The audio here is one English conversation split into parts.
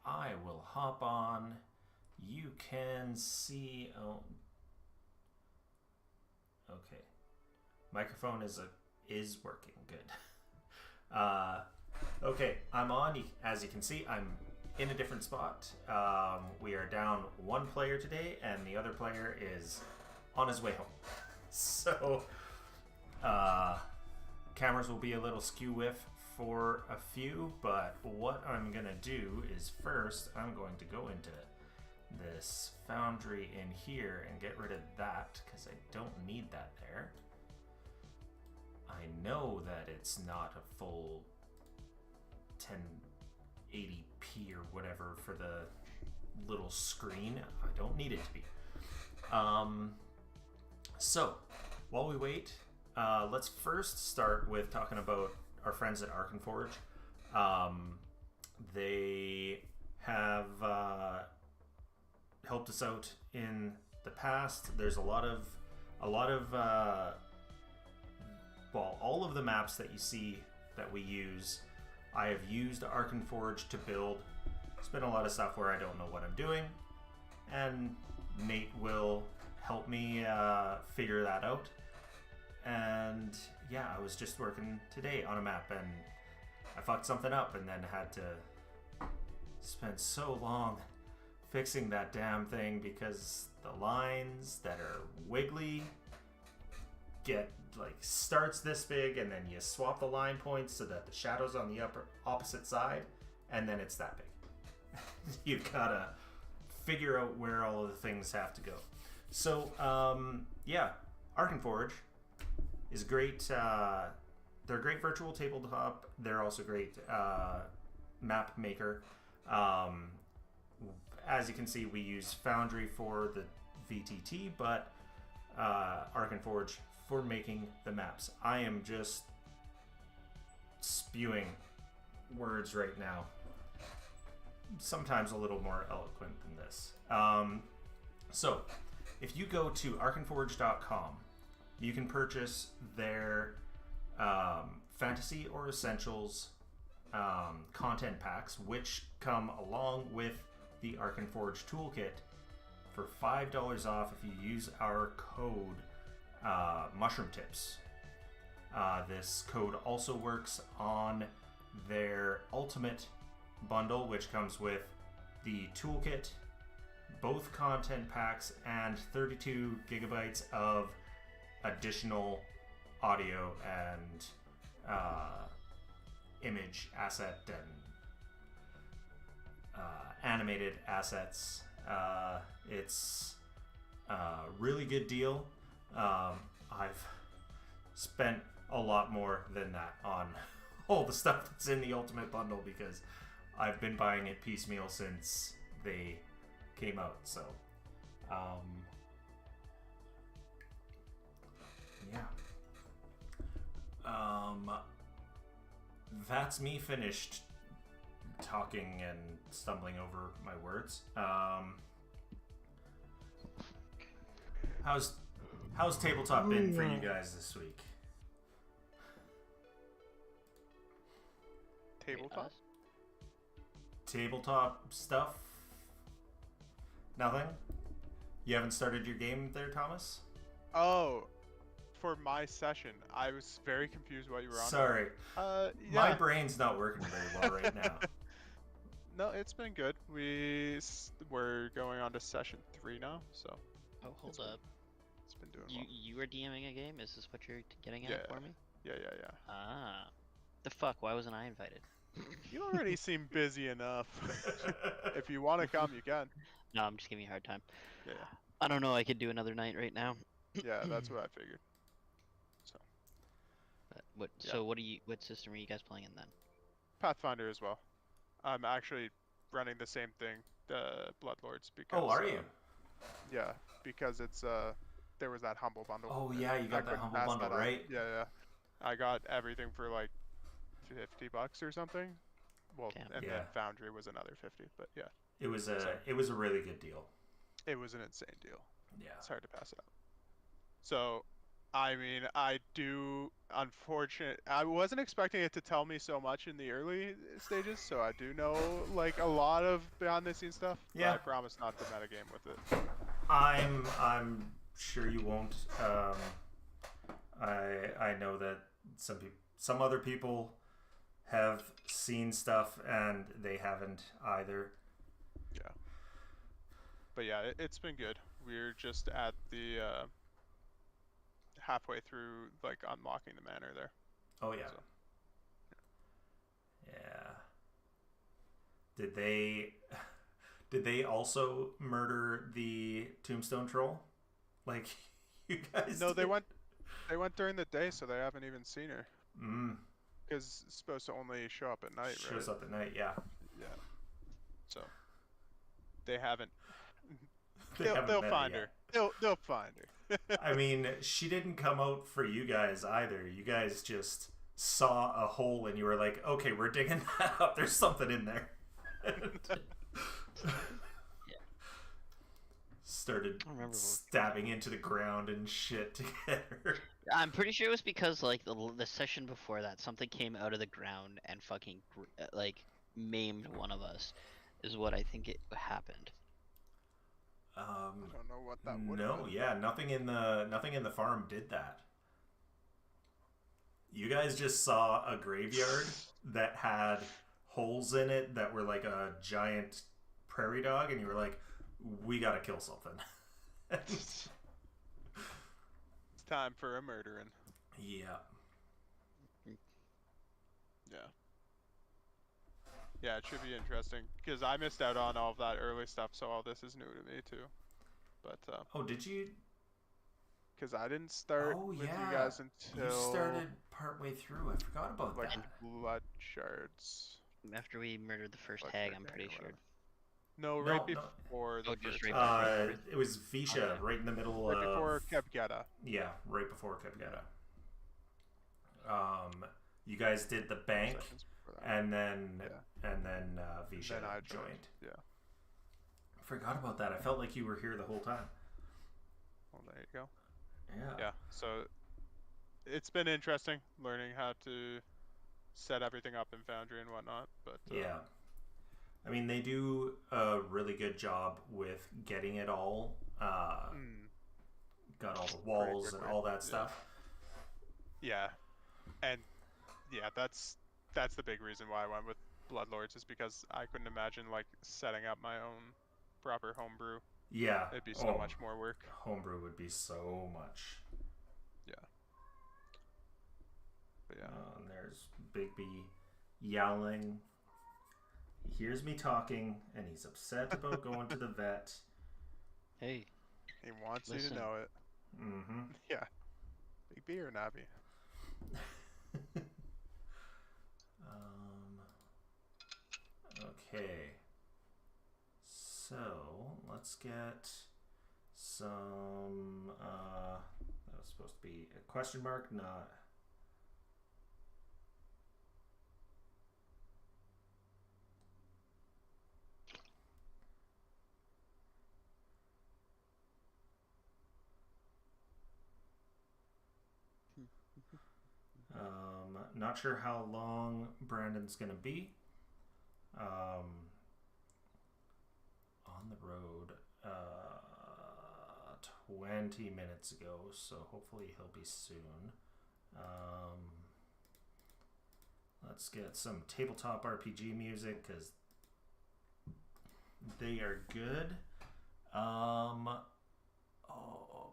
I will hop on. You can see. Oh, okay. Microphone is working. Good. Okay, I'm on. As you can see, I'm in a different spot. We are down one player today, and the other player is on his way home. So, cameras will be a little skew whiff for a few, but what I'm going to do is first I'm going to go into this foundry in here and get rid of that because I don't need that there. I know that it's not a full 1080p or whatever for the little screen. I don't need it to be. So, while we wait, let's first start with talking about our friends at Arkenforge. They have helped us out in the past. There's all of the maps that you see that we use, I have used Arkenforge to build. It's been a lot of stuff where I don't know what I'm doing, and Nate will help me figure that out. And yeah, I was just working today on a map and I fucked something up and then had to spend so long fixing that damn thing because the lines that are wiggly get starts this big, and then you swap the line points so that the shadow's on the opposite side, and then it's that big. You've gotta figure out where all of the things have to go. So yeah, Arkenforge is great. They're a great virtual tabletop. They're also great map maker. As you can see, we use Foundry for the VTT, but Arkenforge for making the maps. I am just spewing words right now. Sometimes a little more eloquent than this. So, if you go to arkenforge.com, you can purchase their fantasy or essentials content packs, which come along with the Arkenforge toolkit for $5 off if you use our code Mushroom Tips. This code also works on their Ultimate bundle, which comes with the toolkit, both content packs, and 32 gigabytes of additional audio and image asset and animated assets. It's a really good deal. I've spent a lot more than that on all the stuff that's in the Ultimate Bundle because I've been buying it piecemeal since they came out. So, yeah. That's me finished talking and stumbling over my words. How's tabletop been for you guys this week? Tabletop? Tabletop stuff? Nothing? You haven't started your game there, Thomas? Oh, for my session. I was very confused what you were on. Sorry. Yeah. My brain's not working very well right now. No, it's been good. We're going on to session 3 now, so. Oh, hold up. It's been doing well. You were DMing a game? Is this what you're getting at Yeah. for me? Yeah. Ah. The fuck? Why wasn't I invited? You already seem busy enough. If you want to come, you can. No, I'm just giving you a hard time. Yeah. I don't know. I could do another night right now. Yeah, that's what I figured. So. But Yeah. So what system are you guys playing in then? Pathfinder as well. I'm actually running the same thing, the Bloodlords, because. Oh, are you? Yeah, because it's there was that humble bundle. Oh yeah, you got that humble bundle, right? Yeah. I got everything for like $50 or something. Well, Damn. and Yeah. then Foundry was another 50, but yeah. It was a really good deal. It was an insane deal. Yeah. It's hard to pass it up. So, I mean, I do. Unfortunate. I wasn't expecting it to tell me so much in the early stages, so I do know like a lot of behind the scenes stuff. But Yeah. I promise not to metagame with it. I'm sure you won't. I know that some other people have seen stuff and they haven't either. Yeah. But yeah, it's been good. We're just at the halfway through like unlocking the manor there. Oh yeah. So. Yeah. Did they also murder the tombstone troll? Like you guys No, did? they went during the day, so they haven't even seen her. Mm. Because it's supposed to only show up at night, right? Shows up at night, yeah. Yeah. So they haven't. Haven't They'll met find yet. her. They'll find her. I mean, she didn't come out for you guys either. You guys just saw a hole and you were like, okay, we're digging that up. There's something in there. Started I don't remember stabbing into the ground and shit to get her. I'm pretty sure it was because like the session before that, something came out of the ground and fucking like maimed one of us, is what I think it happened. I don't know what that would. No, yeah, nothing in the farm did that. You guys just saw a graveyard that had holes in it that were like a giant prairie dog, and you were like, we gotta kill something. It's time for a murdering. Yeah. Yeah. Yeah, it should be interesting because I missed out on all of that early stuff, so all this is new to me too. But Oh, did you? because I didn't start Oh with yeah. you guys until You started partway through. I forgot about like that. blood shards. After we murdered the first Like hag, right I'm there, pretty or sure. whatever. No, No, right no. before the Oh, just first. right before. It was Visha, Okay. right in the middle Right of. before Kebgeta. Yeah, right before Kebgeta. You guys did the bank, Seconds before that. and then Yeah. Visha Then I joined. Yeah. Forgot about that. I felt like you were here the whole time. Well, there you go. Yeah. Yeah. So it's been interesting learning how to set everything up in Foundry and whatnot. But Yeah. I mean, they do a really good job with getting it all. Got all the walls and quickly. all that stuff. Yeah, and yeah, that's the big reason why I went with Bloodlords is because I couldn't imagine like setting up my own proper homebrew. Yeah. It'd be so much more work. Homebrew would be so much. Yeah. But yeah. And there's Bigby yelling. He hears me talking, and he's upset about going to the vet. Hey, He wants you listen. to know it. Mm-hmm. Yeah. Big B or Navi? Okay. So let's get some. That was supposed to be a question mark, not. Not sure how long Brandon's gonna be. On the road 20 minutes ago, so hopefully he'll be soon. Let's get some tabletop RPG music because they are good.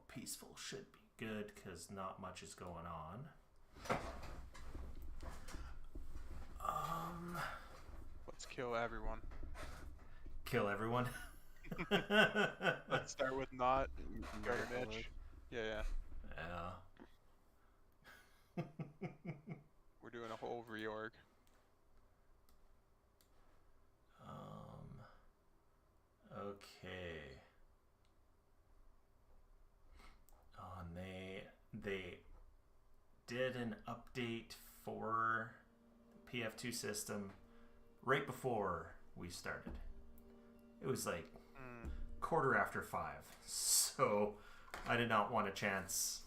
Peaceful should be good because not much is going on. Let's kill everyone. Kill everyone. Let's start with not Murder Mitch. Yeah. Yeah. We're doing a whole reorg. Okay. Oh, and they did an update for the PF2 system right before we started. It was like 5:15, so I did not want a chance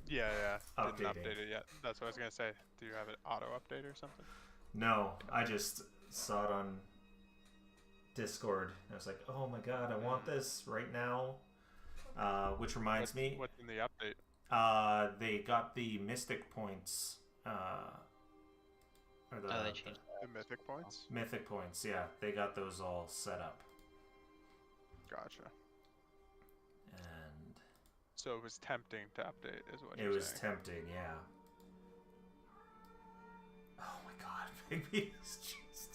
Yeah. Didn't updating. update it yet. That's what I was gonna say. Do you have it auto update or something? No, I just saw it on Discord. I was like, oh my god, I want this right now. Which reminds me, What's in the update? they got the Mystic points. Or They changed The mythic points? Mythic points, yeah. They got those all set up. Gotcha. And So it was tempting to update, is what it you're was saying. tempting, yeah. Oh my god, baby. Jesus.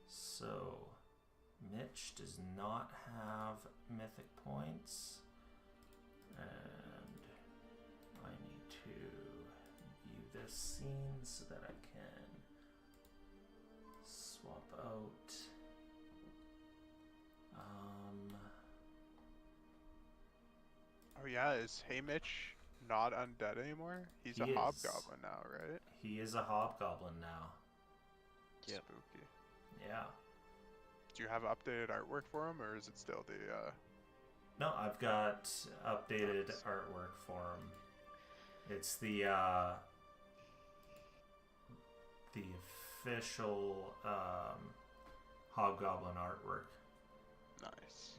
So Mitch does not have mythic points. And I need to view this scene so that I can swap out. Oh yeah, is Haymitch not undead anymore? He's He a is. hobgoblin now, right? He is a hobgoblin now. Yep. Spooky. Yeah. Do you have updated artwork for him, or is it still the No, I've got updated artwork for him. It's the official hobgoblin artwork. nice?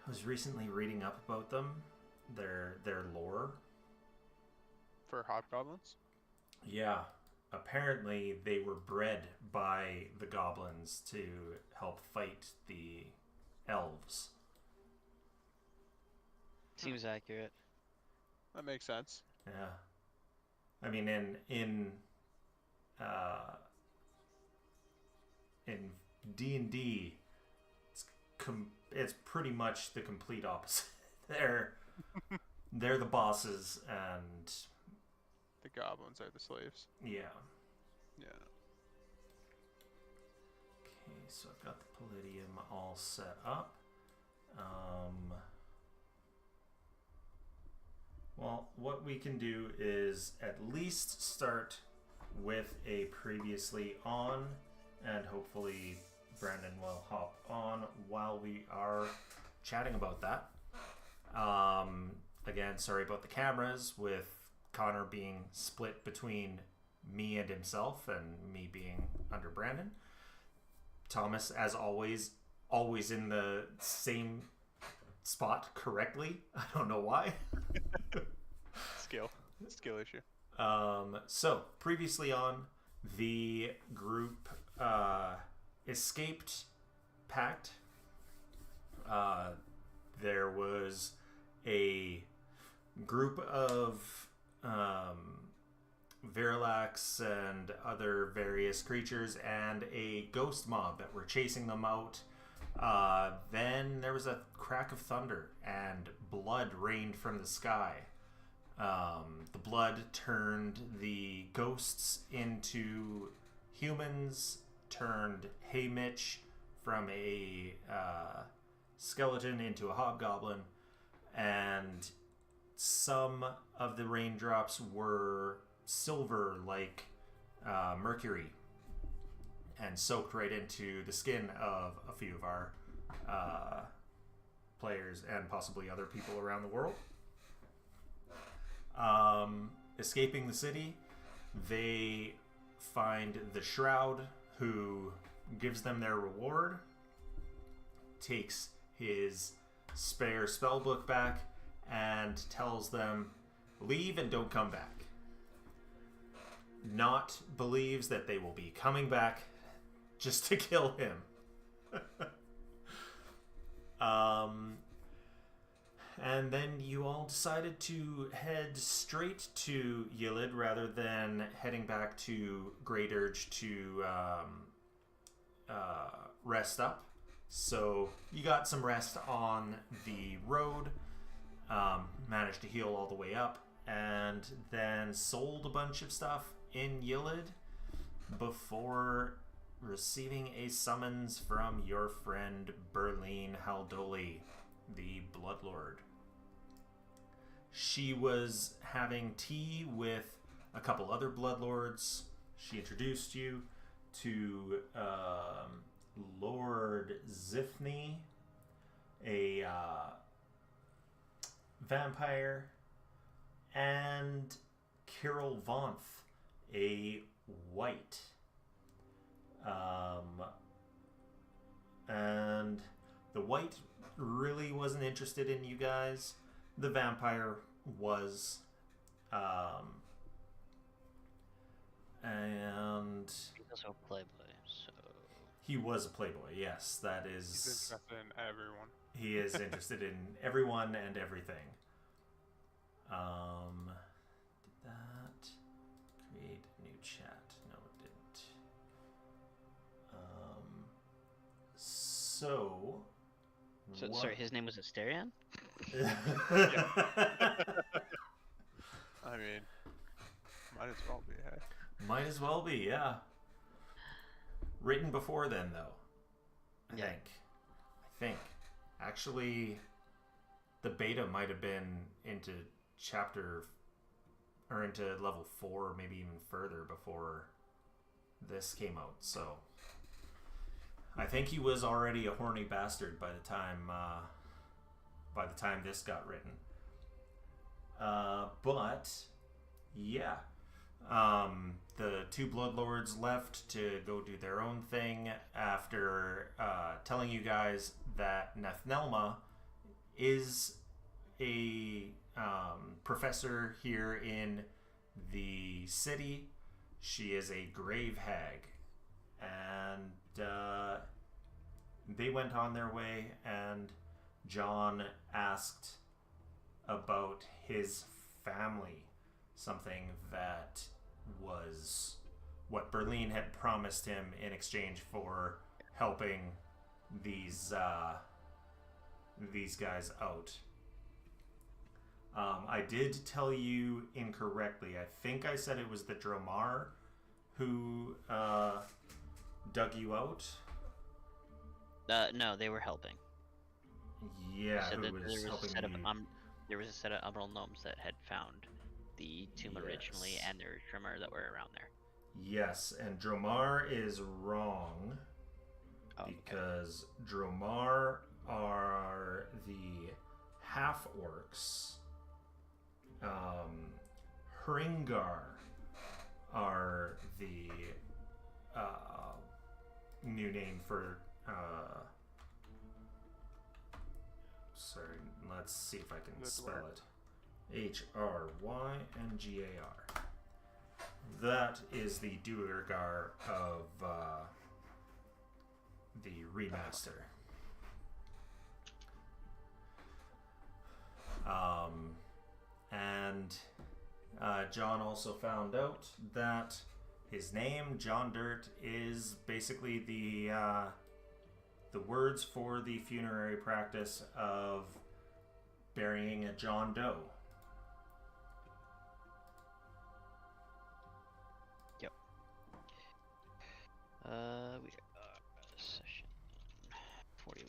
I was recently reading up about them, their lore. For hobgoblins? Yeah, apparently they were bred by the goblins to help fight the elves. Seems accurate. That makes sense. Yeah, I mean in D&D, it's pretty much the complete opposite. they're the bosses, and The goblins are the slaves. yeah. Yeah. Okay, so I've got the Pallidium all set up. Well, what we can do is at least start with a previously on, and hopefully Brandon will hop on while we are chatting about that. Again, sorry about the cameras, with Connor being split between me and himself, and me being under Brandon. Thomas, as always in the same spot correctly. I don't know why. Skill issue. So, previously on, the group escaped Pact. There was a group of Verilax and other various creatures and a ghost mob that were chasing them out. Then there was a crack of thunder and blood rained from the sky. The blood turned the ghosts into humans, turned Haymitch from a skeleton into a hobgoblin, and some of the raindrops were silver like mercury and soaked right into the skin of a few of our players and possibly other people around the world. Escaping the city, they find the Shroud, who gives them their reward, takes his spare spellbook back, and tells them, leave and don't come back. Not believes that they will be coming back just to kill him. And then you all decided to head straight to Yilid rather than heading back to Great Urge to rest up. So you got some rest on the road, managed to heal all the way up, and then sold a bunch of stuff in Yilid before receiving a summons from your friend Berlin Haldoli, the Bloodlord. She was having tea with a couple other Bloodlords. She introduced you to Lord Zifney, a vampire, and Kirill Vonth, a white. And the white really wasn't interested in you guys. The vampire was. And He's also a playboy, so he was a playboy, yes. That is. He's interested in everyone. He is interested in everyone and everything. Did that create a new chat? No, it didn't. sorry, his name was Asterion? I mean, might as well be, hey? Might as well be, yeah. Written before then, though. I think. Actually, the beta might have been into chapter or into level 4, maybe even further before this came out. So I think he was already a horny bastard by the time this got written. But yeah. The two Bloodlords left to go do their own thing after telling you guys that Nethnelma is a professor here in the city. She is a grave hag. And they went on their way, and John asked about his family. Something that was what Berlin had promised him in exchange for helping these guys out. I did tell you incorrectly. I think I said it was the Dromar who dug you out. No, they were helping. Yeah, Said who that was there was a helping set of you? there was a set of Umbral gnomes that had found the tomb originally, Yes. and there's Drummer that were around there. Yes, and Dromar is wrong because Dromar are the half-orcs. Hringar are the new name for sorry, let's see if I can spell it. Hryngar. That is the Duergar of the remaster. And John also found out that his name, John Dirt, is basically the words for the funerary practice of burying a John Doe. Yep. We are session 41.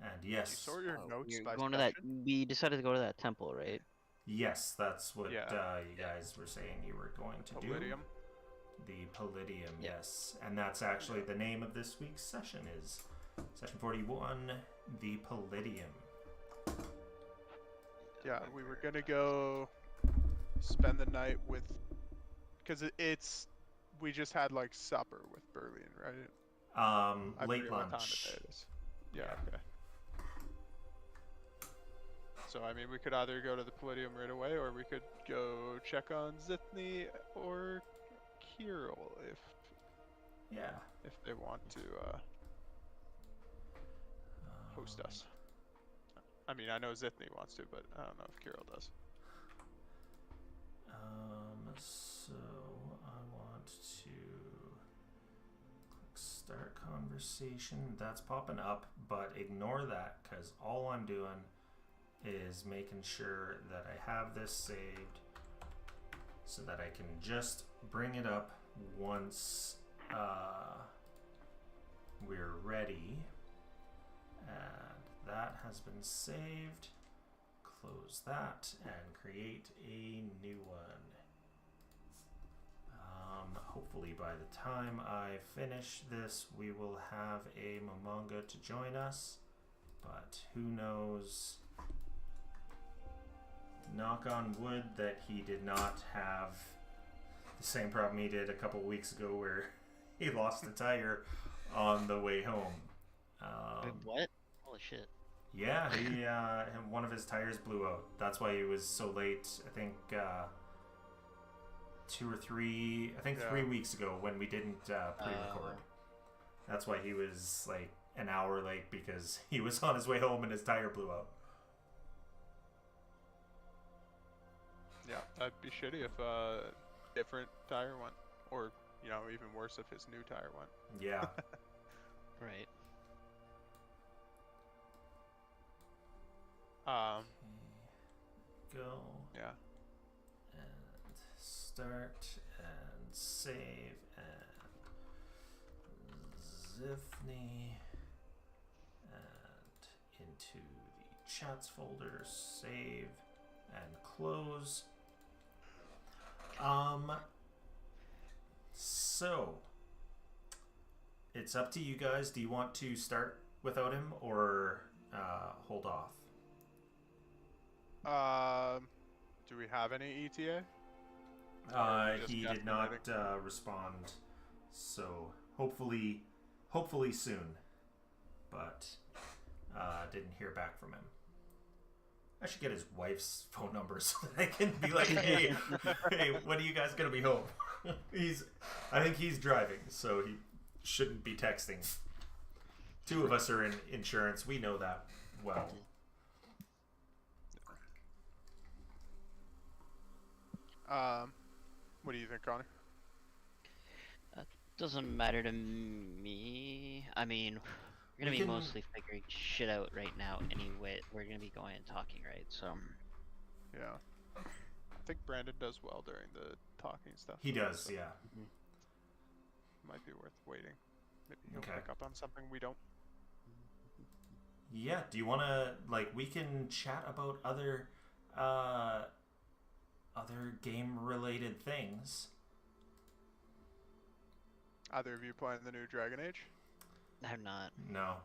And yes, You sort your notes by going to session? that. We decided to go to that temple, right? yes, that's what Yeah. you guys were saying you were going to do. Pallidium. The Pallidium, Yeah. yes. And that's actually the name of this week's session is session 41, the Pallidium. Yeah, we were gonna go spend the night with, because we just had like supper with Berlin, right? I Late forget what time lunch. of day it is. Yeah, okay. So I mean, we could either go to the Pallidium right away, or we could go check on Zithny or Kirill Yeah. if they want to host us. I mean, I know Zithny wants to, but I don't know if Kirill does. So I want to click start conversation. That's popping up, but ignore that because all I'm doing is making sure that I have this saved so that I can just bring it up once we're ready. And that has been saved. Close that and create a new one. Hopefully by the time I finish this, we will have a Momonga to join us. But who knows? Knock on wood that he did not have the same problem he did a couple weeks ago where he lost a tire on the way home. Wait, what? Holy shit. Yeah, one of his tires blew out. That's why he was so late. I think 3 weeks ago when we didn't pre-record. That's why he was like an hour late, because he was on his way home and his tire blew out. Yeah, that'd be shitty if a different tire went, or even worse if his new tire went. Yeah. Right. Go. Yeah. And start and save and Zifney and into the chats folder, save and close. So it's up to you guys. Do you want to start without him or hold off? Do we have any ETA? He did not respond, so hopefully soon. But didn't hear back from him. I should get his wife's phone number so that I can be like, hey, when are you guys gonna be home? I think he's driving, so he shouldn't be texting. Two of us are in insurance. We know that well. What do you think, Connor? Doesn't matter to me. I mean, we're gonna be mostly figuring shit out right now anyway. We're gonna be going and talking, right? So. Yeah. I think Brandon does well during the talking stuff. He does, yeah. Might be worth waiting. Maybe he'll Okay. pick up on something we don't. Yeah, do you want to, we can chat about other game-related things. Either of you playing the new Dragon Age? I'm not. No.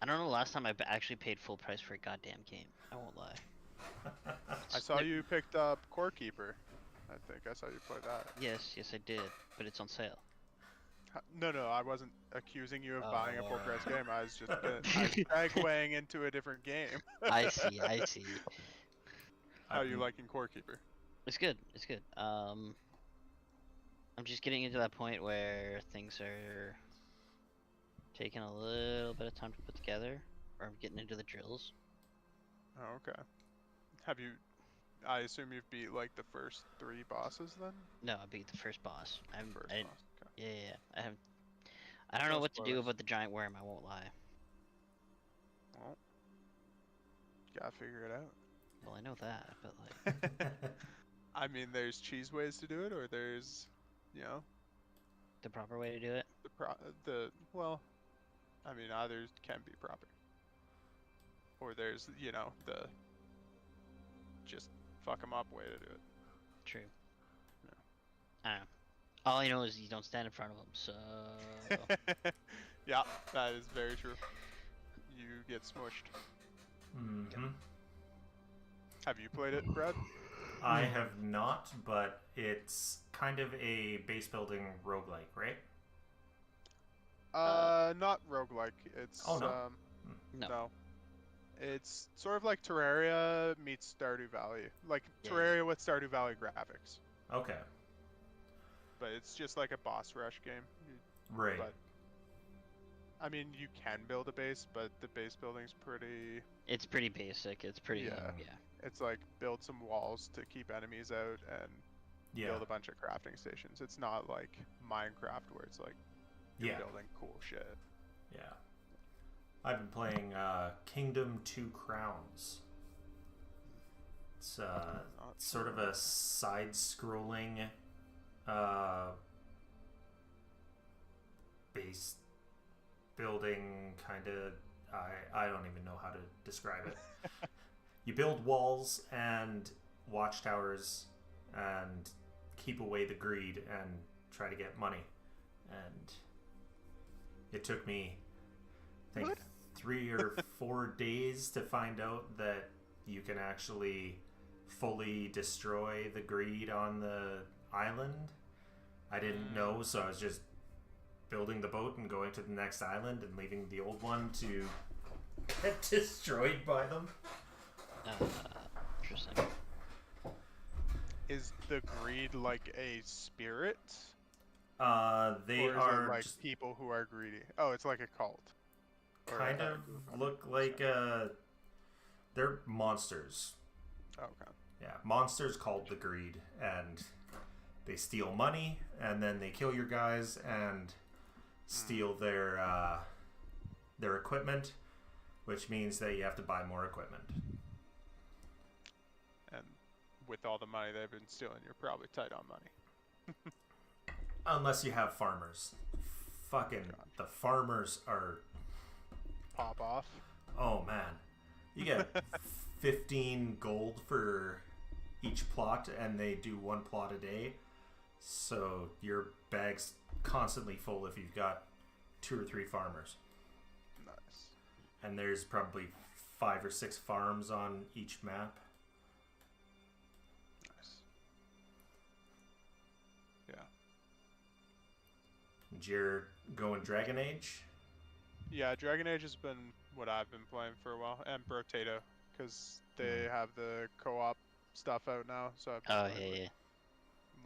I don't know the last time I actually paid full price for a goddamn game. I won't lie. I saw you picked up Core Keeper. I think I saw you play that. Yes, I did, but it's on sale. No, I wasn't accusing you of buying a full price game. I was just segueing into a different game. I see. How are you liking Core Keeper? It's good. I'm just getting into that point where things are taking a little bit of time to put together, or I'm getting into the drills. Oh, okay. I assume you've beat the first 3 bosses then? No, I beat the first boss. Boss. Okay. Yeah. I don't know what to do about the giant worm. I won't lie. Well, gotta figure it out. Well, I know that, but I mean, there's cheese ways to do it, or there's, the proper way to do it. Either can be proper, or there's the just fuck 'em up way to do it. True. I don't know. All I know is you don't stand in front of them, so. Yeah, that is very true. You get smushed. Mm-hmm. Have you played it, Brad? I have not, but it's kind of a base building roguelike, right? Not roguelike. It's no. No. It's sort of like Terraria meets Stardew Valley. Like Terraria with Stardew Valley graphics. Okay. But it's just like a boss rush game. Right. But, I mean, you can build a base, but the base building's pretty... It's pretty basic. It's pretty... Yeah. It's like build some walls to keep enemies out and build a bunch of crafting stations. It's not like Minecraft where it's like you're building cool shit. Yeah. I've been playing Kingdom 2 Crowns. It's sort of a side-scrolling base building kind of... I don't even know how to describe it. You build walls and watchtowers and keep away the greed and try to get money. And it took me, I think, 3 or 4 days to find out that you can actually fully destroy the greed on the island. I didn't know, so I was just building the boat and going to the next island and leaving the old one to get destroyed by them. Interesting. Is the greed like a spirit? They or is are it like just people who are greedy? Oh, it's like a cult. Or kind a of group of look people, like sorry. they're monsters. Okay. Yeah, monsters called the greed, and they steal money, and then they kill your guys and steal their equipment, which means that you have to buy more equipment. And with all the money they've been stealing, you're probably tight on money. Unless you have farmers. Fucking the farmers are, Pop off. oh man. You get 15 gold for each plot, and they do 1 plot a day. So your bag's constantly full if you've got 2 or 3 farmers. Nice. And there's probably 5 or 6 farms on each map. Nice. Yeah. And you're going Dragon Age? Yeah, Dragon Age has been what I've been playing for a while, and Brotato, because they have the co-op stuff out now. So I've been Oh, playing yeah, with yeah.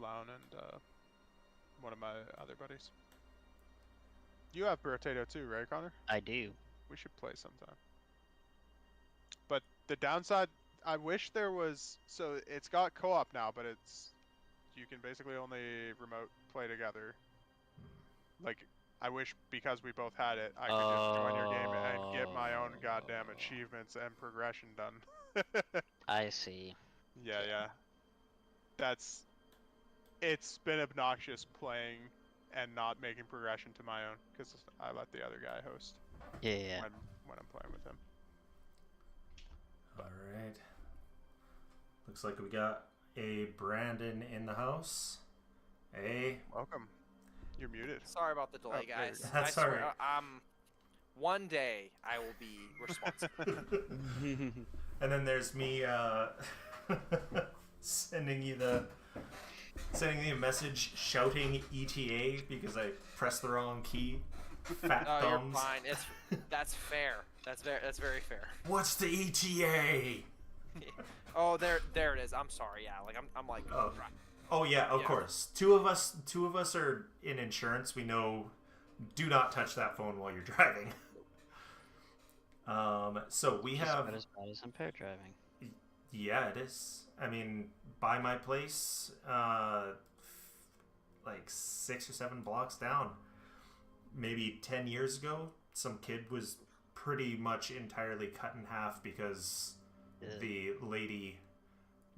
Loun and one of my other buddies. You have Brotato too, right, Connor? I do. We should play sometime. But the downside, I wish there was. So it's got co-op now, but you can basically only remote play together. Like, I wish because we both had it, I could just join your game and get my own goddamn achievements and progression done. I see. Yeah. It's been obnoxious playing and not making progression to my own because I let the other guy host. Yeah. When I'm playing with him. All right. Looks like we got a Brandon in the house. Hey. Welcome. You're muted. Sorry about the delay, there you guys. go. That's I swear, alright. one day I will be responsible. And then there's me sending you a message shouting ETA because I pressed the wrong key. Fat No, you're thumbs. fine. That's fair. That's very fair. What's the E ETA? Oh, there it is. I'm sorry. Yeah, like I'm like. Oh. right. Oh yeah, of Yeah. course. Two of us are in insurance. We know, do not touch that phone while you're driving. So we Just have. about as bad as impaired driving. Yeah, it is. I mean, by my place, like 6 or 7 blocks down, maybe 10 years ago, some kid was pretty much entirely cut in half because the lady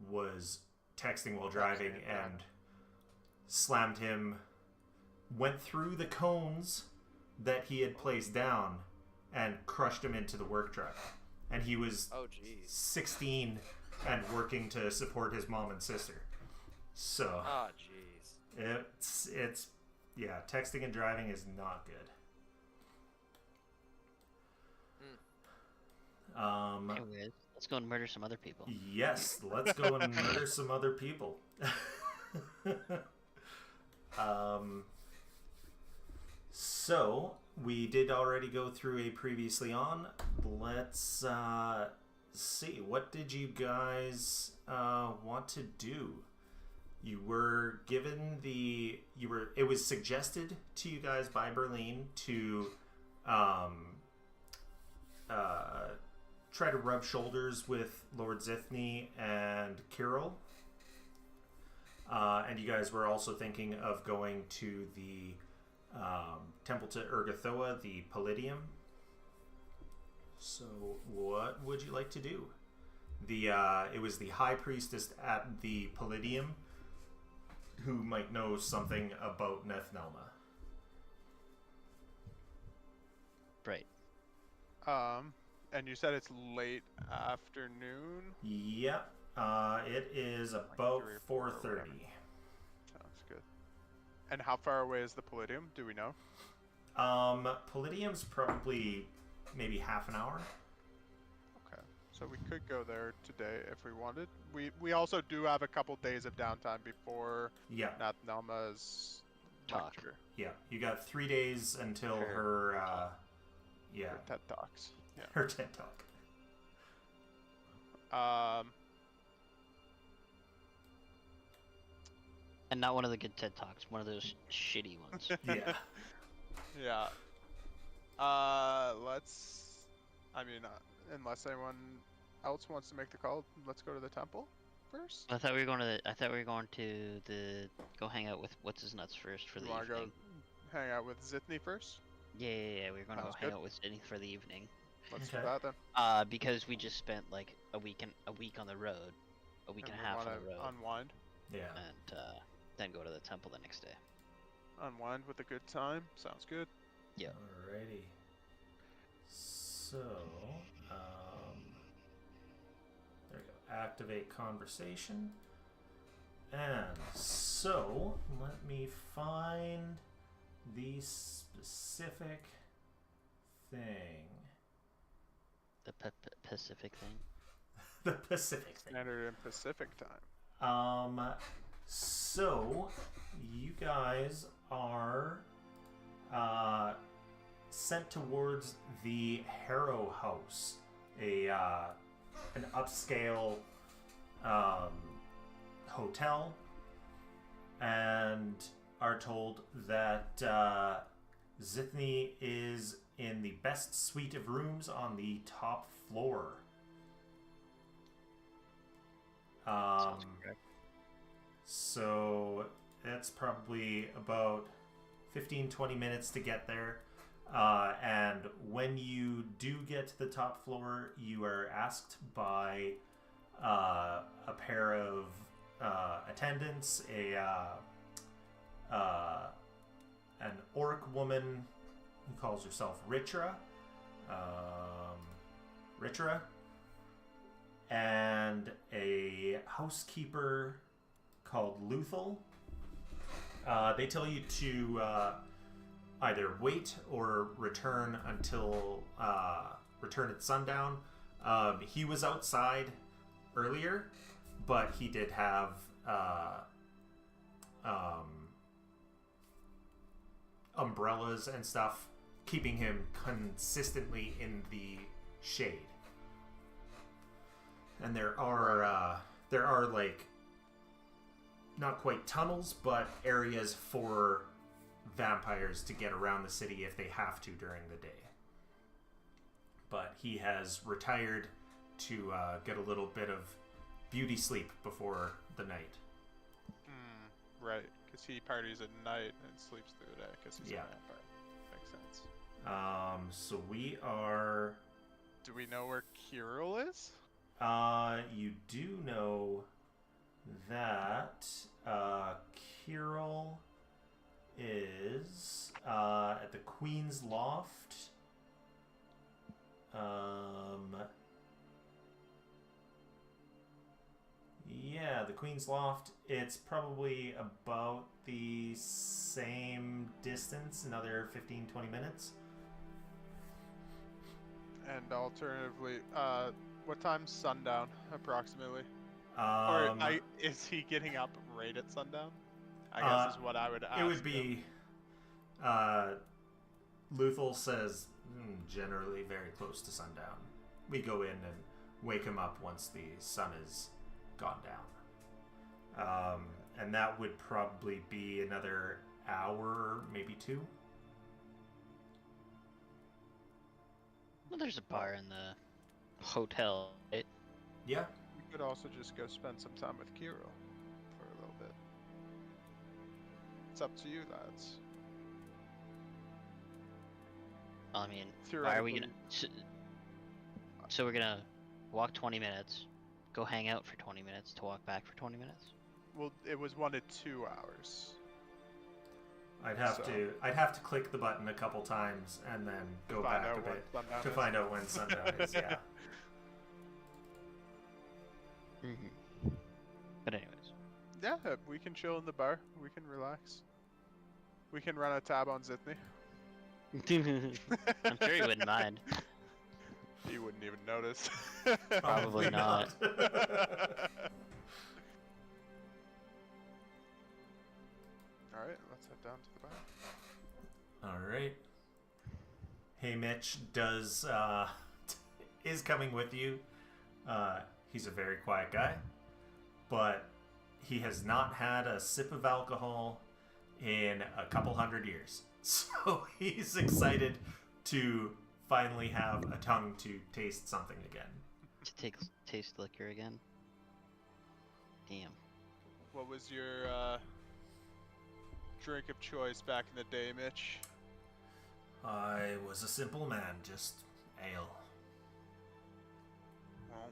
was texting while driving and slammed him, went through the cones that he had placed down and crushed him into the work truck. And he was Oh jeez. 16 and working to support his mom and sister. So Oh jeez. it's yeah, texting and driving is not good. Anyways, let's go and murder some other people. Yes, let's go and murder some other people. So we did already go through a previously on. Let's see. What did you guys want to do? You were given it was suggested to you guys by Berlin to try to rub shoulders with Lord Zithny and Kirill. And you guys were also thinking of going to the temple to Urgathoa, the Pallidium. So what would you like to do? It was the high priestess at the Pallidium who might know something about Nethnelma. Right. And you said it's late afternoon? Yep. It is about 3 or 4 or 4:30. whatever. Sounds good. And how far away is the Pallidium? Do we know? Pallidium's probably maybe half an hour. Okay, so we could go there today if we wanted. We also do have a couple days of downtime before Yeah, Nathnelma's Talk. lecture. yeah. You got 3 days until her, yeah, Her TED Talks. Yeah. her TED Talk. And not one of the good TED Talks, one of those shitty ones. Yeah. Yeah. Let's. I mean, unless anyone else wants to make the call, let's go to the temple first. I thought we were going to go hang out with what's his nuts first for the You want to go evening. hang out with Zithny first? Yeah, we were going to go Sounds hang good. out with Sydney for the evening. Let's do Okay. that then. Because we just spent like a week on the road, a week and a we half on wanna the road, unwind. Yeah. and then go to the temple the next day. Unwind with a good time. Sounds good. Yeah. Alrighty. So, there we go. Activate conversation. And so, let me find the specific thing. The Pacific thing. The Pacific thing. Standard and Pacific time. So you guys are sent towards the Harrow House, an upscale hotel, and are told that Zithny is in the best suite of rooms on the top floor. Sounds correct. So that's probably about 15-20 minutes to get there. And when you do get to the top floor, you are asked by a pair of attendants, an orc woman who calls herself Ritra, and a housekeeper called Luthal. They tell you to either wait or return until return at sundown. He was outside earlier, but he did have umbrellas and stuff keeping him consistently in the shade. And there are like not quite tunnels, but areas for vampires to get around the city if they have to during the day. But he has retired to get a little bit of beauty sleep before the night. Right, because he parties at night and sleeps through the day because he's Yeah. a vampire. Makes sense. So we are... Do we know where Kirill is? You do know that Kirill is at the Queen's Loft. Yeah, the Queen's Loft. It's probably about the same distance, another 15-20 minutes. And alternatively, what time's sundown approximately? Is he getting up right at sundown? I guess is what I would ask. It would be. Luthal says generally very close to sundown. We go in and wake him up once the sun is gone down. And that would probably be another hour, maybe 2. Well, there's a bar in the hotel, right? Yeah. We could also just go spend some time with Kirill for a little bit. It's up to you, lads. I mean, why are we gonna? So we're gonna walk 20 minutes, go hang out for 20 minutes, to walk back for 20 minutes. Well, it was 1 to 2 hours. I'd have to click the button a couple times and then go Find back out a when bit sundown to is. find out when sundown is. Yeah. Mm-hmm. But anyways, Yeah, we can chill in the bar. We can relax. We can run a tab on Zithny. I'm sure he wouldn't mind. He wouldn't even notice. Probably not. Alright, let's head down to the back. All right. Hey, Mitch is coming with you. He's a very quiet guy, but he has not had a sip of alcohol in a couple hundred years. So he's excited to finally have a tongue to taste something again. To taste liquor again. Damn. What was your drink of choice back in the day, Mitch? I was a simple man, just ale. Well,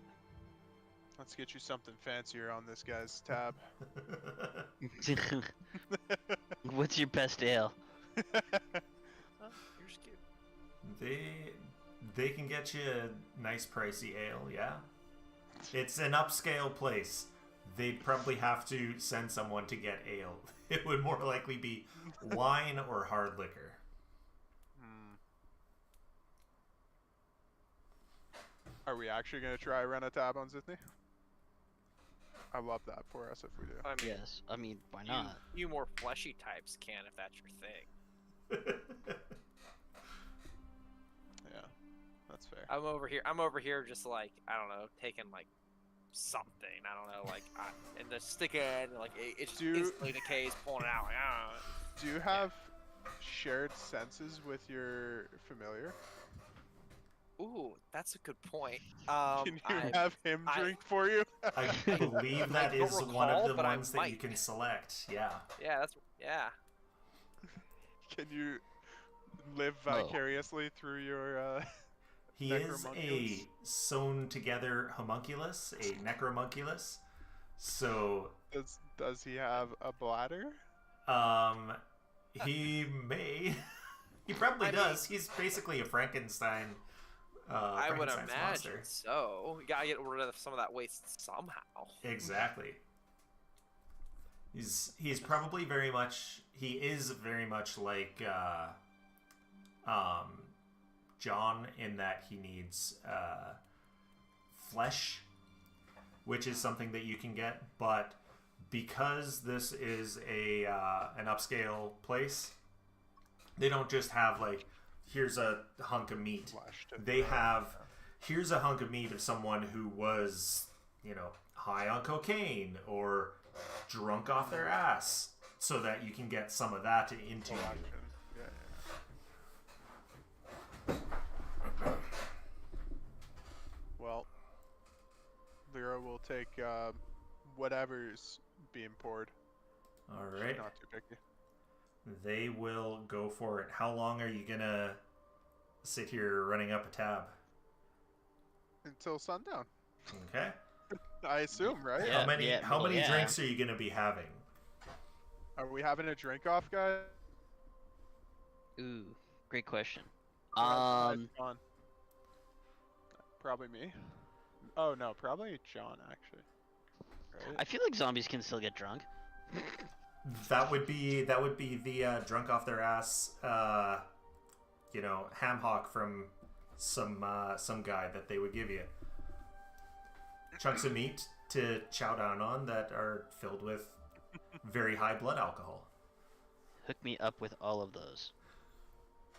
let's get you something fancier on this guy's tab. What's your best ale? Oh, you're just cute. They can get you a nice pricey ale, yeah. It's an upscale place. They'd probably have to send someone to get ale. It would more likely be wine or hard liquor. Are we actually going to try run a tab on Zithny? I love that for us if we do. I mean, Yes. I mean, why not? you more fleshy types can if that's your thing. Yeah, that's fair. I'm over here just like, I don't know, taking like something. I don't know, like, and the stick in, like, it's just instantly decays, pulling it out. Like, I don't know. Do you have shared senses with your familiar? Ooh, that's a good point. Can you have him drink for you? I believe that I don't is one recall, of the but I ones that you might. can select. Yeah. Yeah. Can you live vicariously through your He is a necromunculus? sewn together homunculus, a necromunculus. So, Does he have a bladder? he may. He probably does. He's basically a Frankenstein. I would Frankenstein's imagine monster. so. You gotta get rid of some of that waste somehow. Exactly. He's probably very much. He is very much like John in that he needs flesh, which is something that you can get. But because this is an upscale place, they don't just have like, here's a hunk of meat. They have, here's a hunk of meat of someone who was, high on cocaine or drunk off their ass, so that you can get some of that into you. Well, Lyra will take whatever's being poured. All She's right. not too picky. They will go for it. How long are you gonna sit here running up a tab? Until sundown. Okay. I assume, right? Yeah. How many yeah. drinks are you gonna be having? Are we having a drink off, guys? Ooh, great question. John. Probably me. Oh no, probably John actually. Right? I feel like zombies can still get drunk. That would be the drunk off their ass, ham hock from some guy that they would give you. Chunks of meat to chow down on that are filled with very high blood alcohol. Hook me up with all of those.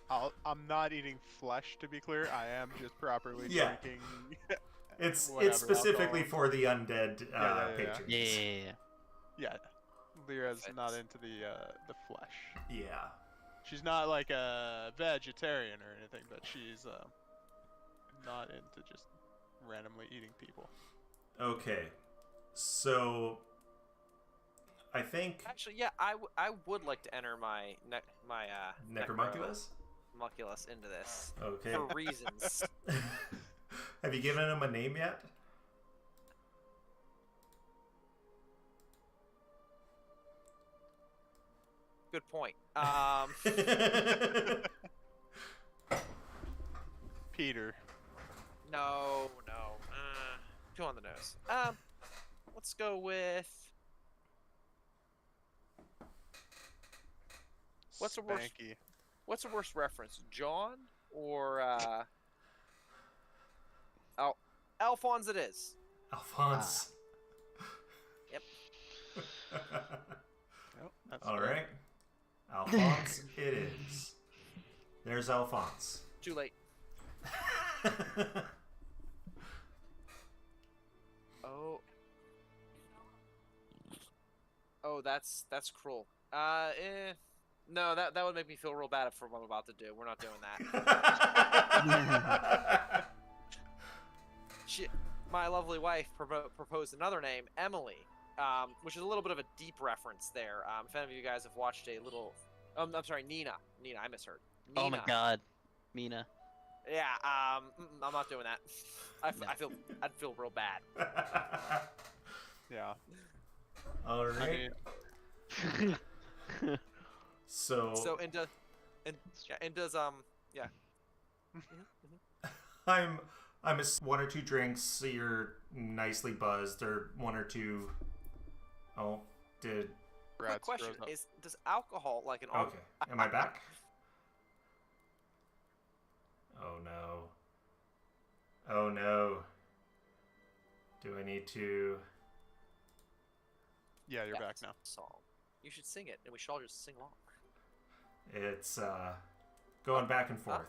I'm not eating flesh, to be clear. I am just properly Yeah. drinking. It's whatever specifically alcohol. for the undead yeah. patrons. Yeah. Yeah, Lyra's not into the flesh. Yeah. She's not like a vegetarian or anything, but she's not into just randomly eating people. Okay. So I think Actually, yeah, I would like to enter my Necromunculus? Necromunculus into this Okay. for reasons. Have you given him a name yet? Good point. Peter. No. Too on the nose. Let's go with What's the worst? Spanky. What's the worst reference? John or Alphonse? It is. Alphonse. Yep. Yep, that's All fair. right. Alphonse it is. There's Alphonse. Too late. Oh. Oh, that's cruel. No, that would make me feel real bad for what I'm about to do. We're not doing that. My lovely wife proposed another name, Emily, which is a little bit of a deep reference there. If any of you guys have watched a little, I'm sorry, Nina, I misheard. Nina. Oh my God, Mina. Yeah, I'm not doing that. I'd feel real bad. Yeah. All I right. mean, So yeah. I'm one or two drinks. So you're nicely buzzed, or one or two. Oh, did Quick Brad's question frozen up. is: does alcohol like an okay? Am I back? Oh no. Oh no. Do I need to? Yeah, you're back now. song? You should sing it, and we should all just sing along. It's going back and forth.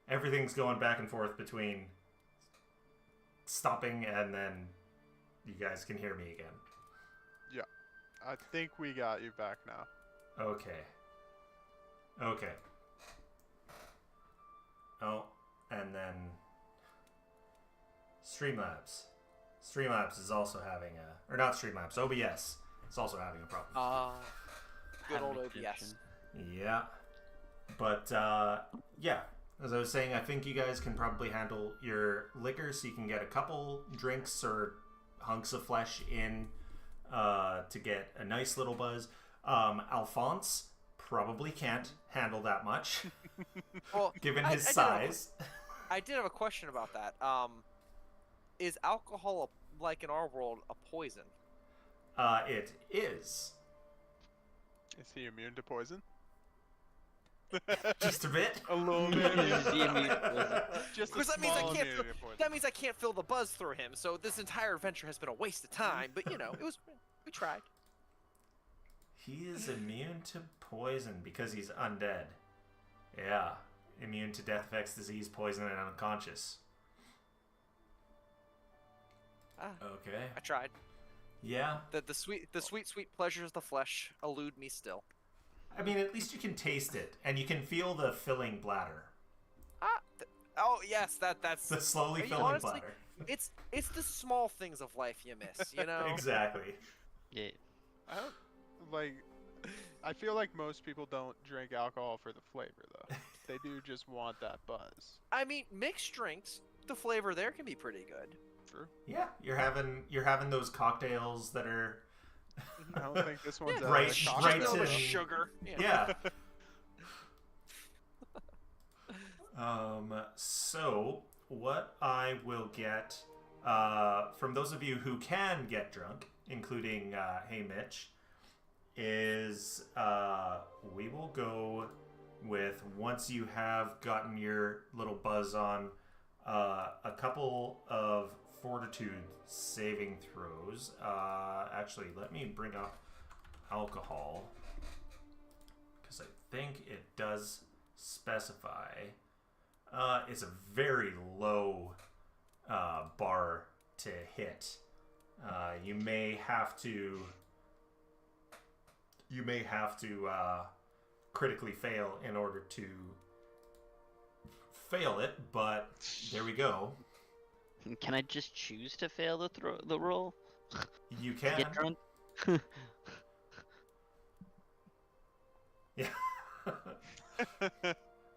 Everything's going back and forth between stopping and then you guys can hear me again. I think we got you back now. Okay. Okay. Oh, and then Streamlabs. Streamlabs is also having a, or not Streamlabs, OBS. It's also having a problem. Good old Having OBS. connection. Yeah. But, yeah. As I was saying, I think you guys can probably handle your liquor, so you can get a couple drinks or hunks of flesh in to get a nice little buzz. Alphonse probably can't handle that much, Well, given I his did have a- size. I did have a question about that. Is alcohol, like in our world, a poison? It is. Is he immune to poison? Just a bit. A little Is he immune to poison? Just a Because that means I small can't feel, immunity to poison. that means I can't feel the buzz through him. So this entire adventure has been a waste of time. But we tried. He is immune to poison because he's undead. Yeah. Immune to death effects, disease, poison, and unconscious. Okay. I tried. Yeah. The sweet pleasures of the flesh elude me still. I mean, at least you can taste it, and you can feel the filling bladder. Oh yes, that's The slowly You know, filling honestly, bladder. it's the small things of life you miss, you know. Exactly. Yeah. I don't like. I feel like most people don't drink alcohol for the flavor though. They do just want that buzz. I mean, mixed drinks, the flavor there can be pretty good. True. Yeah, you're having those cocktails that are I don't think this one's Yeah, a Right- Just cocktail, right a little bit of to- though. sugar. You know. yeah. So what I will get from those of you who can get drunk, including Hey Mitch, is we will go with, once you have gotten your little buzz on, a couple of fortitude saving throws. Actually, let me bring up alcohol, because I think it does specify. It's a very low bar to hit. You may have to critically fail in order to fail it, but there we go. Can I just choose to fail the roll? You To can. get drunk? Yeah.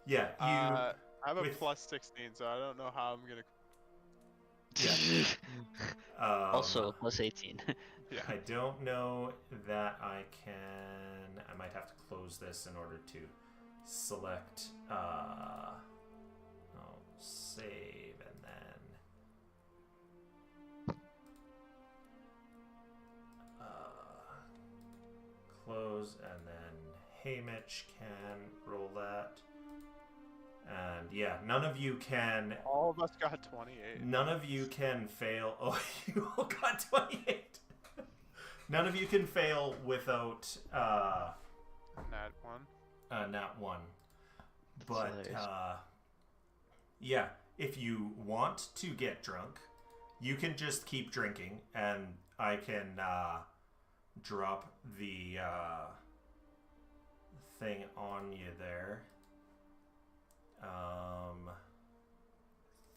Yeah, you I have a with- plus 16, so I don't know how I'm gonna. Also, plus 18. Yeah. I don't know that I can. I might have to close this in order to select. I'll save and then. Close and then Haymitch can roll that. And yeah, none of you can. All of us got 28. None of you can fail. Oh, you all got 28. None of you can fail without Nat 1. nat 1. That's But hilarious. yeah, if you want to get drunk, you can just keep drinking, and I can drop the thing on you there.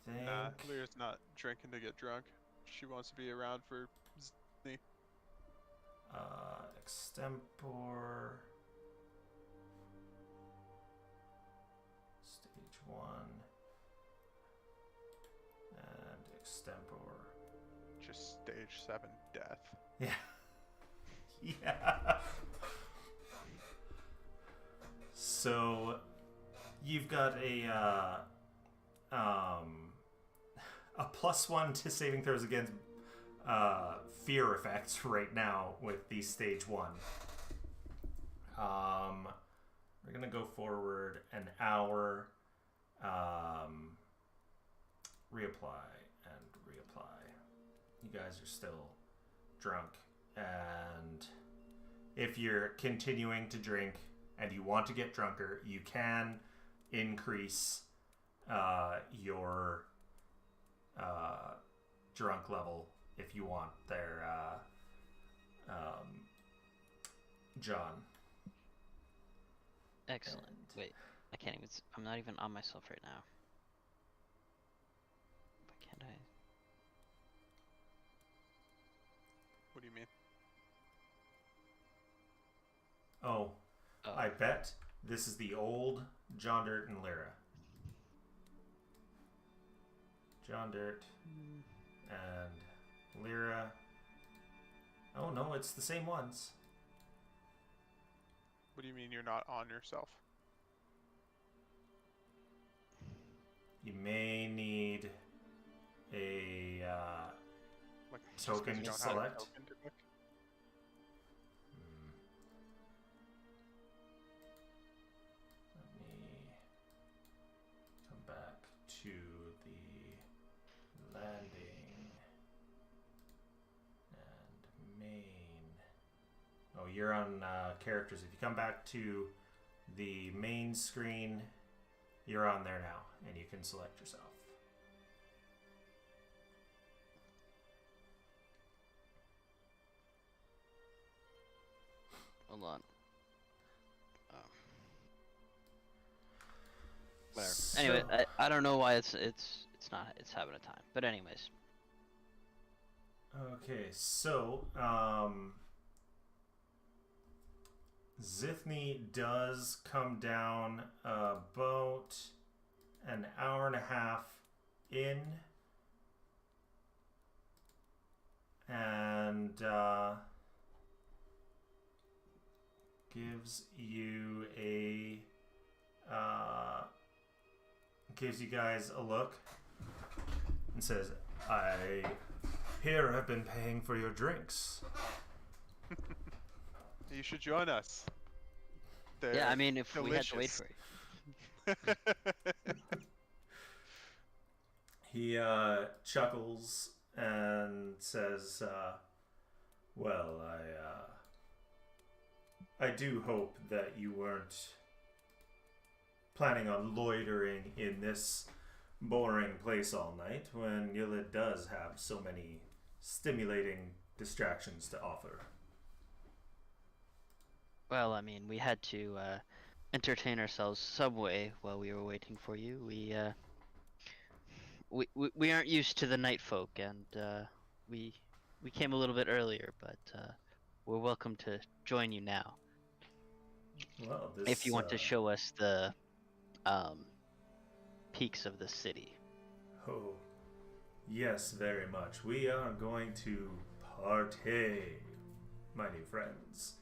Think Nah, Lyra's not drinking to get drunk. She wants to be around for Zni. extempore stage 1 and extempore. Just stage 7 death. Yeah. Yeah. So you've got a +1 to saving throws against fear effects right now with the stage 1. We're gonna go forward an hour. Reapply and reapply. You guys are still drunk, and if you're continuing to drink and you want to get drunker, you can increase your drunk level if you want there, John. Excellent. And Wait, I can't even. I'm not even on myself right now. Why can't I? What do you mean? Oh, Oh, I bet this is the old John Dirt and Lyra. John Dirt and Lyra. Oh no, it's the same ones. What do you mean you're not on yourself? You may need a Like just 'cause token you to don't have a select. token to click? Let me come back to the landing and main. Oh, you're on characters. If you come back to the main screen, you're on there now, and you can select yourself. hold on. Whatever. Anyway, So- I don't know why it's having a time. But anyways, Okay, so Zithny does come down about an hour and a half in, and gives you guys a look and says, "I here have been paying for your drinks." You should join us. yeah, I They're mean, if we had to wait delicious. for you. He chuckles and says, "Well, I do hope that you weren't planning on loitering in this boring place all night when Yilid does have so many stimulating distractions to offer." Well, I mean, we had to entertain ourselves some way while we were waiting for you. We aren't used to the night folk, and we came a little bit earlier, but we're welcome to join you now Well, this, if you want to show us the peaks of the city. Oh, yes, very much. We are going to party, my new friends.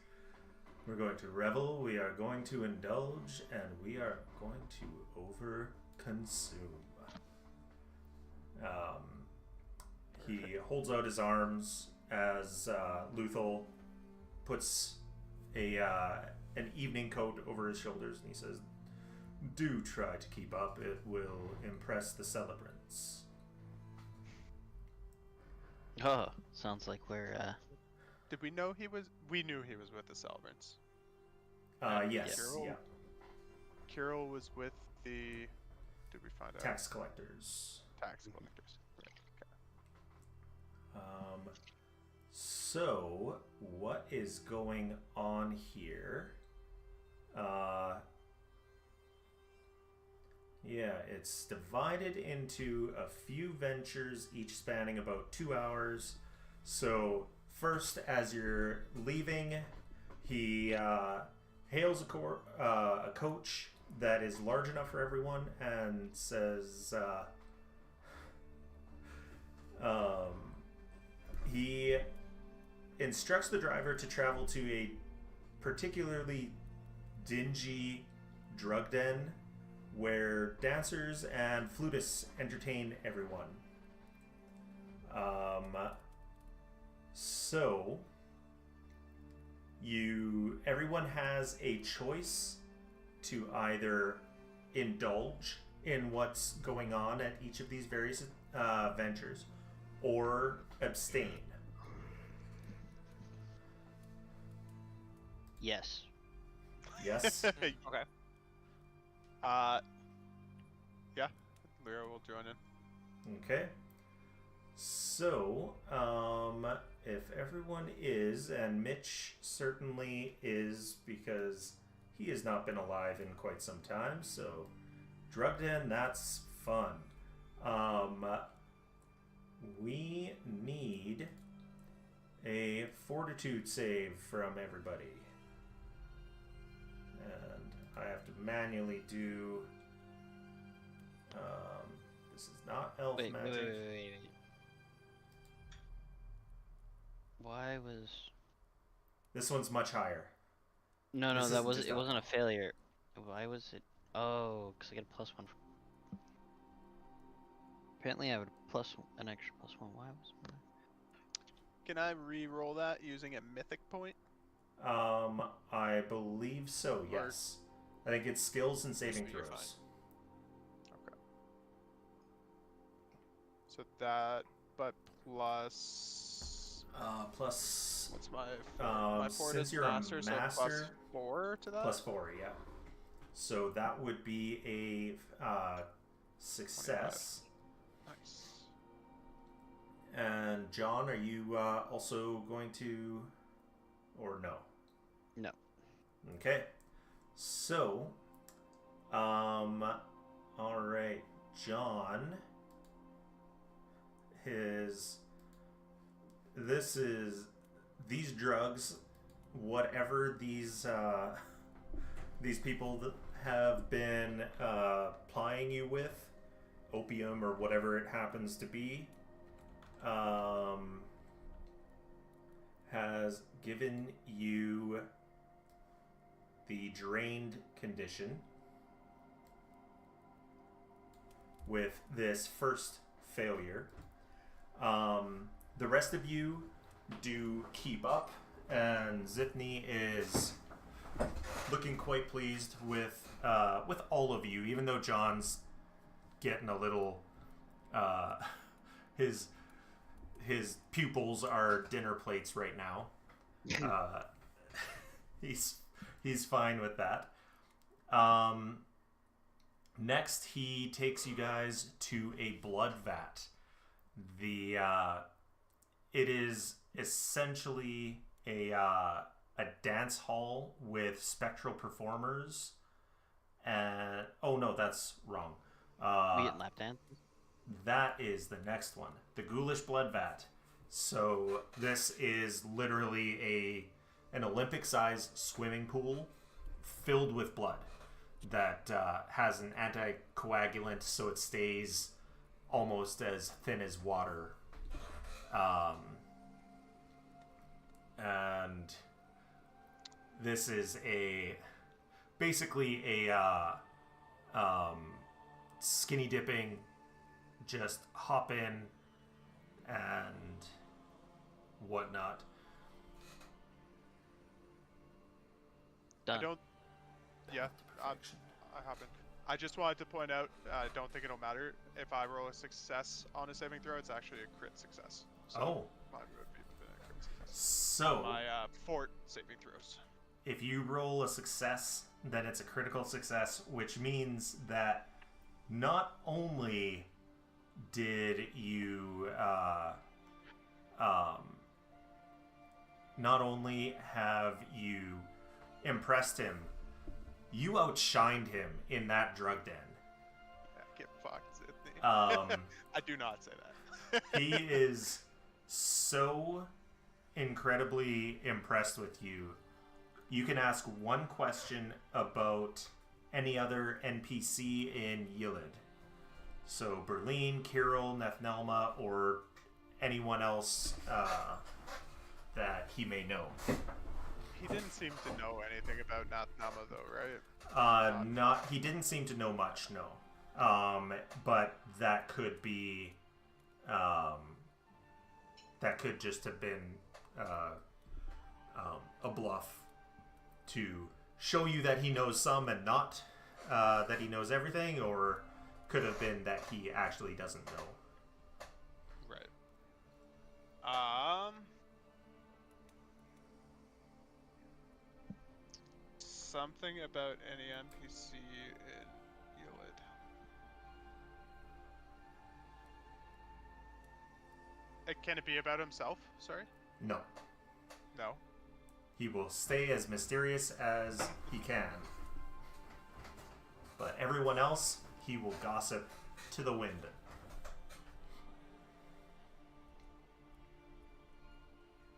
We're going to revel, we are going to indulge, and we are going to overconsume. He holds out his arms as Luthal puts an an evening coat over his shoulders, and he says, "Do try to keep up. It will impress the celebrants." Oh, sounds like we're Did we know he was? We knew he was with the Celebrants. Yes, Kirill? yeah. Kirill was with the. Did we find out? Tax collectors. Tax collectors. Right. Okay. So, what is going on here? Yeah, it's divided into a few ventures, each spanning about 2 hours. So, first, as you're leaving, he hails a coach that is large enough for everyone and says, he instructs the driver to travel to a particularly dingy drug den where dancers and flutists entertain everyone. So everyone has a choice to either indulge in what's going on at each of these various ventures or abstain. yes. Yes? Okay. Yeah. Lyra will join in. Okay. So, if everyone is, and Mitch certainly is, because he has not been alive in quite some time, so drugged in, that's fun. We need a fortitude save from everybody. And I have to manually do... this is not elf magic. Wait. Why was... This one's much higher. No, This that isn't was just it. a- Wasn't a failure. Why was it? Oh, because I get a +1. Apparently, I would an extra +1. Why was it? Can I re-roll that using a mythic point? I believe so, yes. I think it's skills and saving So you're throws. Okay. So that, but plus. Plus, What's my fort since is you're a master, so master, +4 to that. +4, yeah. So that would be a success. 25. Nice. And John, are you also going to, or no? No. Okay. So, all right, John. These drugs, whatever these people that have been plying you with, opium or whatever it happens to be, has given you the drained condition with this first failure. The rest of you do keep up, and Zithny is looking quite pleased with all of you, even though John's getting a little his pupils are dinner plates right now. He's fine with that. Next, he takes you guys to a blood vat. It is essentially a dance hall with spectral performers. And oh no, that's wrong. We get lap dance. That is the next one, the Ghoulish Blood Vat. So this is literally an Olympic-sized swimming pool filled with blood that has an anticoagulant, so it stays almost as thin as water. And this is basically a skinny dipping, just hop in and whatnot. Done. I don't. Yeah, I haven't. I just wanted to point out, I don't think it'll matter if I roll a success on a saving throw. It's actually a crit success. So Oh. mine would be a crit success. So My fort saving throws. if you roll a success, then it's a critical success, which means that not only did you not only have you impressed him, you outshined him in that drug den. Yeah, get fucked, Sydney. I do not say that. He is so incredibly impressed with you. You can ask one question about any other NPC in Yilid. So Berlin, Kirill, Nethnelma, or anyone else that he may know. He didn't seem to know anything about Nathnama though, right? He didn't seem to know much, no. But that could be, that could just have been a bluff to show you that he knows some and not that he knows everything, or could have been that he actually doesn't know. Right. Something about any NPC in Yilid. Can it be about himself? Sorry? No. No. He will stay as mysterious as he can. But everyone else, he will gossip to the wind.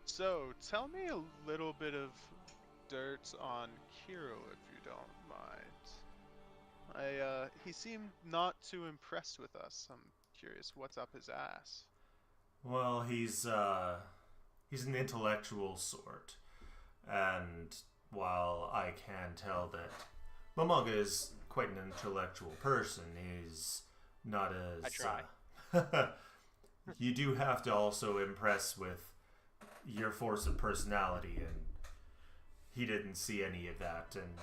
So, tell me a little bit of dirt on Kirill, if you don't mind. He seemed not too impressed with us. I'm curious what's up his ass. Well, he's an intellectual sort. And while I can tell that Momonga is quite an intellectual person, he's not as... I try. You do have to also impress with your force of personality, and he didn't see any of that, and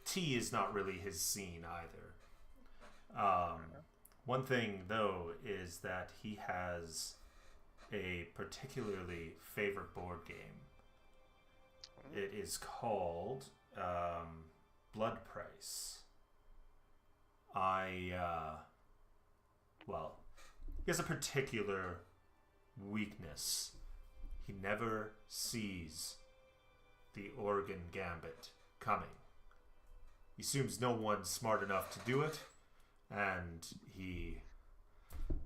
tea is not really his scene either. One thing, though, is that he has a particularly favorite board game. It is called Blood Price. Well, he has a particular weakness. He never sees the Oregon Gambit coming. He assumes no one's smart enough to do it, and he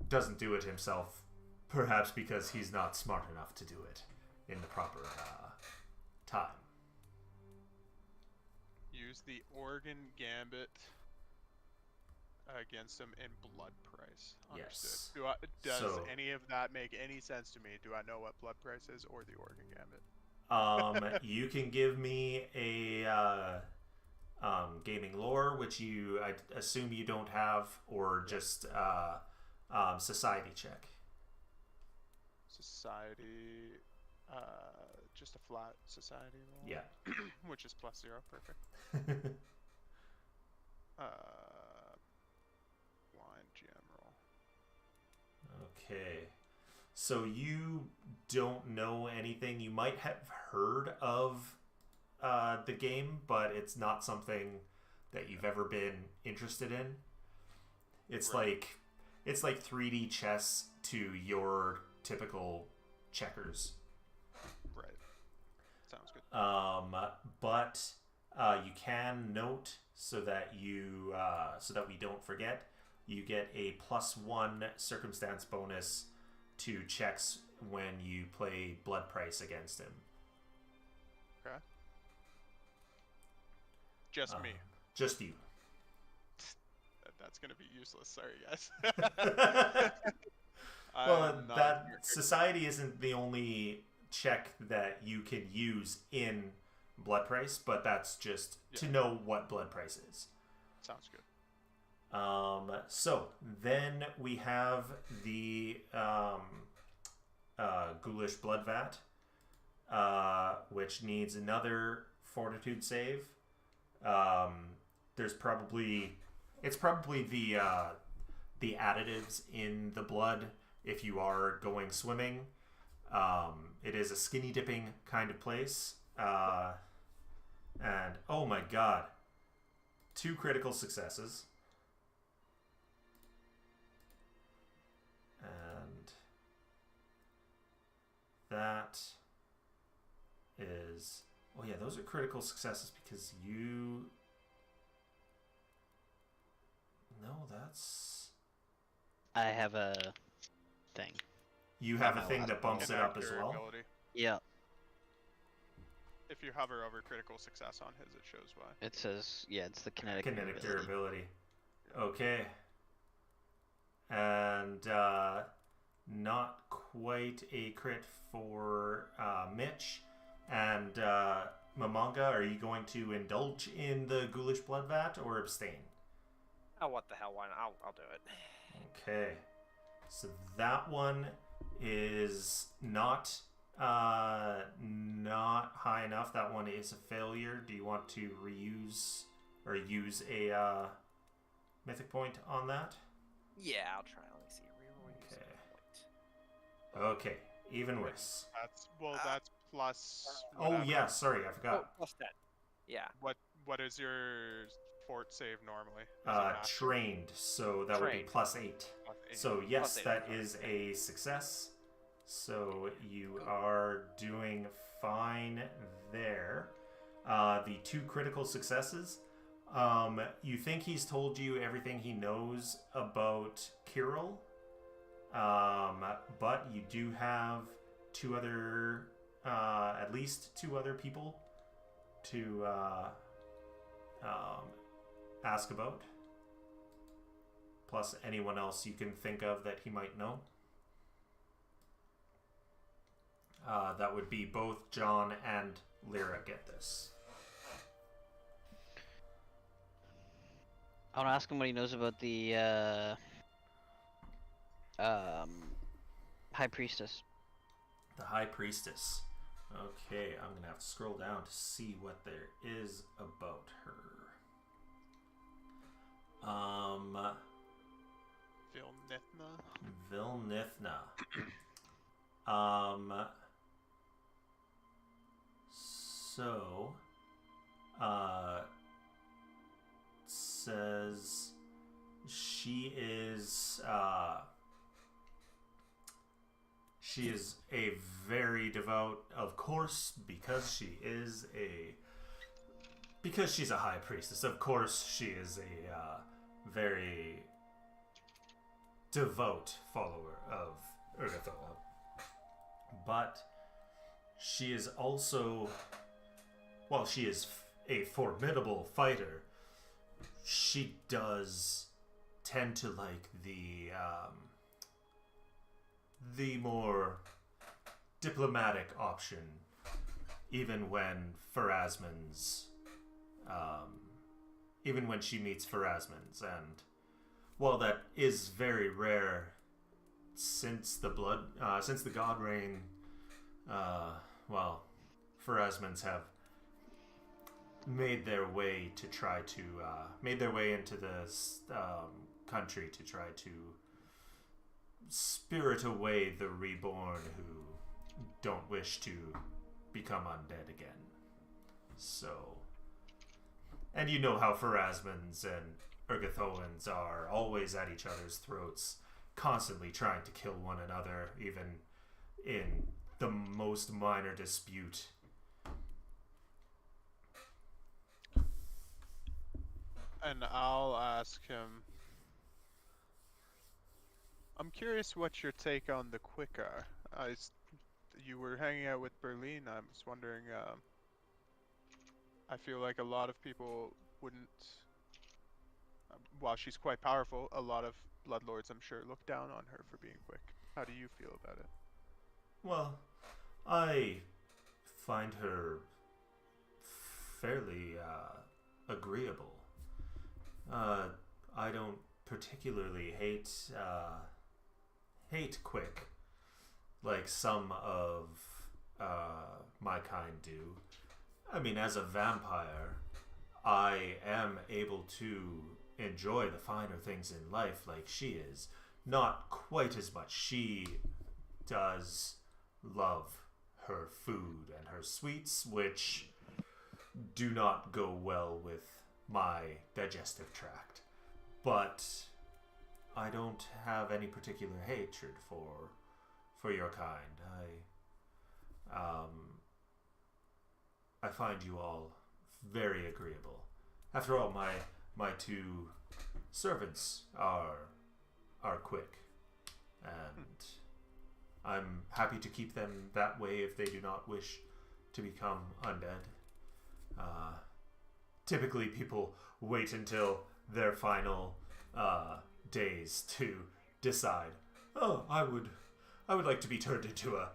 doesn't do it himself, perhaps because he's not smart enough to do it in the proper time. Use the Oregon Gambit against him in Blood Price. Yes. Understood. Does So- any of that make any sense to me? Do I know what Blood Price is or the Oregon Gambit? You can give me a gaming lore, which I assume you don't have, or just society check. Society, just a flat society roll. Yeah. Which is +0, perfect. Blind general. Okay. So you don't know anything. You might have heard of the game, but it's not something that you've ever been interested in. It's Right. it's like 3D chess to your typical checkers. Right. Sounds good. But you can note so that we don't forget. You get a +1 circumstance bonus to checks when you play Blood Price against him. Okay. Just me. Just you. That's gonna be useless. Sorry, guys. Well, I'm not that very good. society isn't the only check that you can use in Blood Price, but that's just to know what Blood Price is. Sounds good. So then we have the Ghoulish Blood Vat, which needs another fortitude save. It's probably the additives in the blood if you are going swimming. It is a skinny dipping kind of place. And oh my god, 2 critical successes. And that is... Oh yeah, those are critical successes because you... No, that's... I have a thing. You have a thing that bumps it up as well? Ability. Yeah. If you hover over critical success on his, it shows why. It says, yeah, it's the kinetic Durability. Okay. And not quite a crit for Mitch. And Mamanga, are you going to indulge in the ghoulish blood vat or abstain? Oh, what the hell? Why not? I'll do it. Okay. So that one is not high enough. That one is a failure. Do you want to reuse or use a mythic point on that? Yeah, I'll try. Let me see. Reroll Okay. Okay. Even worse. That's plus. Oh whatever. yeah, sorry, I forgot. plus 10. Yeah. What is your fort save normally? Trained, so that would be +8. Plus 8. So yes, Plus 8, that is a success. So you are doing fine there. The 2 critical successes. You think he's told you everything he knows about Kirill, but you do have at least two other people to ask about, plus anyone else you can think of that he might know. That would be both John and Lyra get this. I want to ask him what he knows about the High Priestess. The High Priestess. Okay, I'm going to have to scroll down to see what there is about her. Vilnithna. So, says she is a very devout, of course, because she's a high priestess. Of course, she is a very devout follower of Urgathoa. But she is also, while she is a formidable fighter, she does tend to like the more diplomatic option, even when she meets Pharasmans, and while that is very rare since the God Reign, Pharasmans have made their way into this country to try to spirit away the reborn who don't wish to become undead again. So, and you know how Pharasmans and Urgathoans are always at each other's throats, constantly trying to kill one another, even in the most minor dispute. And I'll ask him. I'm curious what your take on the Quick are. You were hanging out with Berlin. I was wondering. I feel like a lot of people wouldn't. While she's quite powerful, a lot of bloodlords, I'm sure, look down on her for being quick. How do you feel about it? Well, I find her fairly agreeable. I don't particularly hate Quick like some of my kind do. I mean, as a vampire, I am able to enjoy the finer things in life like she is. Not quite as much. She does love her food and her sweets, which do not go well with my digestive tract. But I don't have any particular hatred for your kind. I find you all very agreeable. After all, my two servants are quick, and I'm happy to keep them that way if they do not wish to become undead. Typically, people wait until their final days to decide. Oh, I would like to be turned into a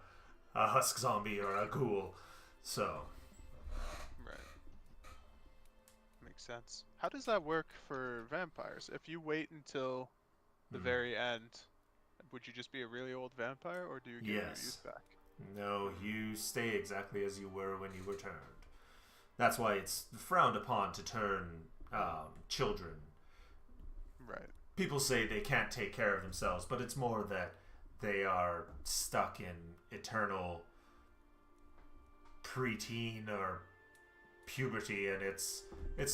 husk zombie or a ghoul. So, Right. Makes sense. How does that work for vampires? If you wait until the very end, would you just be a really old vampire, or do you get your youth back? No, you stay exactly as you were when you were turned. That's why it's frowned upon to turn children. Right. People say they can't take care of themselves, but it's more that they are stuck in eternal preteen or puberty, and it's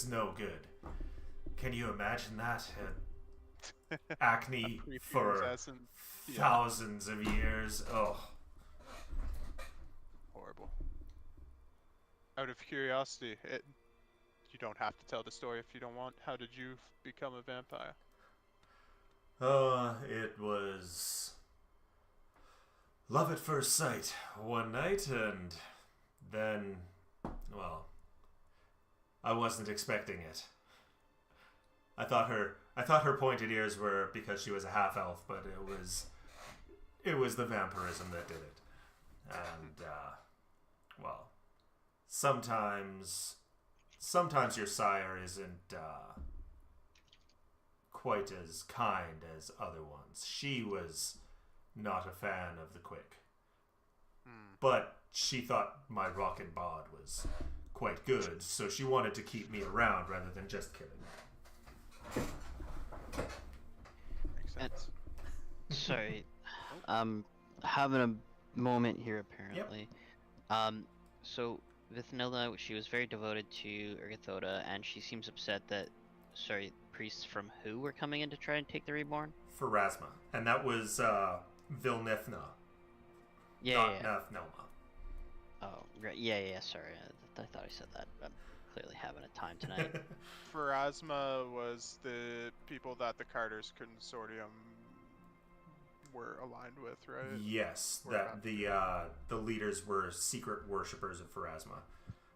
no good. Can you imagine that? Acne for thousands of years. Oh. Horrible. Out of curiosity, you don't have to tell the story if you don't want. How did you become a vampire? It was love at first sight one night, and then, well, I wasn't expecting it. I thought her pointed ears were because she was a half elf, but it was the vampirism that did it. And well, sometimes your sire isn't quite as kind as other ones. She was not a fan of the quick, but she thought my rockin' bod was quite good, so she wanted to keep me around rather than just killing me. Makes sense. Sorry, having a moment here apparently. So Vithnilla, she was very devoted to Urgathoda, and she seems upset that, priests from who were coming in to try and take the reborn? Pharasma, and that was Vilnithna. Yeah, not yeah. Nothnelma. Oh, right. Yeah. Sorry, I thought I said that. I'm clearly having a time tonight. Pharasma was the people that the Carter's Consortium were aligned with, right? Yes, that the leaders were secret worshippers of Pharasma.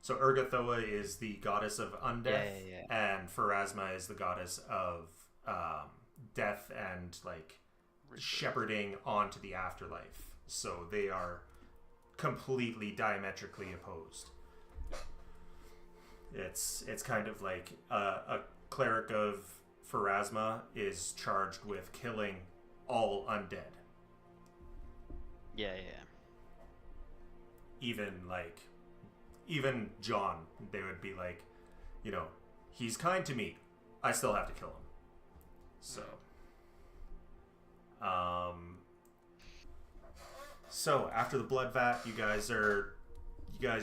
So Urgathoa is the goddess of undeath, and Pharasma is the goddess of death and shepherding onto the afterlife. So they are completely diametrically opposed. It's kind of like a cleric of Pharasma is charged with killing all undead. Yeah. Even John, they would be like, he's kind to me. I still have to kill him. So, so after the blood vat, you guys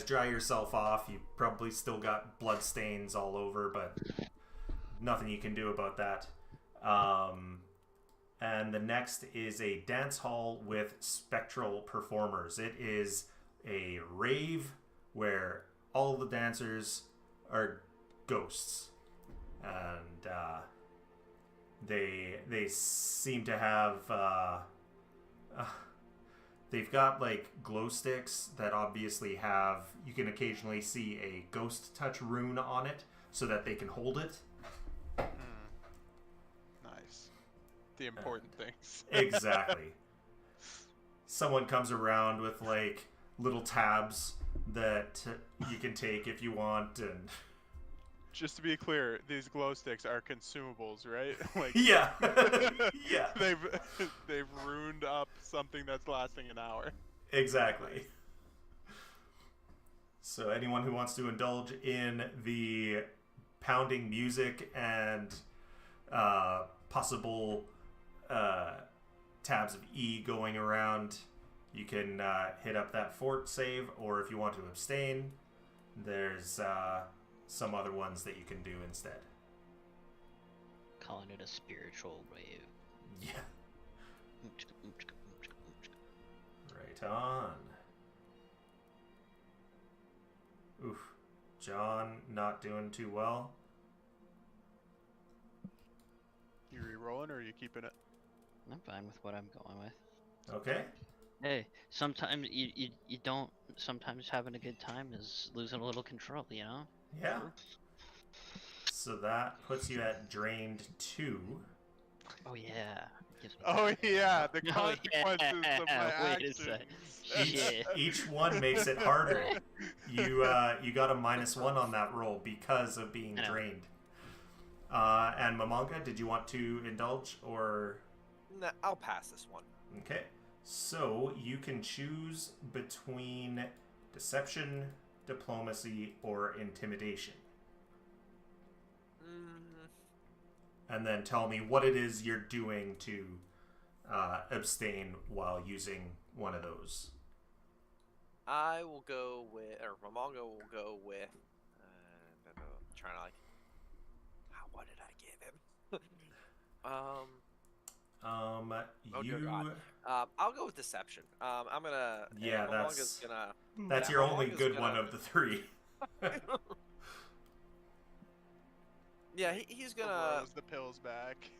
dry yourself off. You probably still got blood stains all over, but nothing you can do about that. And the next is a dance hall with spectral performers. It is a rave where all the dancers are ghosts, and they seem to have they've got glow sticks that obviously have, you can occasionally see a ghost touch rune on it so that they can hold it. Nice. The important things. Exactly. Someone comes around with little tabs that you can take if you want, and just to be clear, these glow sticks are consumables, right? Yeah. Yeah. They've ruined up something that's lasting an hour. Exactly. So anyone who wants to indulge in the pounding music and possible tabs of E going around, you can hit up that fort save, or if you want to abstain, there's some other ones that you can do instead. Calling it a spiritual wave. Yeah. Right on. Oof. John not doing too well. You re-rolling or are you keeping it? I'm fine with what I'm going with. Okay. Hey, sometimes you don't. Sometimes having a good time is losing a little control, you know? Yeah. So that puts you at drained 2. Oh yeah. Gives me Oh that. yeah, the Oh, consequences of my yeah. Wait a actions. sec. Each, Shit. each one makes it harder. You got a -1 on that roll because of being I know. drained. And Mamanga, did you want to indulge or? Nah, I'll pass this one. Okay. So you can choose between deception, diplomacy, or intimidation. And then tell me what it is you're doing to abstain while using one of those. I will go with, or Mamongo will go with. I'm trying to what did I give him? Oh dear God. I'll go with deception. I'm gonna. Yeah, Mamongo's gonna. that's yeah, your only Mamongo's good gonna- one of the 3. Yeah, he's gonna. Throws the pills back.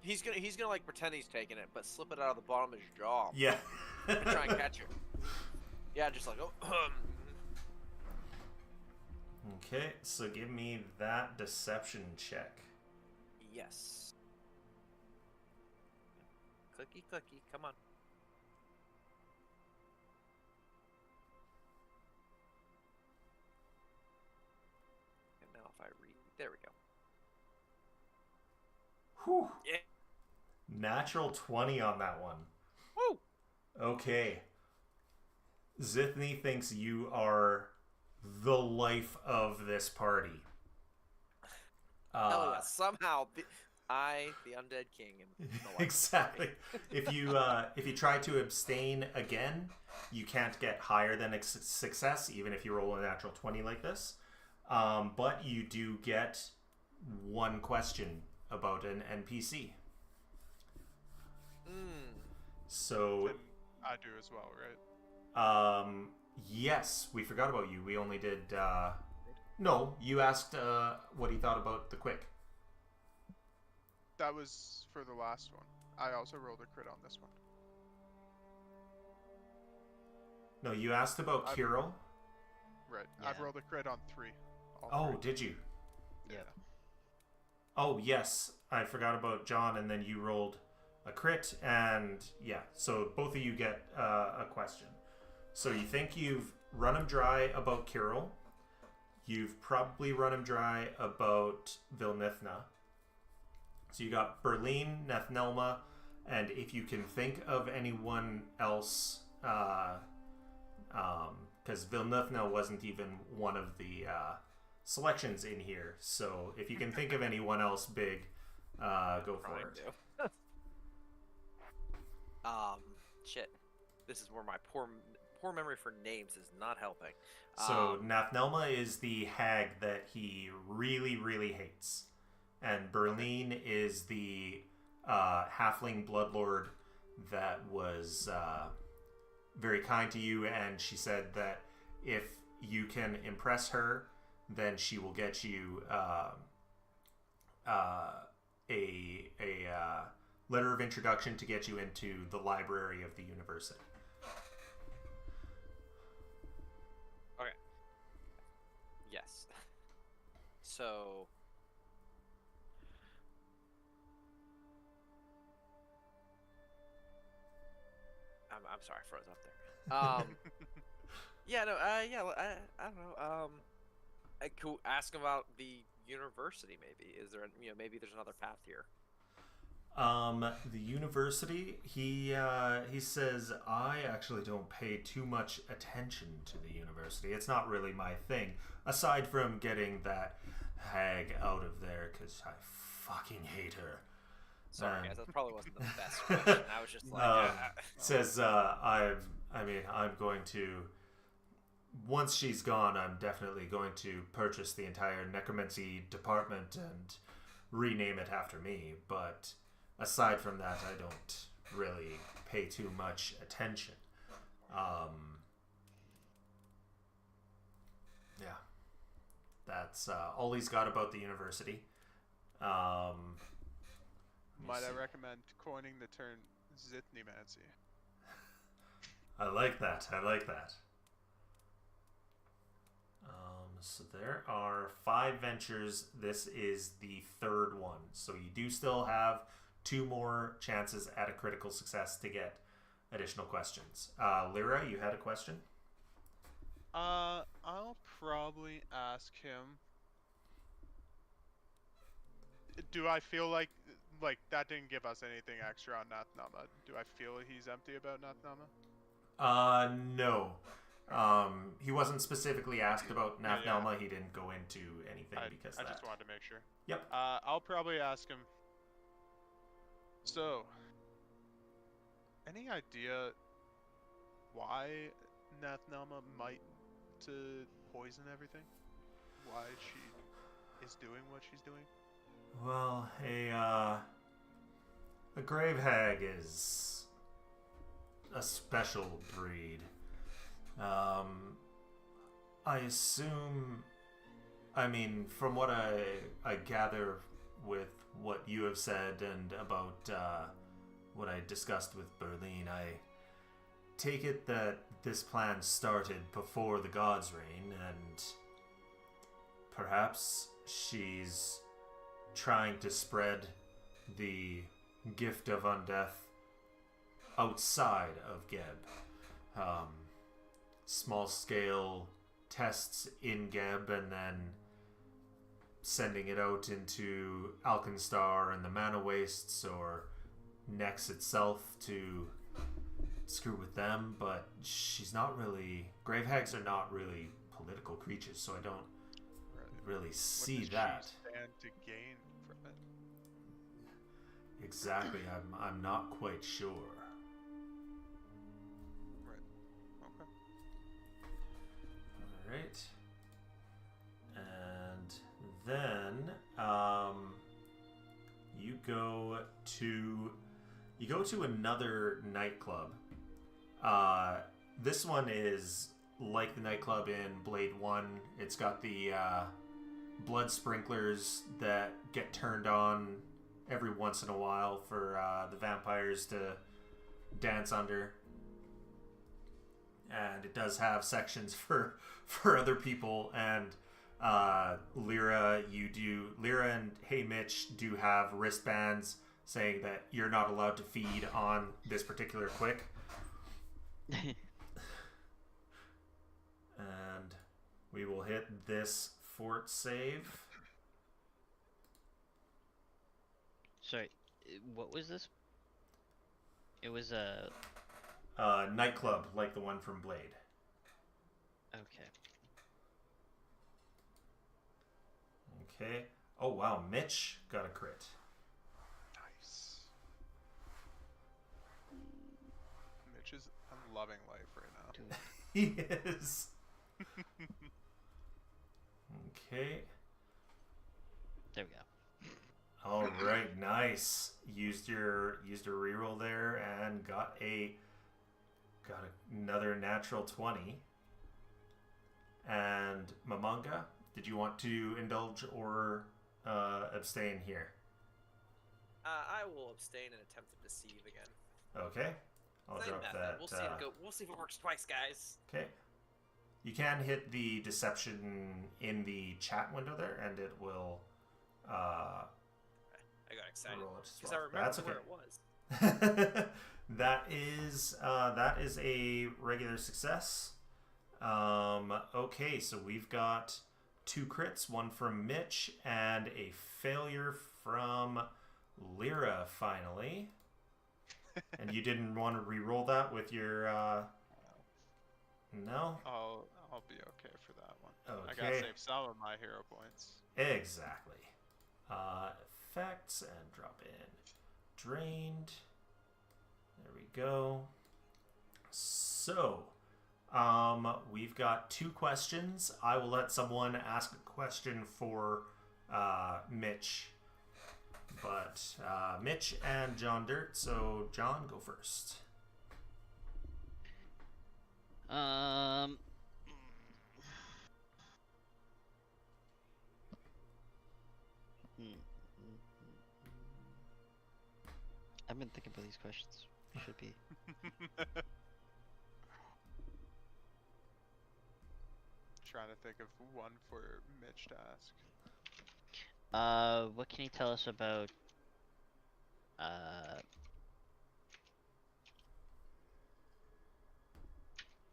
He's gonna like pretend he's taking it, but slip it out of the bottom of his jaw. Yeah. And try and catch it. Yeah, just like oh. Okay, so give me that deception check. Yes. Clicky, clicky, come on. And now if I read, there we go. Whew. Yeah. Natural 20 on that one. Woo! Okay. Zithny thinks you are the life of this party. Hell yeah! Somehow, the undead king, am the life. Exactly. If you try to abstain again, you can't get higher than a success, even if you roll a natural 20 like this. But you do get one question about an NPC. So And I do as well, right? yes, we forgot about you. We only did no, you asked what he thought about the quick. That was for the last one. I also rolled a crit on this one. No, you asked about Kirill. Right. Yeah. I've rolled a crit on 3. All Oh, 3. did you? Yeah. Oh, yes. I forgot about John, and then you rolled a crit, and yeah. So both of you get a question. So you think you've run him dry about Kirill. You've probably run him dry about Vilnithna. So you got Berlin, Nethnelma, and if you can think of anyone else, because Vilnithna wasn't even one of the selections in here. So if you can think of anyone else big, go for it. Shit. This is where my poor memory for names is not helping. So Nathnelma is the hag that he really, really hates. And Berlin is the halfling bloodlord that was very kind to you, and she said that if you can impress her, then she will get you a letter of introduction to get you into the library of the university. Okay. Yes. So. I'm sorry, I froze up there. Yeah, no, yeah, I don't know. I could ask about the university. Maybe is there, maybe there's another path here. The university, he says, I actually don't pay too much attention to the university. It's not really my thing, aside from getting that hag out of there, because I fucking hate her. Sorry, guys, that probably wasn't the best question. I was just like, says, I'm going to, once she's gone, I'm definitely going to purchase the entire necromancy department and rename it after me, but aside from that, I don't really pay too much attention. Yeah. That's all he's got about the university. Might I recommend coining the term Zithnimancy? I like that. So there are 5 ventures. This is the 3rd one. So you do still have 2 more chances at a critical success to get additional questions. Lyra, you had a question? I'll probably ask him. Do I feel like that didn't give us anything extra on Nathnama? Do I feel he's empty about Nathnama? No. He wasn't specifically asked about Nathnama. Yeah. He didn't go into anything because I just wanted to make sure. Yep. I'll probably ask him. So, any idea why Nathnama might to poison everything? Why she is doing what she's doing? Well, a grave hag is a special breed. I assume, from what I gather with what you have said and about what I discussed with Berlin, I take it that this plan started before the God's Reign, and perhaps she's trying to spread the gift of undeath outside of Geb. Small scale tests in Geb and then sending it out into Alkenstar and the Mana Wastes or Nex itself to screw with them, but she's not really... Grave hags are not really political creatures, so I don't really see that. What does she stand to gain from it? Exactly, I'm not quite sure. Right. And then you go to another nightclub. This one is like the nightclub in Blade 1. It's got the blood sprinklers that get turned on every once in a while for the vampires to dance under. And it does have sections for other people, and Lyra and Hey Mitch do have wristbands saying that you're not allowed to feed on this particular quick. And we will hit this fort save. Sorry, what was this? It was a... nightclub, like the one from Blade. Okay. Okay. Oh, wow. Mitch got a crit. Nice. Mitch is... I'm loving life right now. He is. Okay. There we go. All right. Nice. Used your reroll there and got another natural 20. And Mamanga, did you want to indulge or abstain here? I will abstain and attempt to deceive again. Okay. I'll drop that. We'll see if it works twice, guys. Okay. You can hit the deception in the chat window there, and it will. I got excited because I remember That's okay. where it was. That is a regular success. Okay, so we've got 2 crits, one from Mitch and a failure from Lyra, finally. And you didn't want to re-roll that with your, No? I'll be okay for that one. Okay. I gotta save some of my hero points. Exactly. Effects and drop in. Drained. There we go. So, we've got 2 questions. I will let someone ask a question for Mitch. But Mitch and John Dirt. So, John, go first. I've been thinking about these questions. Should be. Trying to think of one for Mitch to ask. What can you tell us about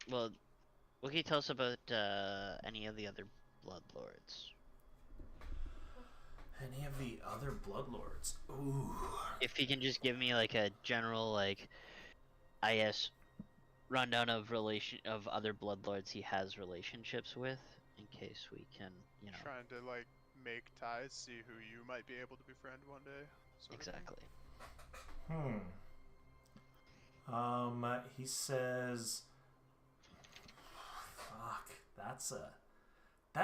well, what can you tell us about any of the other Bloodlords? Any of the other Bloodlords? Ooh. If you can just give me like a general like rundown of other Bloodlords he has relationships with, in case we can, Trying to like make ties, see who you might be able to befriend one day. sort of thing. Exactly. He says, fuck, that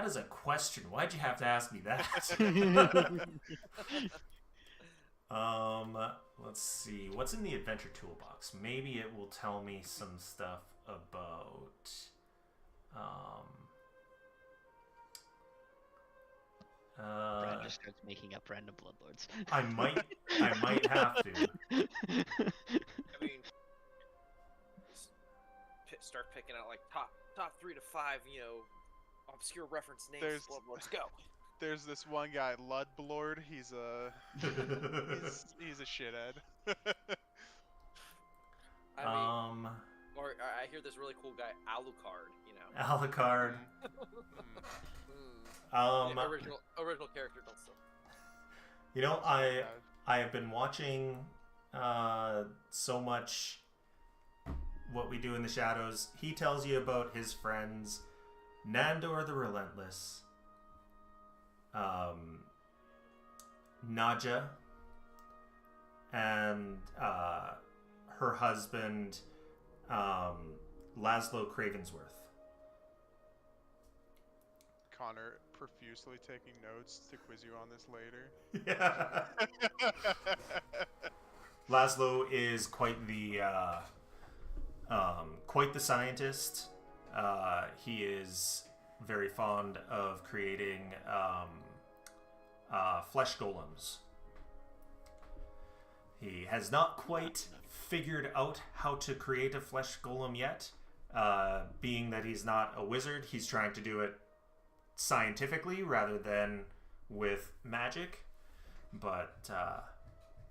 is a question. Why'd you have to ask me that? Let's see. What's in the adventure toolbox? Maybe it will tell me some stuff about, Brad just starts making up random Bloodlords. I might have to. I mean, start picking out like top 3 to 5, obscure reference names. There's- Let's go. There's this one guy, Ludblord. He's a shithead. I mean, or I hear this really cool guy, Alucard. Alucard. The original character don't still. I have been watching so much What We Do in the Shadows. He tells you about his friends, Nandor the Relentless, Naja, and her husband, Laszlo Cravensworth. Connor profusely taking notes to quiz you on this later. Yeah. Laszlo is quite the scientist. He is very fond of creating flesh golems. He has not quite figured out how to create a flesh golem yet. Being that he's not a wizard, he's trying to do it scientifically rather than with magic. But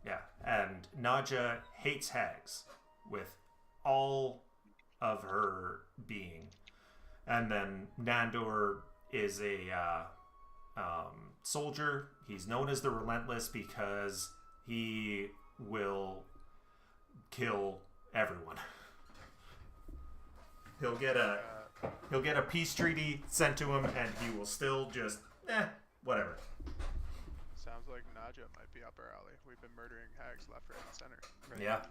yeah, and Naja hates hags with all of her being. And then Nandor is a soldier. He's known as the Relentless because he will kill everyone. He'll get a peace treaty sent to him, and he will still just whatever. Sounds like Naja might be up our alley. We've been murdering hags left, right, and center. Right? Yeah.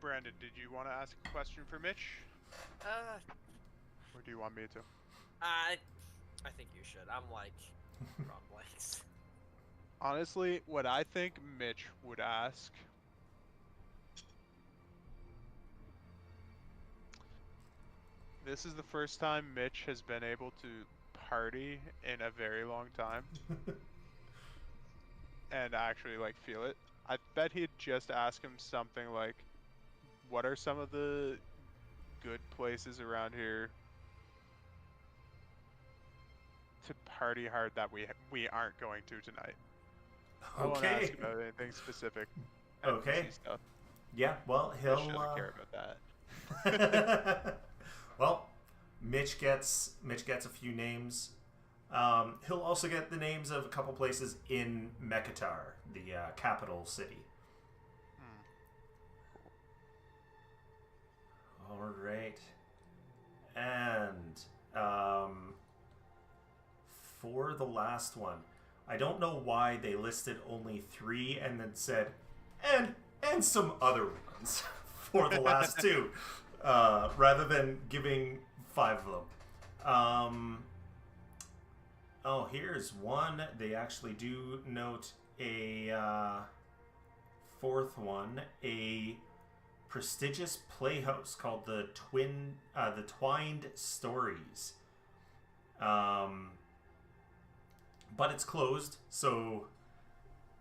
Brandon, did you want to ask a question for Mitch? Or do you want me to? I think you should. I'm like, Rob blanks. Honestly, what I think Mitch would ask. This is the first time Mitch has been able to party in a very long time. And actually, feel it. I bet he'd just ask him something like, what are some of the good places around here to party hard that we aren't going to tonight? I won't ask about anything specific. Okay. NPC stuff. Yeah, well, Mitch he'll doesn't care about that. Well, Mitch gets a few names. He'll also get the names of a couple places in Mekatar, the capital city. All right. And for the last one, I don't know why they listed only 3 and then said, and some other ones for the last 2, rather than giving 5 of them. Oh, here's one. They actually do note a 4th one, a prestigious playhouse called the Twined Stories. But it's closed, so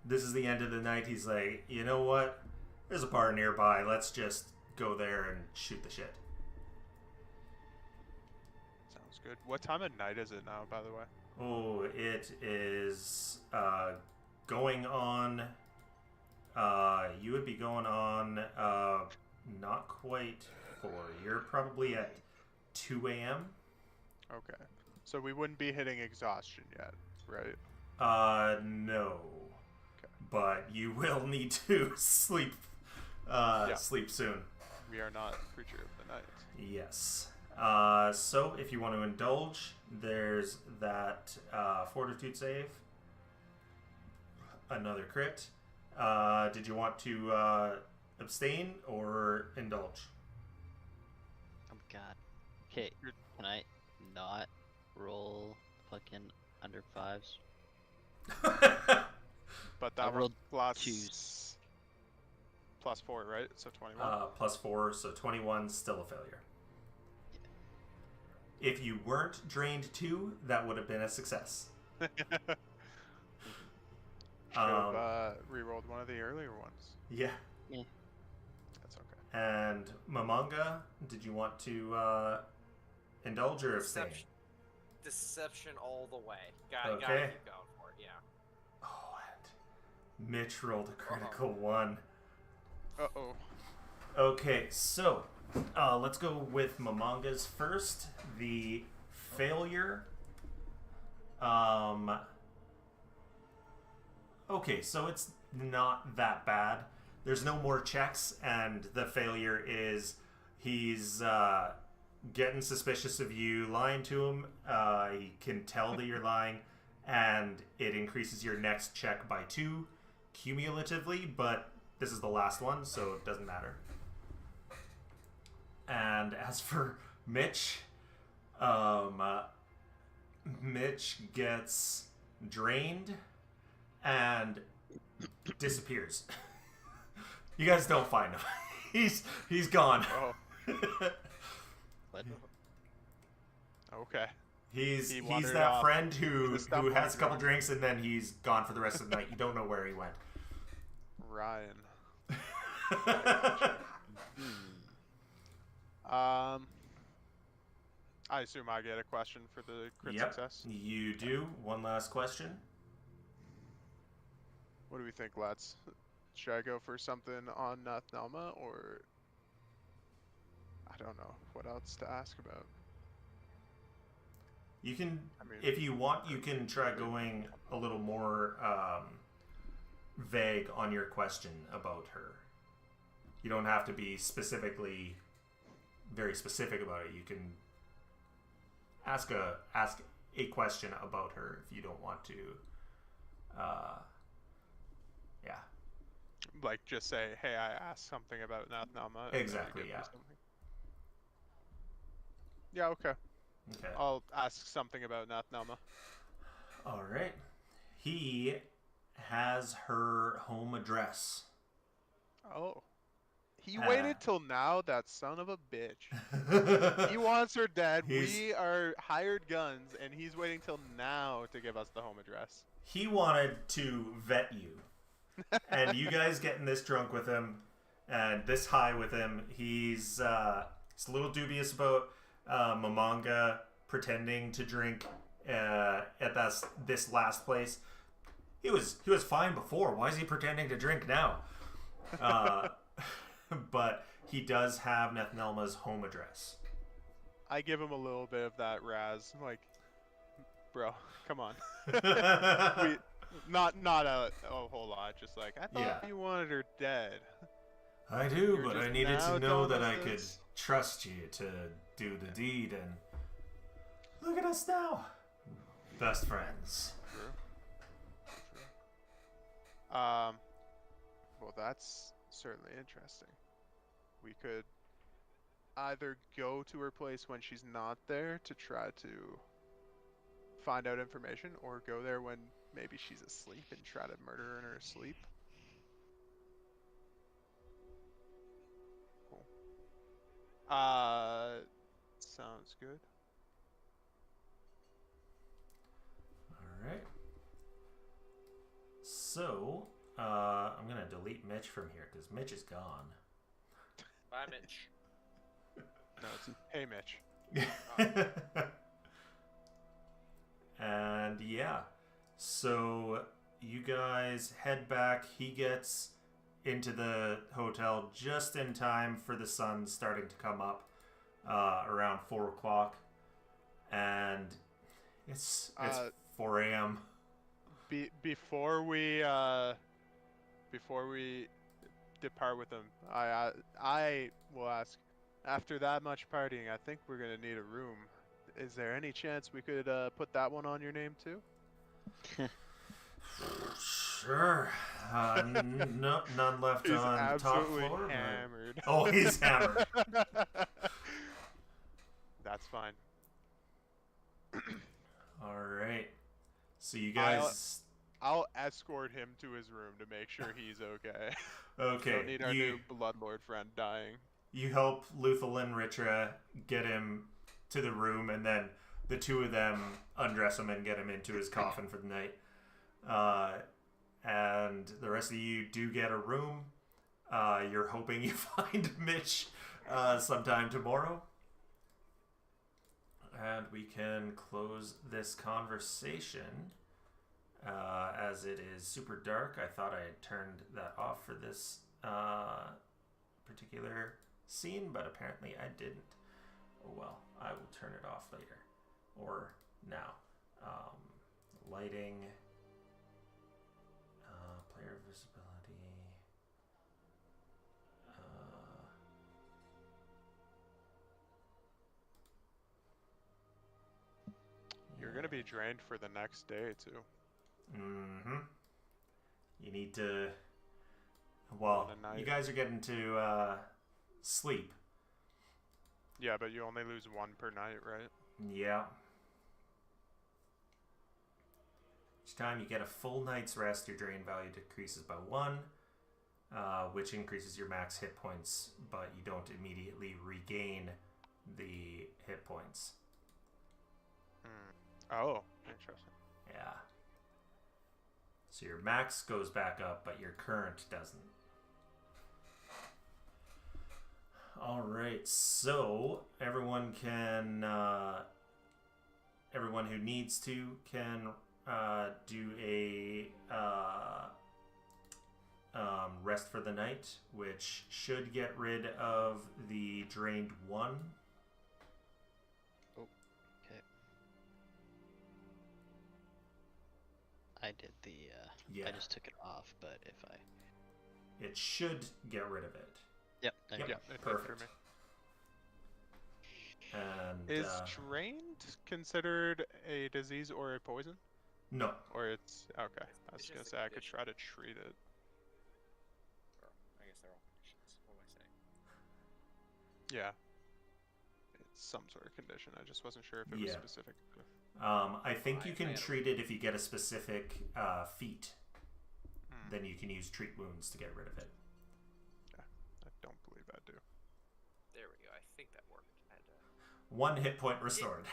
this is the end of the night. He's like, you know what? There's a bar nearby. Let's just go there and shoot the shit. Sounds good. What time of night is it now, by the way? Oh, it is going on. You would be going on not quite 4. You're probably at 2 a.m. Okay. So we wouldn't be hitting exhaustion yet, right? No. Okay. But you will need to sleep. Sleep soon. We are not creature of the night. Yes. So if you want to indulge, there's that fortitude save. Another crit. Did you want to abstain or indulge? Oh god. Okay, can I not roll fucking under 5s? But I that one rolled plus 2s. plus 4, right? So 21. Plus 4, so 21, still a failure. If you weren't drained 2, that would have been a success. Should have re-rolled one of the earlier ones. Yeah. That's okay. And Mamanga, did you want to indulge or abstain? Deception all the way. Gotta Okay. keep going for it, yeah. Oh, and Mitch rolled a critical 1. Uh-oh. Okay, so let's go with Mamanga's first. The failure. Okay, so it's not that bad. There's no more checks, and the failure is he's getting suspicious of you lying to him. He can tell that you're lying, and it increases your next check by 2 cumulatively, but this is the last one, so it doesn't matter. And as for Mitch, Mitch gets drained and disappears. You guys don't find him. He's gone. Oh. What? Okay. He's He wandered that off friend to who the stumbling has a couple block. drinks and then he's gone for the rest of the night. You don't know where he went. Ryan. I assume I get a question for the crit Yep, success. you do. One last question. What do we think, lads? Should I go for something on Nathnelma, or I don't know what else to ask about? You can, I mean, if you want, you can try going a little more vague on your question about her. You don't have to be very specific about it. You can ask a question about her if you don't want to. Yeah. like just say, "Hey, I asked something about Nathnelma." and then you Exactly, give me yeah. something. Yeah. Okay. Okay. I'll ask something about Nathnelma. All right. He has her home address. Oh. He waited till now, that son of a bitch. He wants her dead. We are hired guns, and he's waiting till now to give us the home address. He wanted to vet you. And you guys getting this drunk with him and this high with him, he's a little dubious about Mamanga pretending to drink at this last place. He was fine before. Why is he pretending to drink now? But he does have Nathnelma's home address. I give him a little bit of that Raz, like, bro. Come on. Not a whole lot. Just like I thought Yeah. you wanted her dead. I do, You're but I just needed to now know that telling I us could this? trust you to do the deed, and look at us now. Best friends. True. Well, that's certainly interesting. We could either go to her place when she's not there to try to find out information, or go there when maybe she's asleep and try to murder her in her sleep. Cool. Sounds good. All right. So, I'm gonna delete Mitch from here because Mitch is gone. Bye, Mitch. No, it's hey, Mitch. And yeah, so you guys head back. He gets into the hotel just in time for the sun starting to come up around 4 o'clock, and it's 4 a.m. Before we depart with them, I will ask. After that much partying, I think we're gonna need a room. Is there any chance we could put that one on your name too? Sure. No, none left He's on the top absolutely floor. hammered. Oh, he's hammered. That's fine. All right. So you guys. I'll escort him to his room to make sure he's okay. Okay. Don't need our new bloodlord friend dying. You help Luthal and Ritra get him to the room, and then the two of them undress him and get him into his coffin for the night. And the rest of you do get a room. You're hoping you find Mitch sometime tomorrow. And we can close this conversation as it is super dark. I thought I had turned that off for this particular scene, but apparently I didn't. Oh well, I will turn it off later or now. Lighting, player visibility. You're gonna be drained for the next day too. Mm-hmm. You need to. Well, you guys are getting to sleep. Yeah, but you only lose one per night, right? Yeah. Each time you get a full night's rest, your drain value decreases by 1, which increases your max hit points, but you don't immediately regain the hit points. Oh, interesting. Yeah. So your max goes back up, but your current doesn't. All right, so everyone can, everyone who needs to can do a rest for the night, which should get rid of the drained 1. Oh, okay. I did the, Yeah. I just took it off, but if I... It should get rid of it. Yep, there Yep. we Yeah, go. it did for Perfect. me. And Is drained considered a disease or a poison? no. Or it's okay. I was It's gonna just say a I could condition. try to treat it. Or, I guess they're all conditions. What am I saying? Yeah. It's some sort of condition. I just wasn't sure if it was Yeah. specific. I think you can I- treat it if you get a specific feat. Hmm. Then you can use treat wounds to get rid of it. I don't believe I do. There we go. I think that worked. I had to... 1 hit point restored.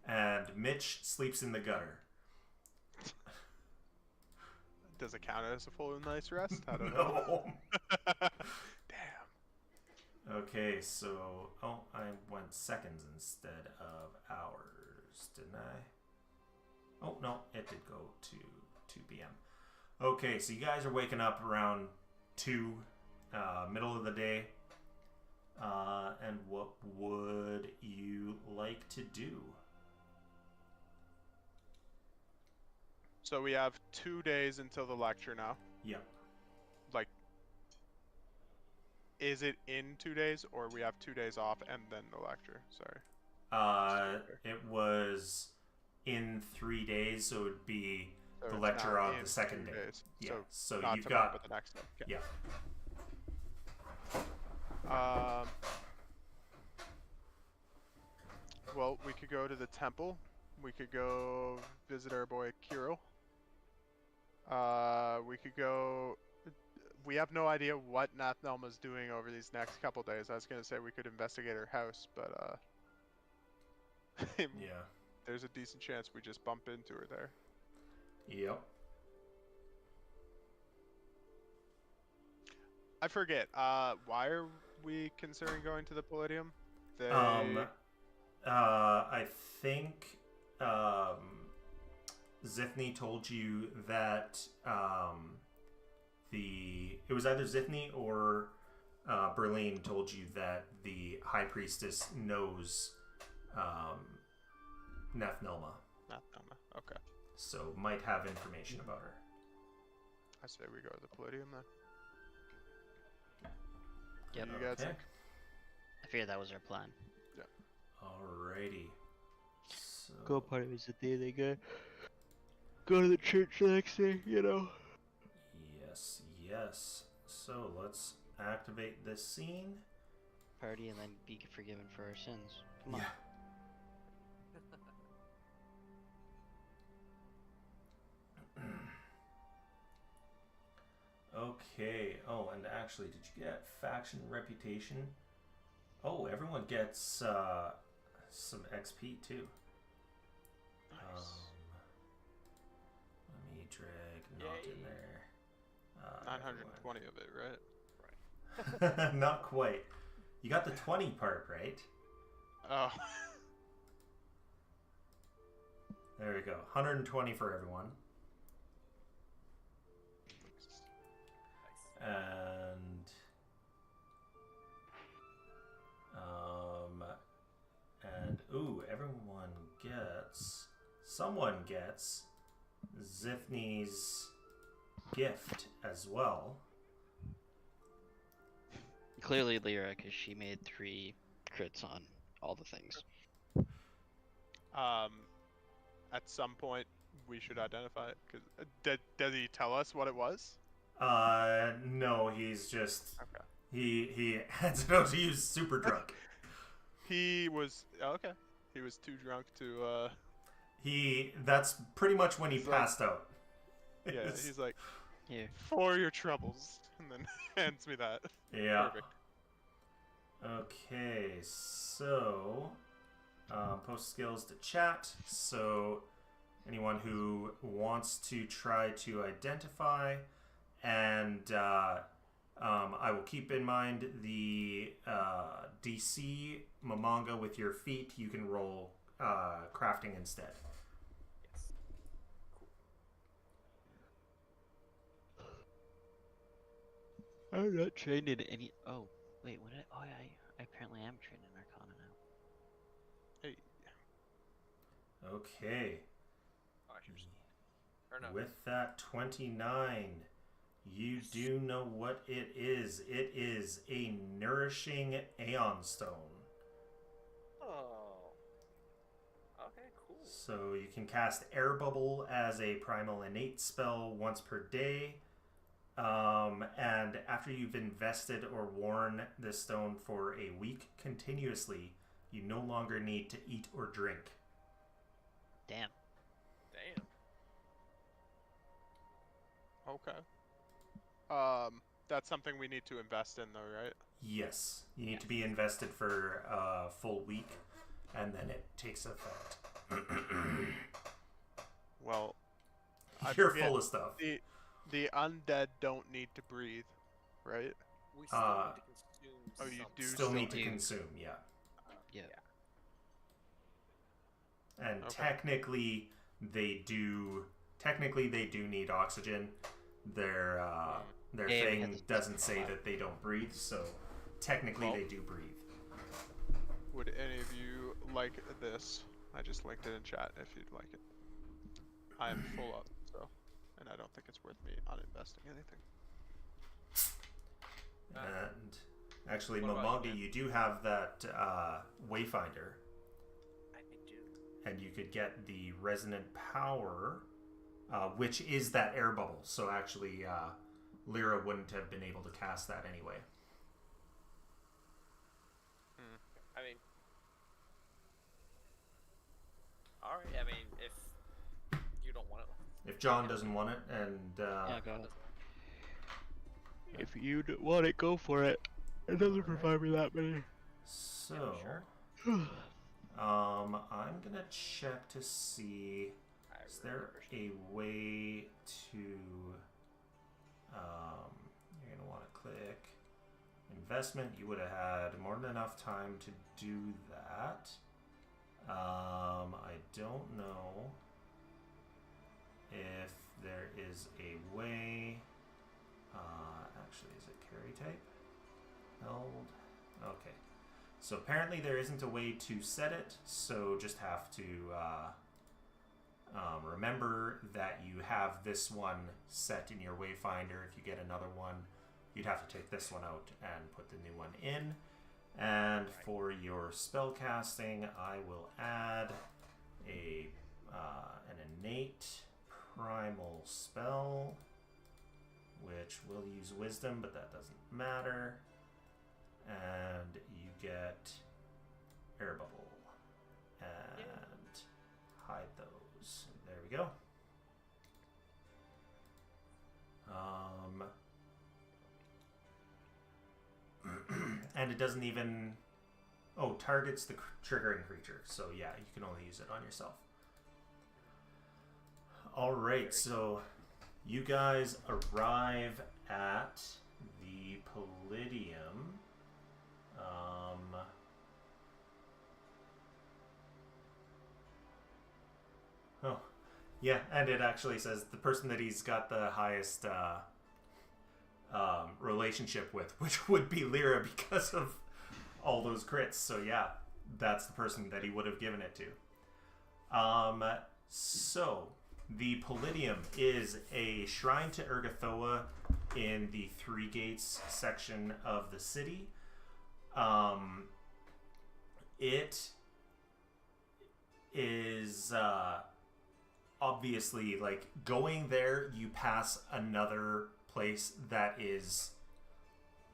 And Mitch sleeps in the gutter. Does it count as a full night's rest? I don't know. No. Damn. Okay, so I went seconds instead of hours, didn't I? Oh no, it did go to 2 p.m. Okay, so you guys are waking up around 2, middle of the day. And what would you like to do? So we have 2 days until the lecture now. Yep. Like, is it in 2 days, or we have 2 days off and then the lecture? Sorry. It was in 3 days, so it would be So the it's lecture now on in the second 2 day. days. Yeah. So not you've tomorrow, got but the next day. Okay. yeah. Well, we could go to the temple. We could go visit our boy Kiro. We could go. We have no idea what Nathnelma's doing over these next couple days. I was gonna say we could investigate her house, but Yeah. there's a decent chance we just bump into her there. Yep. I forget. Why are we considering going to the Pallidium? I think Zithny told you that it was either Zithny or Berlin told you that the High Priestess knows Nathnelma. Nathnelma. Okay. So might have information about her. I say we go to the Pallidium then. Yep. You guys think? I figured that was our plan. Alrighty. So, Go party was the day they go to the church the next day, you know. Yes. So let's activate this scene. Party and then be forgiven for our sins. Come on. Yeah. Okay. Oh, and actually, did you get faction reputation? Oh, everyone gets some XP too. Nice. Let me drag not in there. 920 of it, right? Right. Not quite. You got the 20 part, right? Oh. There we go. 120 for everyone. And someone gets Zithny's gift as well. Clearly Lyra, because she made 3 crits on all the things. At some point we should identify it. Cause does he tell us what it was? No, he's just Okay. he hands it out to you super drunk. He was okay. He was too drunk to. That's pretty much when he He's like- passed out. Yeah, he's like, Here. for your troubles, and then hands me that. Yeah. Perfect. Okay, so post skills to chat. So anyone who wants to try to identify, and I will keep in mind the DC Mamanga with your feet. You can roll crafting instead. Yes. I'm not trained in any. Oh, wait, what? I apparently am trained in Arcana now. Hey, Okay. Oh, I should just... Or no. With that 29, you do know what it is. It is a nourishing Aeon Stone. Oh. Okay, cool. So you can cast Air Bubble as a primal innate spell once per day. And after you've invested or worn this stone for a week continuously, you no longer need to eat or drink. Damn. Damn. okay. That's something we need to invest in, though, right? Yes, you need to be invested for a full week, and then it takes effect. Well, I You're forget full of stuff. The undead don't need to breathe, right? We still need to consume Oh, you something. do Still need to do. consume, yeah. Yeah. And Okay. technically they do need oxygen. Their Yeah, we had thing this doesn't discussion say a lot. that they don't breathe, so technically Well. they do breathe. Would any of you like this? I just linked it in chat if you'd like it. I am full up, so, and I don't think it's worth me uninvesting anything. And actually, What about you, Momonga, man? you do have that Wayfinder, I do. and you could get the Resonant Power, which is that air bubble. So actually, Lyra wouldn't have been able to cast that anyway. I mean, all right. I mean, if you don't want it, If John doesn't want it, and Yeah, go ahead. If you want it, go for it. It doesn't provide me that many. so, sure. I'm gonna check to see. I Is there really a way to? You're gonna want to click investment. You would have had more than enough time to do that. I don't know if there is a way. Actually, is it carry type? Held. Okay. So apparently there isn't a way to set it. So just have to remember that you have this one set in your Wayfinder. If you get another one, you'd have to take this one out and put the new one in. And for your spell casting, I will add an innate primal spell, which will use wisdom, but that doesn't matter. And you get air bubble and hide those. There we go. And it doesn't even targets the triggering creature. So yeah, you can only use it on yourself. All right, so you guys arrive at the Pallidium. Yeah, and it actually says the person that he's got the highest relationship with, which would be Lyra because of all those crits. So yeah, that's the person that he would have given it to. So the Pallidium is a shrine to Urgathoa in the Three Gates section of the city. It is obviously, like, going there, you pass another place that is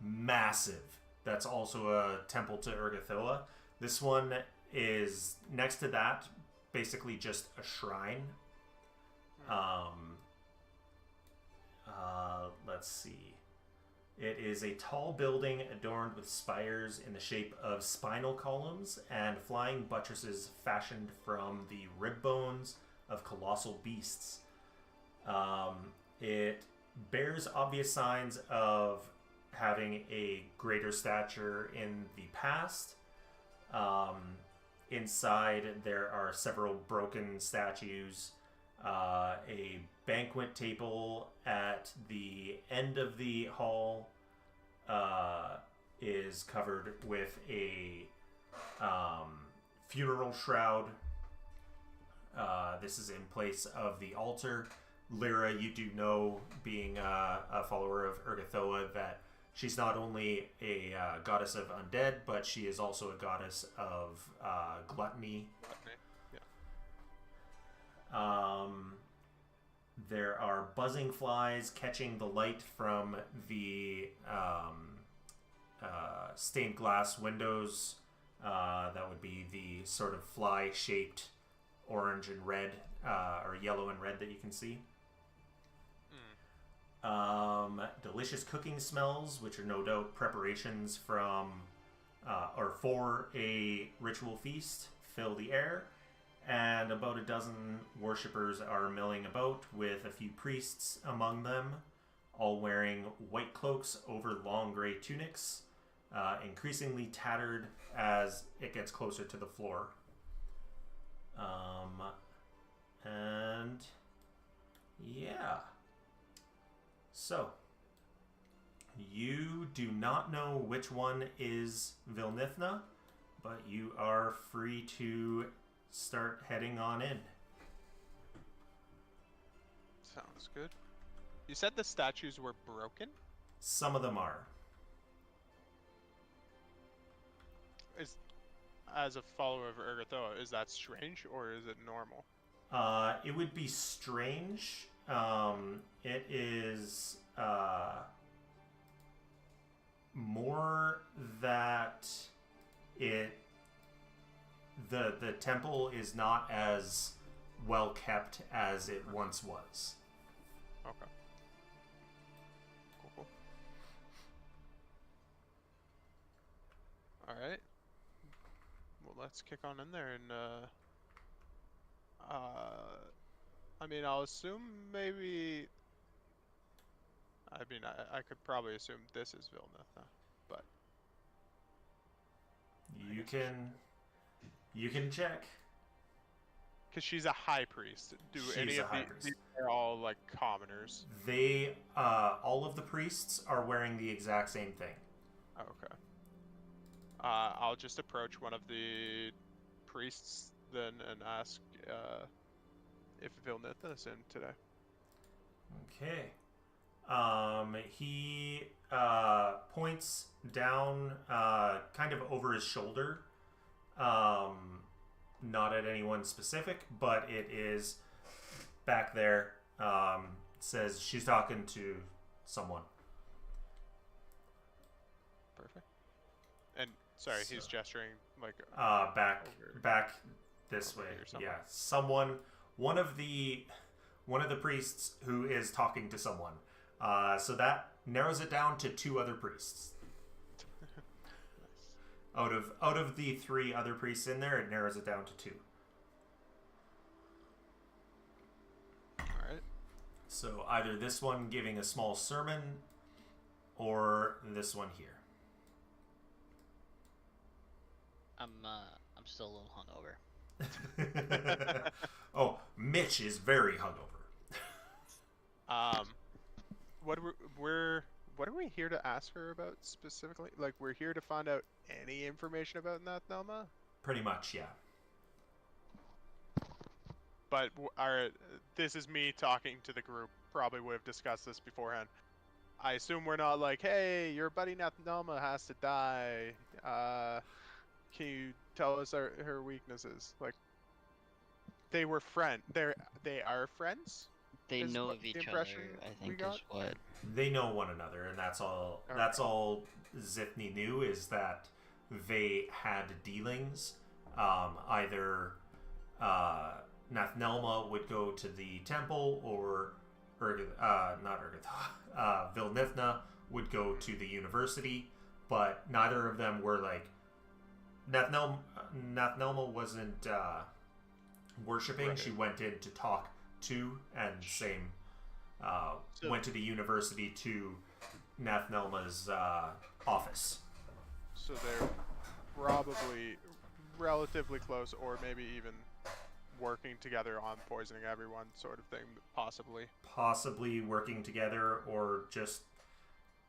massive. That's also a temple to Urgathoa. This one is next to that, basically just a shrine. Let's see. It is a tall building adorned with spires in the shape of spinal columns and flying buttresses fashioned from the rib bones of colossal beasts. It bears obvious signs of having a greater stature in the past. Inside there are several broken statues. A banquet table at the end of the hall is covered with a funeral shroud. This is in place of the altar. Lyra, you do know, being a follower of Urgathoa, that she's not only a goddess of undead, but she is also a goddess of gluttony. There are buzzing flies catching the light from the stained glass windows. That would be the sort of fly-shaped orange and red, or yellow and red that you can see. Delicious cooking smells, which are no doubt preparations from or for a ritual feast, fill the air. And about a dozen worshippers are milling about, with a few priests among them, all wearing white cloaks over long gray tunics, increasingly tattered as it gets closer to the floor. And yeah. So, You do not know which one is Vilnithna, but you are free to start heading on in. Sounds good. You said the statues were broken? Some of them are. As a follower of Urgathoa, is that strange or is it normal? It would be strange. It is more that the temple is not as well kept as it once was. Okay. Cool. Alright. Well, let's kick on in there and, I mean, I'll assume maybe... I mean, I could probably assume this is Vilna, but... You can check. Because she's a high priest. These are all, like, commoners? They, all of the priests are wearing the exact same thing. Okay. I'll just approach one of the priests then and ask if Vilnitha is in today. Okay. He points down kind of over his shoulder. Not at anyone specific, but it is back there. Says she's talking to someone. Perfect. And sorry, so, he's gesturing like back this way. Yeah, one of the priests who is talking to someone. So that narrows it down to 2 other priests. Nice. Out of the 3 other priests in there, it narrows it down to 2. All right. So either this one giving a small sermon, or this one here. I'm still a little hungover. Oh, Mitch is very hungover. What are we here to ask her about specifically? Like, we're here to find out any information about Nathnelma? Pretty much, yeah. But this is me talking to the group. Probably would have discussed this beforehand. I assume we're not like, hey, your buddy Nathnelma has to die. Can you tell us her weaknesses? Like, they were they are friends? They know of each other, I think is what. They know one another, and that's all. Okay. That's all Zithni knew, is that they had dealings. Either Nathnelma would go to the temple, or Vilnithna would go to the university, but neither of them were like. Nathnelma wasn't worshipping. Right. She went in to talk to, and same went to the university to Nathnelma's office. So they're probably relatively close, or maybe even working together on poisoning everyone, sort of thing, possibly. Possibly working together, or just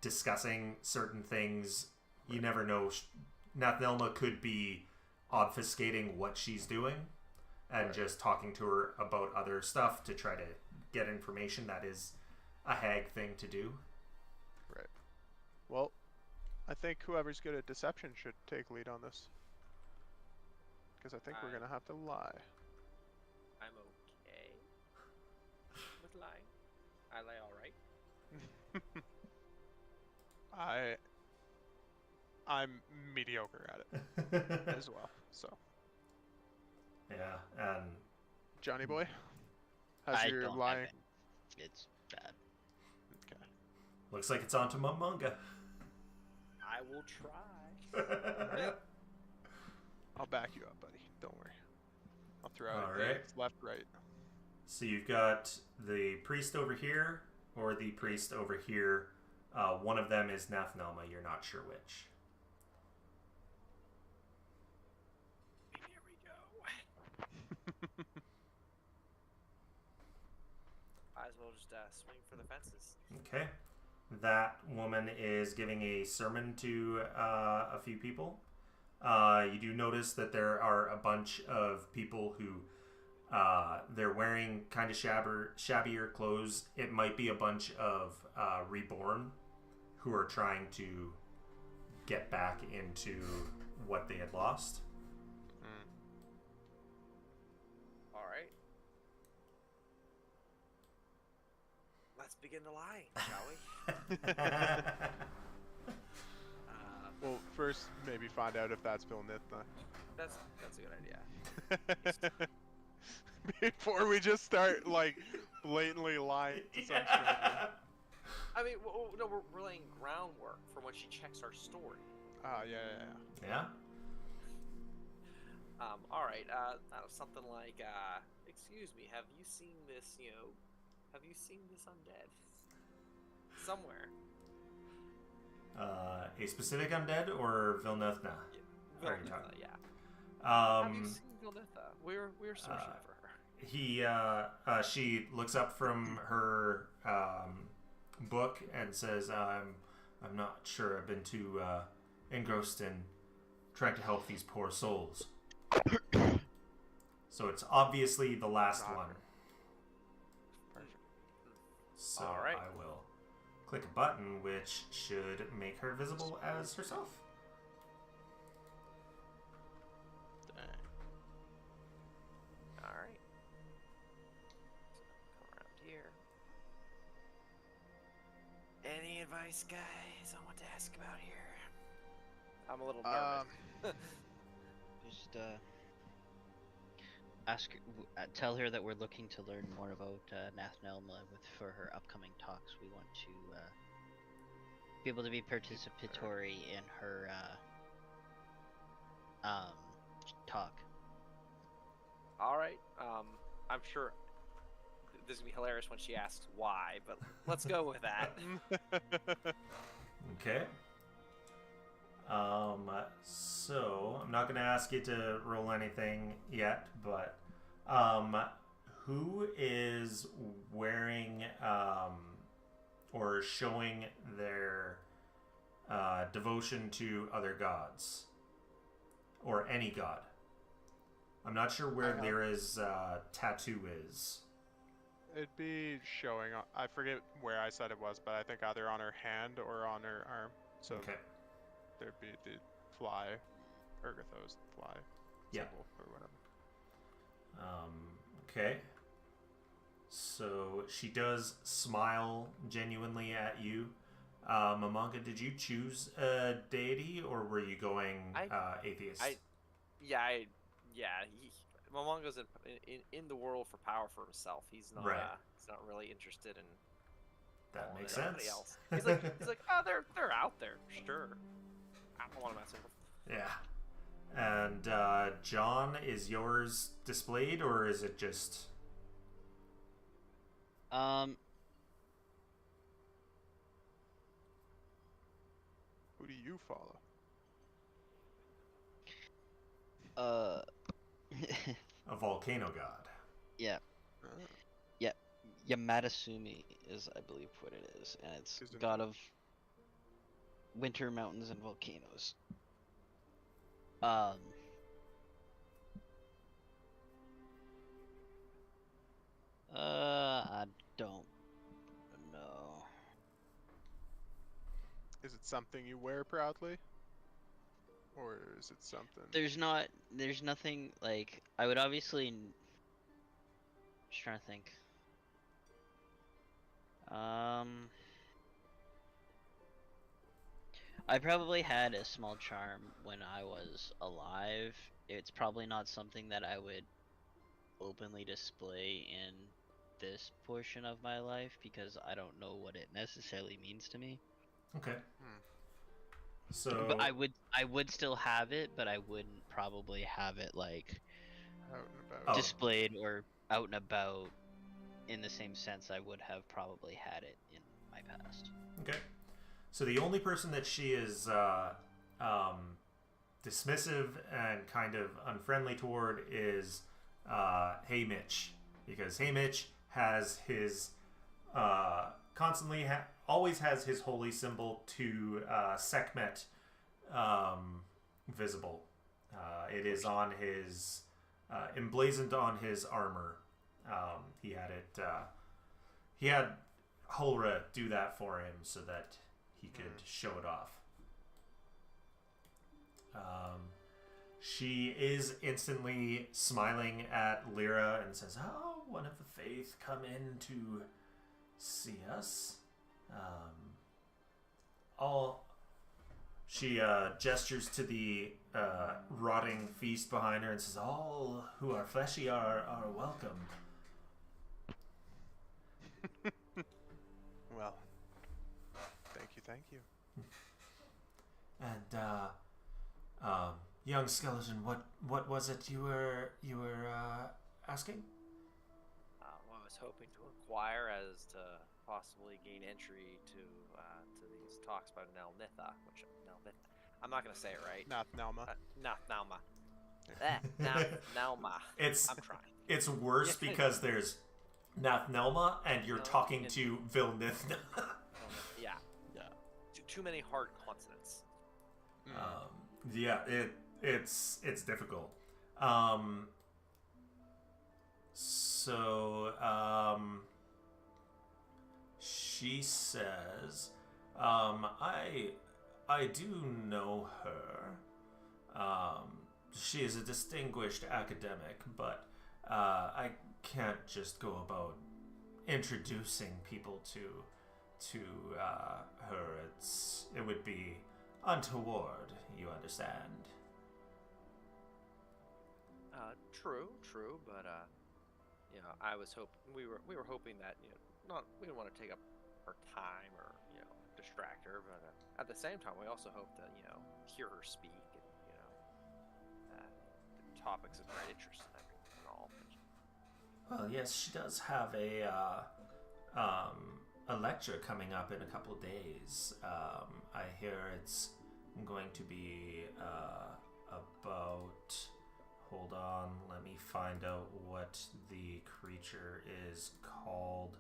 discussing certain things. Right. You never know. Nathnelma could be obfuscating what she's doing and right. just talking to her about other stuff to try to get information. That is a hag thing to do. Right. Well, I think whoever's good at deception should take lead on this. Because I think we're going to have to lie. I'm okay with lying. I lie alright. I'm mediocre at it as well, so. Yeah, and Johnny boy, how's your lying? It's bad. Okay. Looks like it's on to Mummunga. I will try. I'll back you up, buddy. Don't worry. I'll throw out left, right. So you've got the priest over here, or the priest over here. One of them is Nathnelma. You're not sure which. Here we go. Might as well just swing for the fences. Okay. that woman is giving a sermon to a few people. You do notice that there are a bunch of people who they're wearing kind of shabbier clothes. It might be a bunch of reborn who are trying to get back into what they had lost. All right. Let's begin the line, shall we? Well, first maybe find out if that's Vilnithna. That's a good idea. Before we just start like blatantly lying to some stranger. I mean, no, we're laying groundwork for when she checks our story. Yeah. All right. Something like, excuse me, have you seen this? Have you seen this undead somewhere? A specific undead or Vilnithna? Vilnithna, yeah. Have you seen Vilnithna? We're searching for her. She looks up from her book and says, I'm not sure. I've been too engrossed in trying to help these poor souls. So it's obviously the last one. Perfect. So All right. I will click a button which should make her visible as herself. All right. Come around here. Any advice, guys, on what to ask about here? I'm a little nervous. Just tell her that we're looking to learn more about Nathnelma for her upcoming talks. We want to be able to be participatory in her talk. All right. I'm sure this is gonna be hilarious when she asks why, but let's go with that. Okay. So I'm not going to ask you to roll anything yet, but who is wearing or showing their devotion to other gods or any god? I'm not sure where there is tattoo is. It'd be showing. I forget where I said it was, but I think either on her hand or on her arm. So Okay. there'd be the fly, Urgatho's fly symbol or whatever. Okay. So she does smile genuinely at you. Mamanga, did you choose a deity or were you going atheist? Momongo's in the world for power for himself. He's not. Right. He's not really interested in. That following makes anybody sense. Else. He's like, oh, they're out there, sure. I don't want to mess with them. Yeah. And John, is yours displayed or is it just? Who do you follow? A volcano god. Yeah. Yeah. Yamatasumi is, I believe, what it is, and it's Isn't god it? of winter mountains and volcanoes. I don't know. Is it something you wear proudly? Or is it something... There's nothing, like, I would obviously, just trying to think. I probably had a small charm when I was alive. It's probably not something that I would openly display in this portion of my life because I don't know what it necessarily means to me. Okay. So. But I would still have it, but I wouldn't probably have it like out and about? displayed or out and about in the same sense I would have probably had it in my past. Okay. So the only person that she is dismissive and kind of unfriendly toward is Hey Mitch, because Hey Mitch has his constantly always has his holy symbol to Sekhmet visible. It is on his emblazoned on his armor. He had it. He had Hulra do that for him so that he could show it off. She is instantly smiling at Lyra and says, "Oh, one of the faith come in to see us." She gestures to the rotting feast behind her and says, "All who are fleshy are welcome." Well, thank you. And young skeleton, what was it you were asking? Well, I was hoping to inquire as to possibly gain entry to these talks by Nelnitha, which I'm not gonna say it right. Nathnalma. Nathnalma. Nathnalma. I'm trying. It's worse because there's Nathnelma and you're talking to Vilnithna. Yeah. Too many hard consonants. Yeah, it's difficult. She says, I do know her. She is a distinguished academic, but I can't just go about introducing people to her. It would be untoward, you understand. True, but I was we were hoping that we didn't want to take up her time or distract her, but at the same time we also hope to hear her speak and the topics of great interest and all. Well, yes, she does have a lecture coming up in a couple of days. I hear it's going to be about. Hold on, let me find out what the creature is called.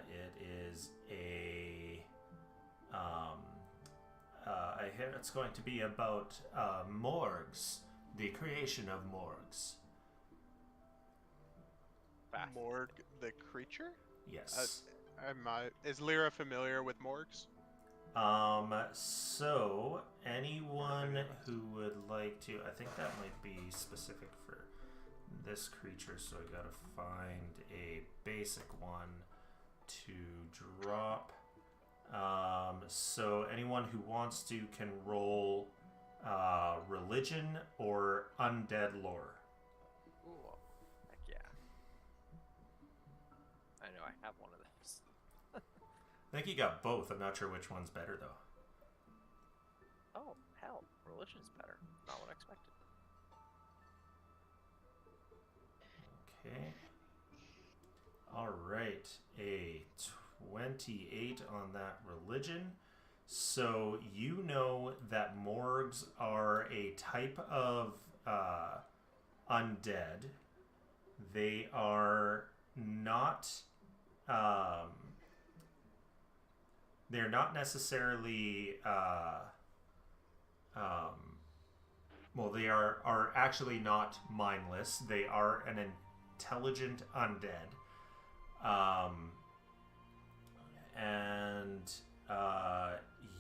It is a. I hear it's going to be about morgues, the creation of morgues. Morg, the creature? Yes. Is Lyra familiar with morgues? So anyone who would like to, I think that might be specific for this creature, so I gotta find a basic one to drop. So anyone who wants to can roll religion or undead lore. Ooh, heck yeah. I know I have one of those. I think you got both. I'm not sure which one's better though. Oh, hell. Religion's better. Not what I expected. Okay. Alright. A 28 on that religion. So you know that morgues are a type of undead. They are not... they're not necessarily... well, they are actually not mindless. They are an intelligent undead. And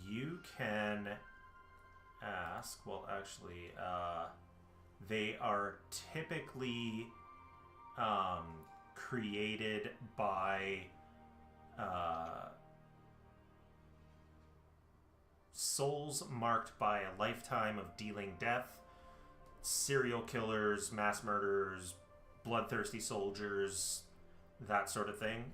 you can ask, well, actually, they are typically created by souls marked by a lifetime of dealing death, serial killers, mass murderers, bloodthirsty soldiers, that sort of thing.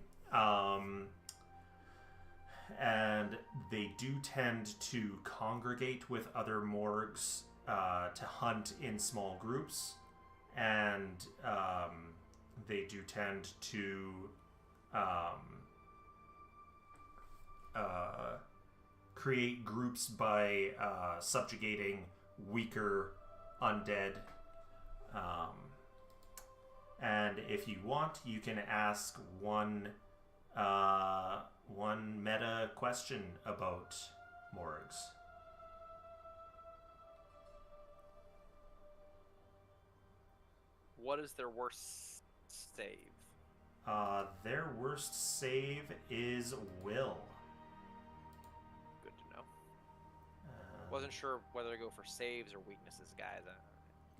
And they do tend to congregate with other morgues to hunt in small groups, and they do tend to create groups by subjugating weaker undead. And if you want, you can ask one meta question about morgues. What is their worst save? Their worst save is will. Good to know. Wasn't sure whether to go for saves or weaknesses, guys.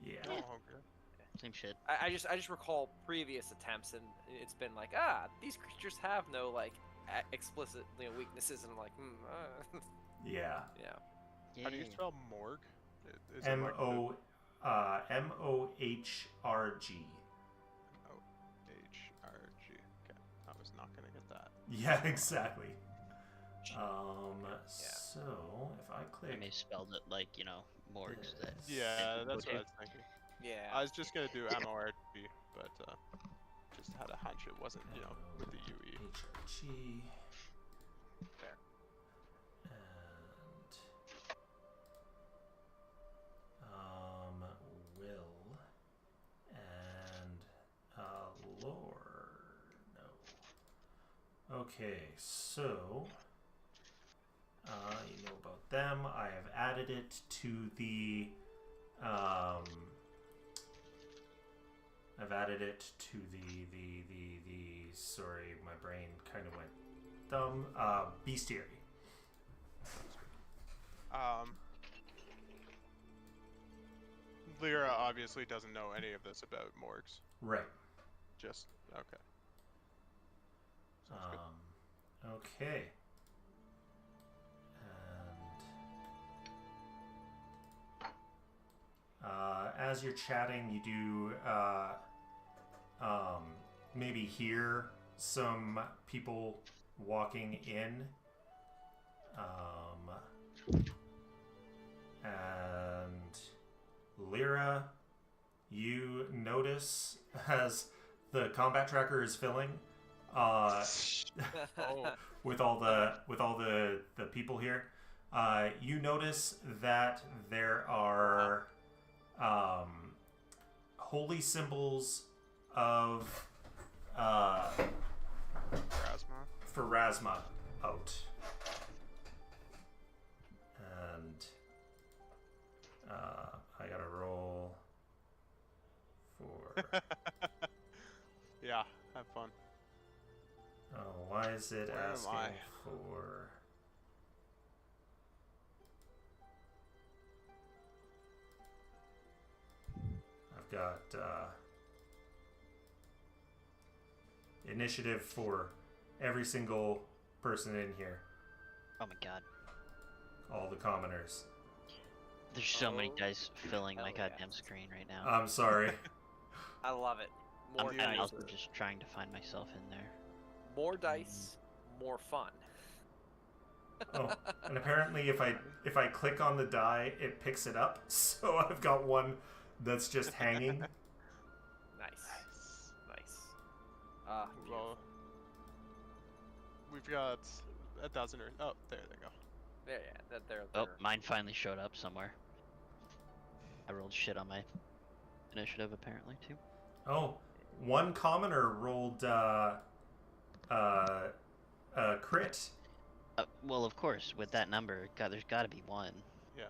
Yeah. Oh, okay. Same shit. I just recall previous attempts, and it's been like, these creatures have no like explicit weaknesses, and I'm like, Yeah. yeah. How do you spell morgue? Is it M like the O Mohrg. H-R-G? Okay, I was not gonna get that. Yeah, exactly. So if I I click may have spelled it like, morgues that. Yeah, that that's go what I to. was thinking. Yeah. I was just gonna do MORG, but just had a hunch it wasn't, with the UE. HRG. Fair. And will and lore. No. Okay, so you know about them. I have added it to the sorry, my brain kind of went dumb. Bestiary. Lyra obviously doesn't know any of this about morgues. Right. Just okay. Sounds good. Okay. And as you're chatting, you do maybe hear some people walking in. And Lyra, you notice as the combat tracker is filling, with all the people here, you notice that there are holy symbols of Pharasma out. And I gotta roll for... Yeah, have fun. Oh, why is it Where am asking I? for... I've got initiative for every single person in here. Oh my god. All the commoners. There's so many Oh, dice filling my hell yeah. goddamn screen right now. I'm sorry. I love it. More I'm dice. also just trying to find myself in there. More dice, more fun. Oh, and apparently if I click on the die, it picks it up. So I've got one that's just hanging. Nice. Well, Beautiful. we've got a dozen or oh, there they go. Yeah, they're Oh, mine finally showed up somewhere. I rolled shit on my initiative apparently too. Oh, one commoner rolled crit. Well, of course, with that number, God, there's got to be one. Yeah.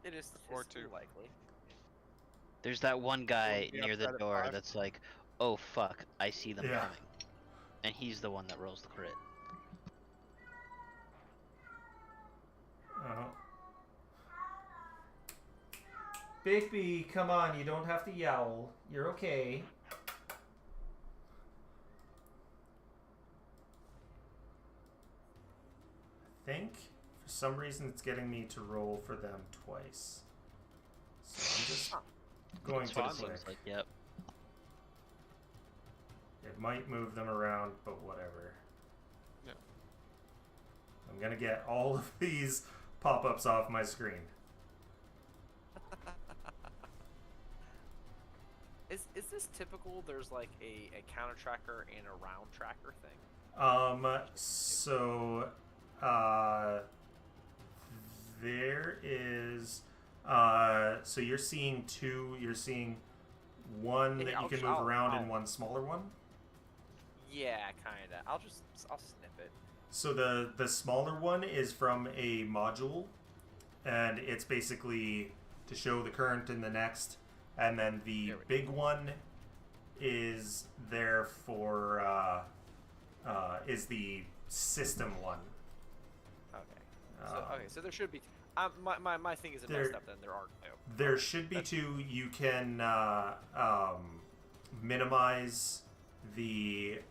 It is Or it's two. likely. There's that one guy Well, near the outside of door 5. that's like, "Oh fuck, I see them Yeah. coming," and he's the one that rolls the crit. Oh. Bigby, come on, you don't have to yowl. You're okay. I think for some reason it's getting me to roll for them twice. So I'm just going That's to what it click. seems like. Yep. It might move them around, but whatever. Yeah. I'm gonna get all of these pop-ups off my screen. Is this typical? There's like a counter tracker and a round tracker thing. So there is so you're seeing one Yeah, that you I'll can sh- move I'll- around and I'll- one smaller one? Yeah, kinda. I'll snip it. So the smaller one is from a module, and it's basically to show the current in the next, and then the There we big one is there for is the system one. Okay. So there should be. My thing isn't there- messed up. Then there are no. There should be two. You can minimize the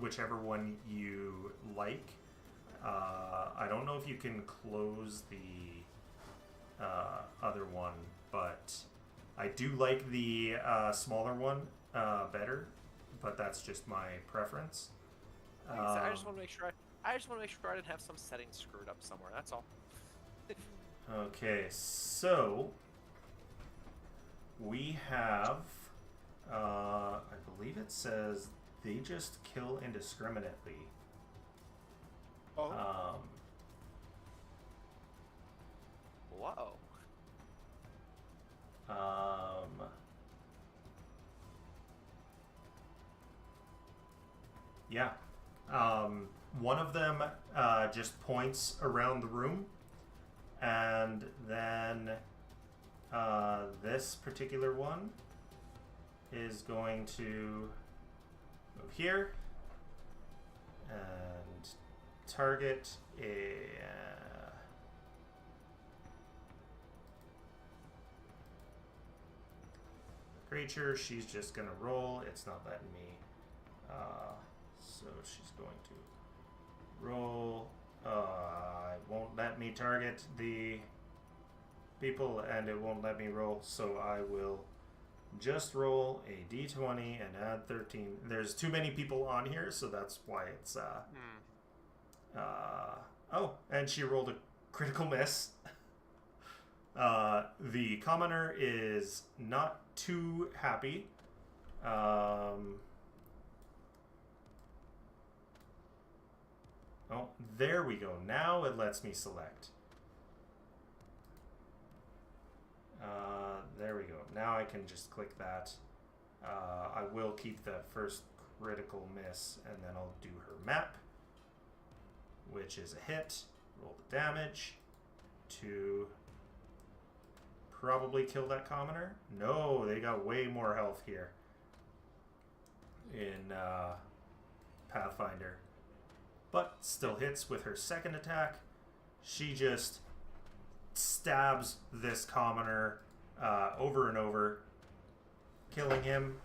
whichever one you like. I don't know if you can close the other one, but I do like the smaller one better. But that's just my preference. Like I said, I just want to make sure. I just want to make sure I didn't have some settings screwed up somewhere. That's all. Okay, so we have, I believe it says they just kill indiscriminately. Oh. Whoa. Yeah. One of them just points around the room, and then this particular one is going to move here and target a creature. She's just gonna roll. It's not letting me. So she's going to roll. It won't let me target the people, and it won't let me roll. So I will just roll a d20 and add 13. There's too many people on here, so that's why it's oh, and she rolled a critical miss. The commoner is not too happy. Oh, there we go. Now it lets me select. There we go. Now I can just click that. I will keep the first critical miss, and then I'll do her map, which is a hit. Roll the damage to probably kill that commoner. No, they got way more health here in Pathfinder. But still hits with her second attack. She just stabs this commoner over and over, killing him.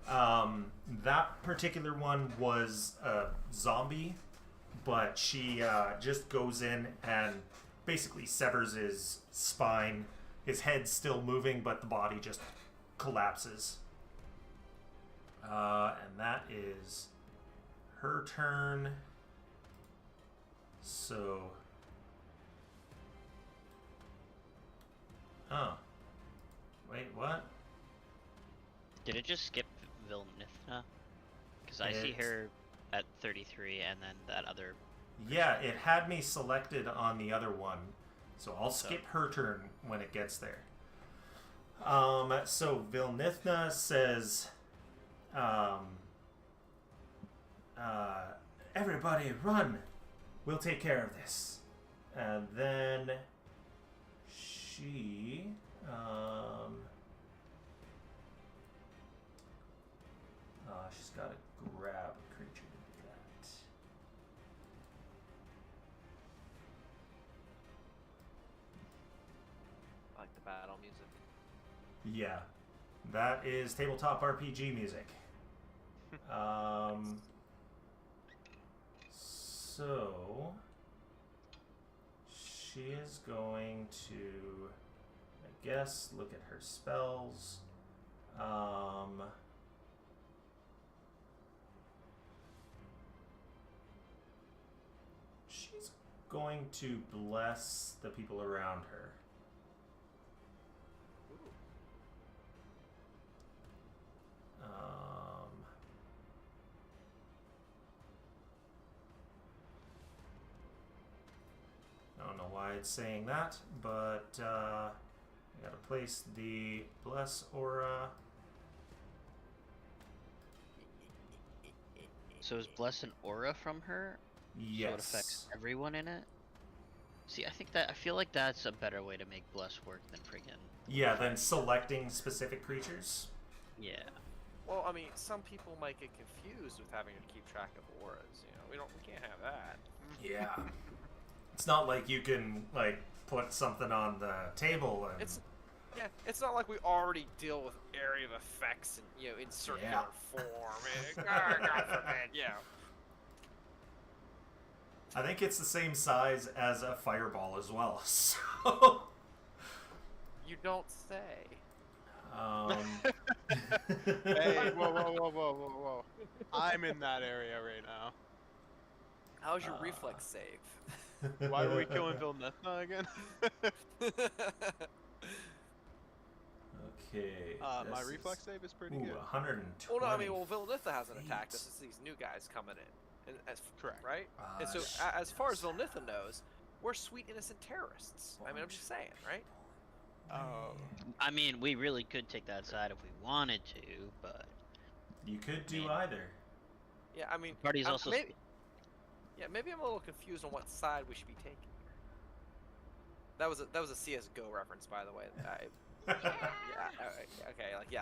That particular one was a zombie, but she just goes in and basically severs his spine. His head's still moving, but the body just collapses. And that is her turn. So... Oh. Wait, what? Did it just skip Vilnithna? Because I see her at 33 and then that other... Yeah, it had me selected on the other one. So I'll skip her turn when it gets there. So Vilnithna says... everybody run! We'll take care of this. And then she she's got to grab a creature to do that. I like the battle music. Yeah, that is tabletop RPG music. So she is going to, I guess, look at her spells. She's going to bless the people around her. I don't know why it's saying that, but I gotta place the Bless Aura. So is Bless an aura from her? Yes. So it affects everyone in it? See, I feel like that's a better way to make Bless work than friggin'. Yeah, then selecting specific creatures. Yeah. Well, I mean, some people might get confused with having to keep track of auras. You know, we can't have that. Yeah. It's not like you can like put something on the table and It's not like we already deal with area of effects and in circular form. God forbid, I think it's the same size as a fireball as well. So You don't say. Hey, whoa. I'm in that area right now. How's your reflex save? Why were we killing Vilnithna again? Okay. My this reflex is- save is pretty Ooh, good. 120. Well, no, I mean, Vilnitha hasn't feet. attacked us. It's these new guys coming in. And Correct. Right? And so, as far as Vilnitha knows, we're sweet, innocent terrorists. I mean, I'm just saying, right? Oh. I mean, we really could take that side if we wanted to, but You could do Man. either. Yeah, I mean, party's also maybe I'm a little confused on what side we should be taking. That was a CS:GO reference, by the way.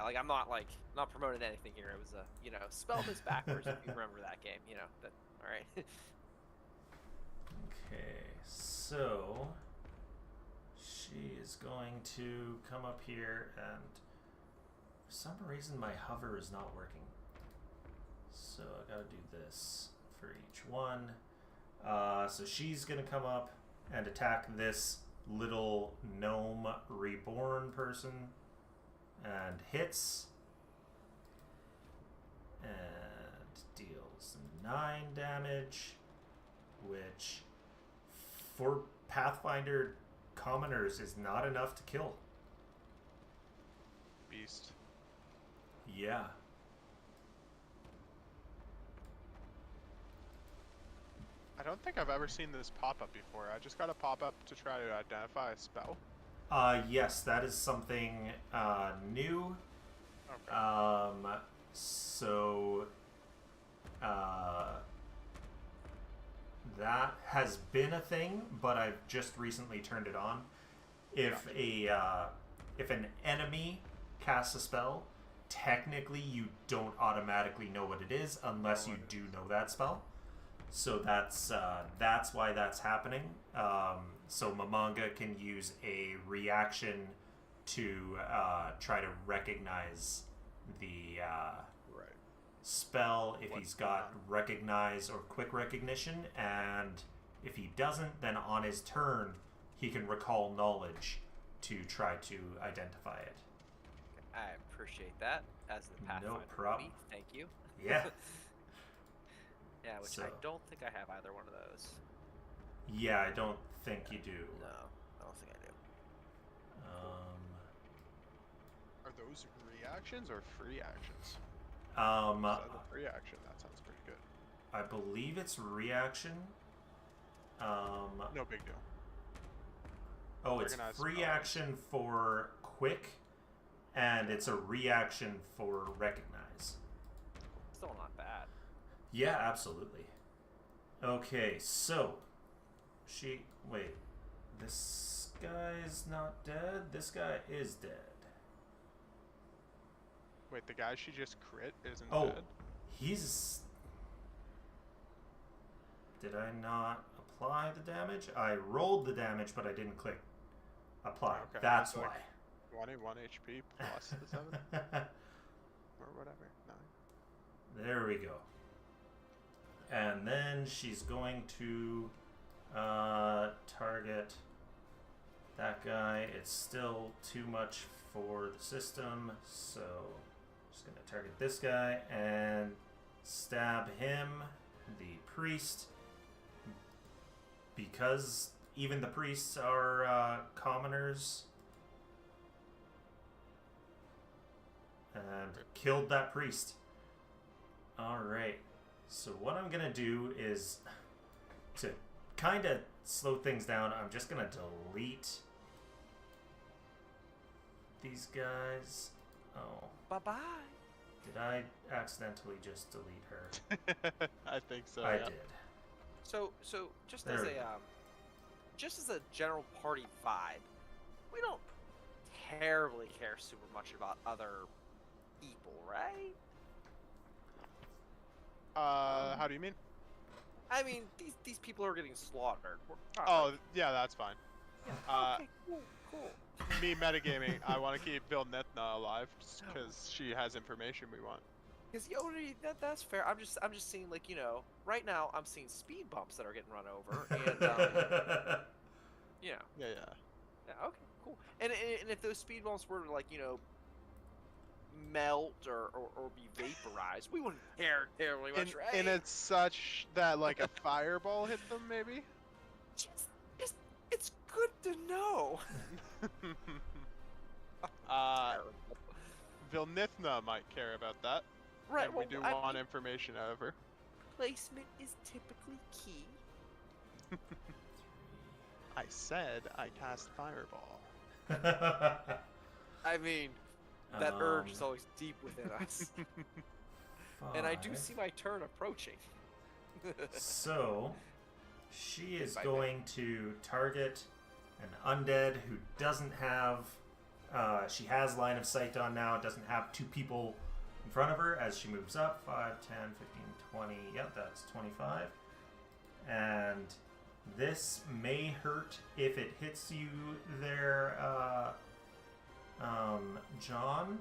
Like I'm not promoting anything here. It was spell this backwards if you remember that game. All right. Okay, so she is going to come up here, and for some reason my hover is not working. So I gotta do this for each one. So she's gonna come up and attack this little gnome reborn person, and hits, and deals 9 damage, which for Pathfinder commoners is not enough to kill. Beast. Yeah. I don't think I've ever seen this pop up before. I just got a pop up to try to identify a spell. Yes, that is something new. Okay. So that has been a thing, but I've just recently turned it on. If if an enemy casts a spell, technically you don't automatically know what it is unless you do know that spell. So that's why that's happening. So Mamanga can use a reaction to try to recognize the spell if he's got recognize or quick recognition, and if he doesn't, then on his turn he can recall knowledge to try to identify it. I appreciate that as the Pathfinder. No problem. Movie. Thank you. Yeah. Yeah, which So- I don't think I have either one of those. Yeah, I don't think you do. No, I don't think I do. Are those reactions or free actions? So The free action, that sounds pretty good. I believe it's reaction. No big deal. Oh, it's Organized free spells. action for quick, and it's a reaction for recognize. Still not bad. Yeah, absolutely. Okay, so wait, this guy's not dead. This guy is dead. Wait, the guy she just crit isn't Oh, dead? he's. Did I not apply the damage? I rolled the damage, but I didn't click apply. Okay, That's it's like why. 1 HP plus the 7? Or whatever. 9. There we go. And then she's going to target that guy. It's still too much for the system, so just going to target this guy and stab him, the priest, because even the priests are commoners. And killed that priest. Alright. So what I'm going to do is, to kind of slow things down, I'm just going to delete these guys. Oh, Bye-bye. did I accidentally just delete her? I think so. I yeah. did. So just There as we a go. just as a general party vibe, we don't terribly care super much about other people, right? How do you mean? I mean, these people are getting slaughtered. We're not, Oh, like, yeah, that's fine. yeah, okay, cool. Me metagaming, I want to keep Vilnithna alive because she has information we want. Because that's fair. I'm just seeing, like, right now I'm seeing speed bumps that are getting run over, and yeah, okay, cool. And if those speed bumps were to, like, melt or be vaporized, we wouldn't care terribly much, right? And it's such that like a fireball hit them, maybe. Just it's good to know. Vilnithna might care about that. Right. And Well, we do I want mean, information out of her. placement is typically key. I said I cast fireball. I mean, that urge is always deep within us. And I do 5. see my turn approaching. So, she is Bye, going to target an undead who doesn't have. She has line of sight on now, doesn't have 2 people in front of her as she moves up. 5, 10, 15, 20. Yep, that's 25. And this may hurt if it hits you there, John.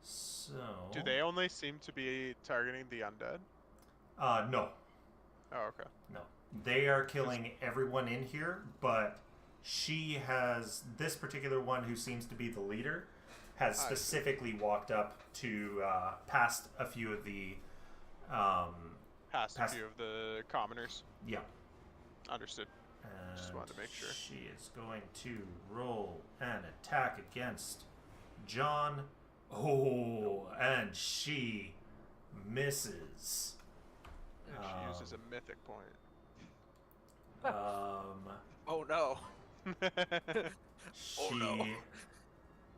So. Do they only seem to be targeting the undead? No. Oh, okay. No. They are killing everyone in here, but she has, this particular one who seems to be the leader, has specifically walked up to past a few of the Past a few of the commoners. Yeah. Understood. And Just wanted to make sure. She is going to roll an attack against John. Oh, and she misses. And she uses a mythic point. Oh no. She, no.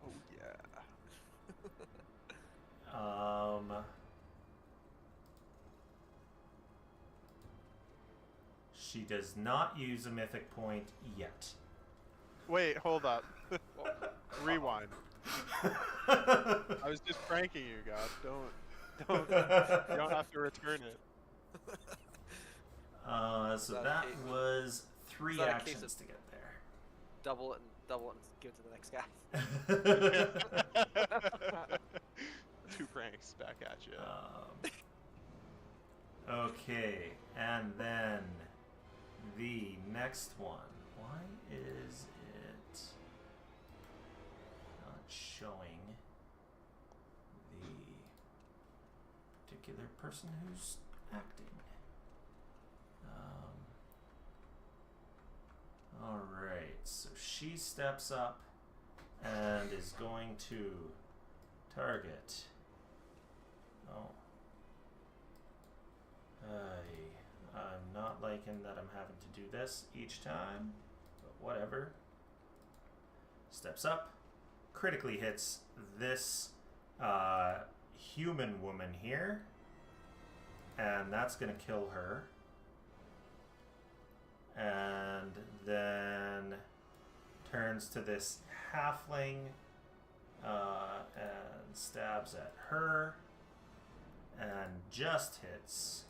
Oh yeah. She does not use a mythic point yet. Wait, hold up. Rewind. I was just pranking you, God. Don't. You don't have to return it. So that that a case- was 3 is that a case actions of- to get there. Double it and give it to the next guy. 2 pranks back at you. Okay, and then the next one. Why is it not showing the particular person who's acting? Alright, so she steps up and is going to target. Oh. I'm not liking that I'm having to do this each time, but whatever. Steps up, critically hits this human woman here, and that's going to kill her. And then turns to this halfling and stabs at her and just hits.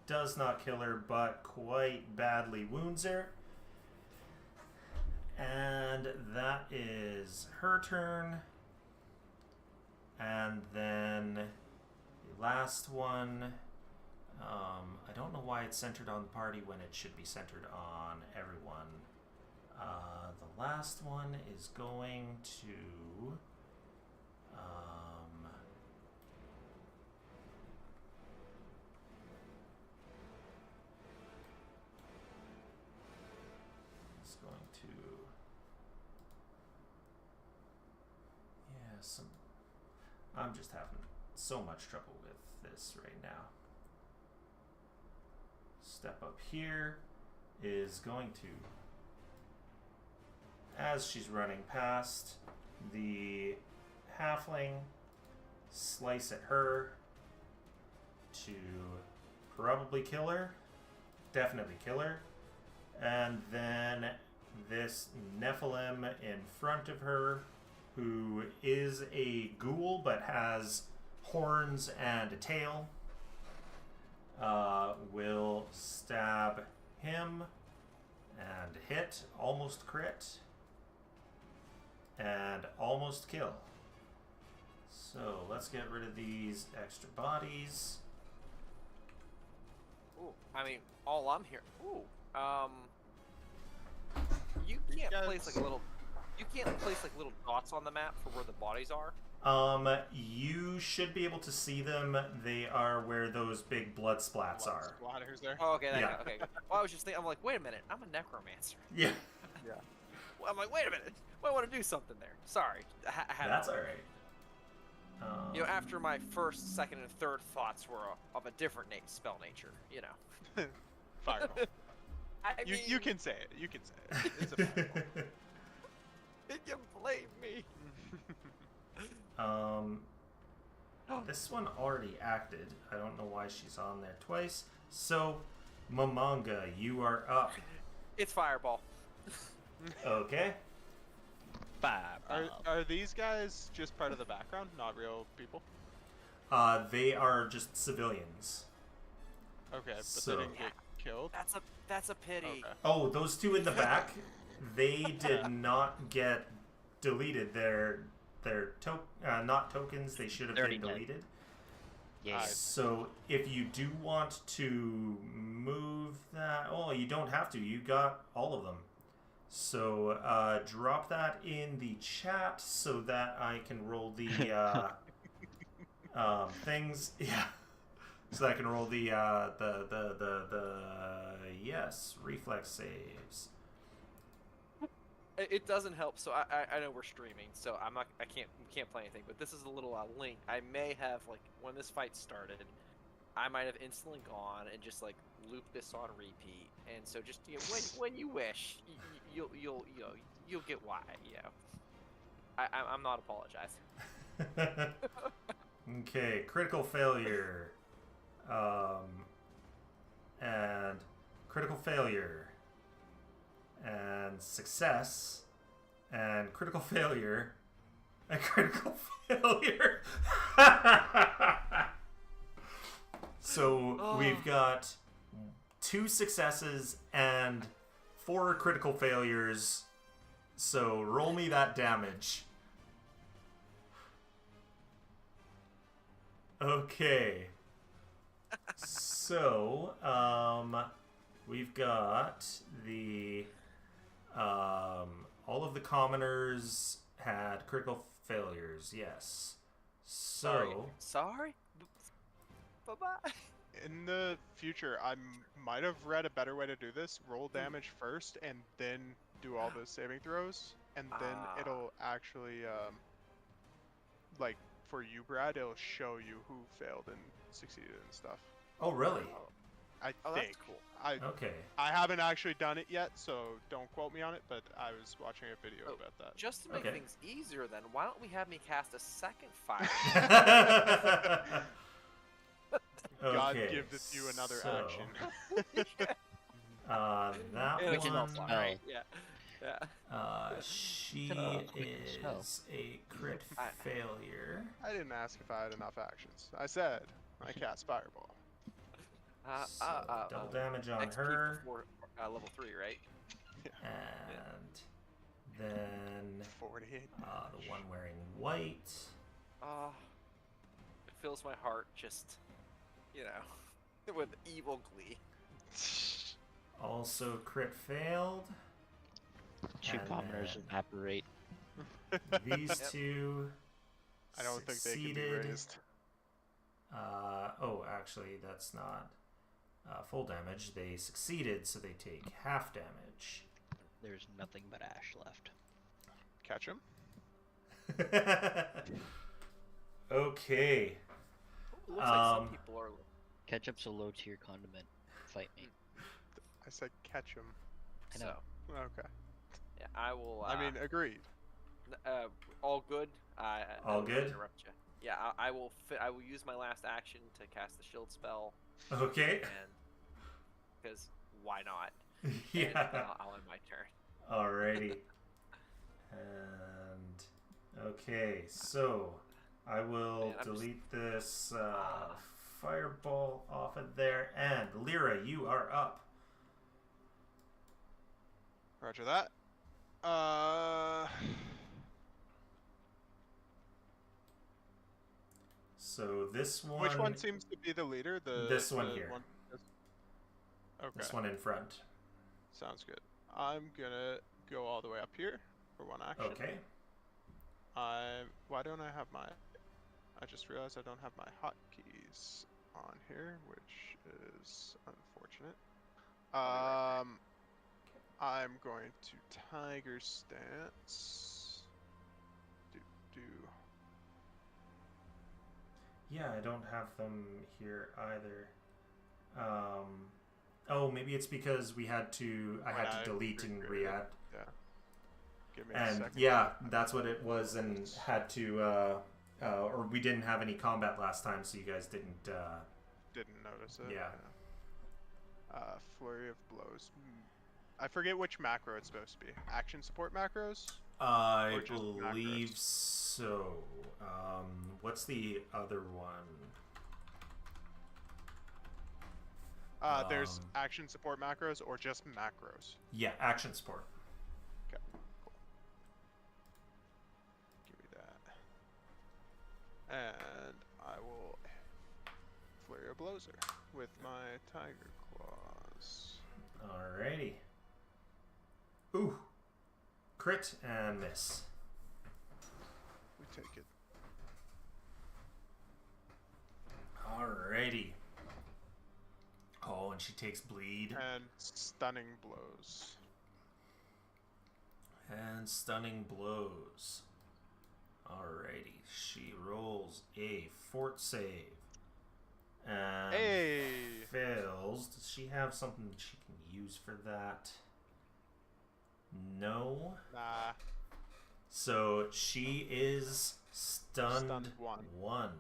Does not kill her, but quite badly wounds her. And that is her turn. And then the last one, I don't know why it's centered on the party when it should be centered on everyone. The last one is going to I'm just having so much trouble with this right now. Step up here is going to, as she's running past the halfling, slice at her to probably kill her. Definitely kill her. And then this Nephilim in front of her, who is a ghoul but has horns and a tail, will stab him and hit, almost crit, and almost kill. So let's get rid of these extra bodies. Ooh, I mean, all I'm here. Ooh, you can't place like little. You can't place like little dots on the map for where the bodies are. You should be able to see them. They are where those big blood splats are. Splatters there. Oh, okay, Yeah. okay. Well, I was just thinking. I'm like, wait a minute. I'm a necromancer. Yeah. Yeah. Well, I'm like, wait a minute. Well, I want to do something there. Sorry. I had That's a- all right. You know, after my first, second, and third thoughts were of a different spell nature. You know. Fireball. I mean, You can say it. You can say it. It's a fireball. You blame me. This one already acted. I don't know why she's on there twice. So, Mamanga, you are up. It's fireball. Okay. Are these guys just part of the background, not real people? They are just civilians. Okay, but So- they didn't get killed. That's a pity. Okay. Oh, those two in the back, they did not get deleted. They're not tokens. They should have They're been already dead. deleted. Yeah. So if you do want to move that, oh, you don't have to. You got all of them. So drop that in the chat so that I can roll the things. Yeah. So that I can roll the yes, reflex saves. It doesn't help. So I know we're streaming, so we can't play anything. But this is a little link. I may have like when this fight started, I might have instantly gone and just like looped this on repeat. And so just when you wish, you'll get why. I'm not apologizing. Okay, critical failure. And critical failure. And success. And critical failure. And critical failure. So we've got 2 successes and 4 critical failures. So roll me that damage. Okay. So, we've got the all of the commoners had critical failures. Yes. So, Sorry. Bye-bye. In the future, I might have read a better way to do this. Roll damage first, and then do all the saving throws, and then it'll actually, like for you, Brad, it'll show you who failed and succeeded and stuff. oh really? I Oh, think. that's cool. Okay. I haven't actually done it yet, so don't quote me on it. But I was watching a video Oh, about that. Just to make Okay. things easier, then why don't we have me cast a second fire? God Okay, giveth you another so, action. that Yeah, We can one. spell. right? Yeah. She spell. is a crit I- failure. I didn't ask if I had enough actions. I said I cast fireball. So double damage on XP her, before, level 3, right? and then 48. the one wearing white. It fills my heart just, with evil glee. Also crit failed. 2 And commoners then- evaporate. These Yep. two I don't think they can be succeeded. raised. Oh, actually, that's not full damage. They succeeded, so they take half damage. There's nothing but ash left. Catch him. Okay. Looks like some Um, people are. Ketchup's a low tier condiment. Fight me. I said catch him. I know. So, Okay. yeah, I will. I mean, agreed. All good. I All don't mean to good? interrupt you. Yeah, I will. I will use my last action to cast the shield spell, Okay. and because why not? Yeah. And then I'll end my turn. Alrighty. And okay, so I will Man, I'm just- delete this fireball off of there. And Lyra, you are up. Roger that. So this one. Which one seems to be the leader? This one the here. Okay. This one in front. Sounds good. I'm gonna go all the way up here for one action. Okay. Why don't I have my? I just realized I don't have my hotkeys on here, which is unfortunate. I'm going to Tiger Stance. Do. Yeah, I don't have them here either. Oh, maybe it's because we had to. I had to delete and re-add. Yeah. Give me a And second. yeah, that's what it was, and had to. Or we didn't have any combat last time, so you guys didn't. Didn't notice it. Yeah. Flurry of blows. I forget which macro it's supposed to be. Action support macros? I Or just believe macros? so. What's the other one? There's action support macros or just macros. Yeah, action support. Okay, cool. Give me that. And I will flurry of blows her with my tiger claws. Alrighty. Ooh. Crit and miss. We take it. Alrighty. Oh, and she takes bleed. And stunning blows. And stunning blows. Alrighty. She rolls a fort save. And Hey! fails. Does she have something she can use for that? No. Nah. So she is stunned, Stunned one.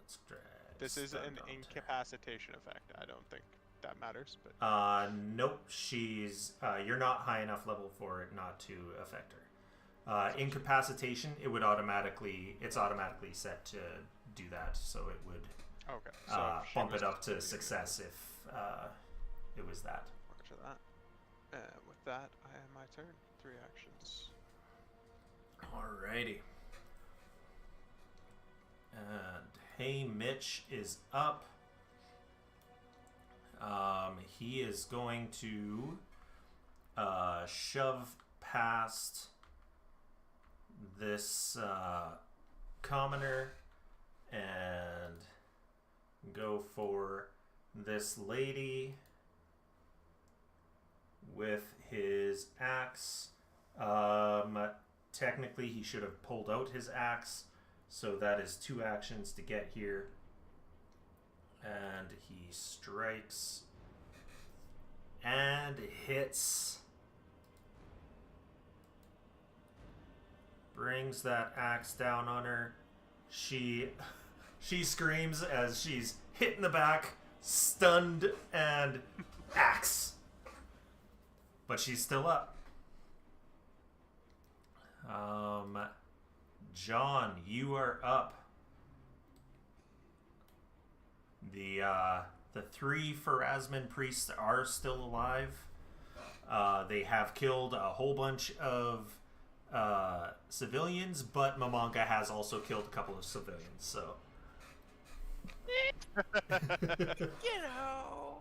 Let's drag. This is an stunned onto- incapacitation effect. I don't think that matters, but Nope. She's. You're not high enough level for it not to affect her. Incapacitation. It would automatically. It's automatically set to do that, so it would okay. So if she bump was it up to to success if it was that. Roger that. And with that, I have my turn. 3 actions. Alrighty. And Hey Mitch is up. He is going to shove past this commoner and go for this lady with his axe. Technically, he should have pulled out his axe, so that is 2 actions to get here. And he strikes and hits. Brings that axe down on her. She screams as she's hit in the back, stunned, and axe. But she's still up. John, you are up. The 3 Pharasman priests are still alive. They have killed a whole bunch of civilians, but Mamanka has also killed a couple of civilians, so. You know,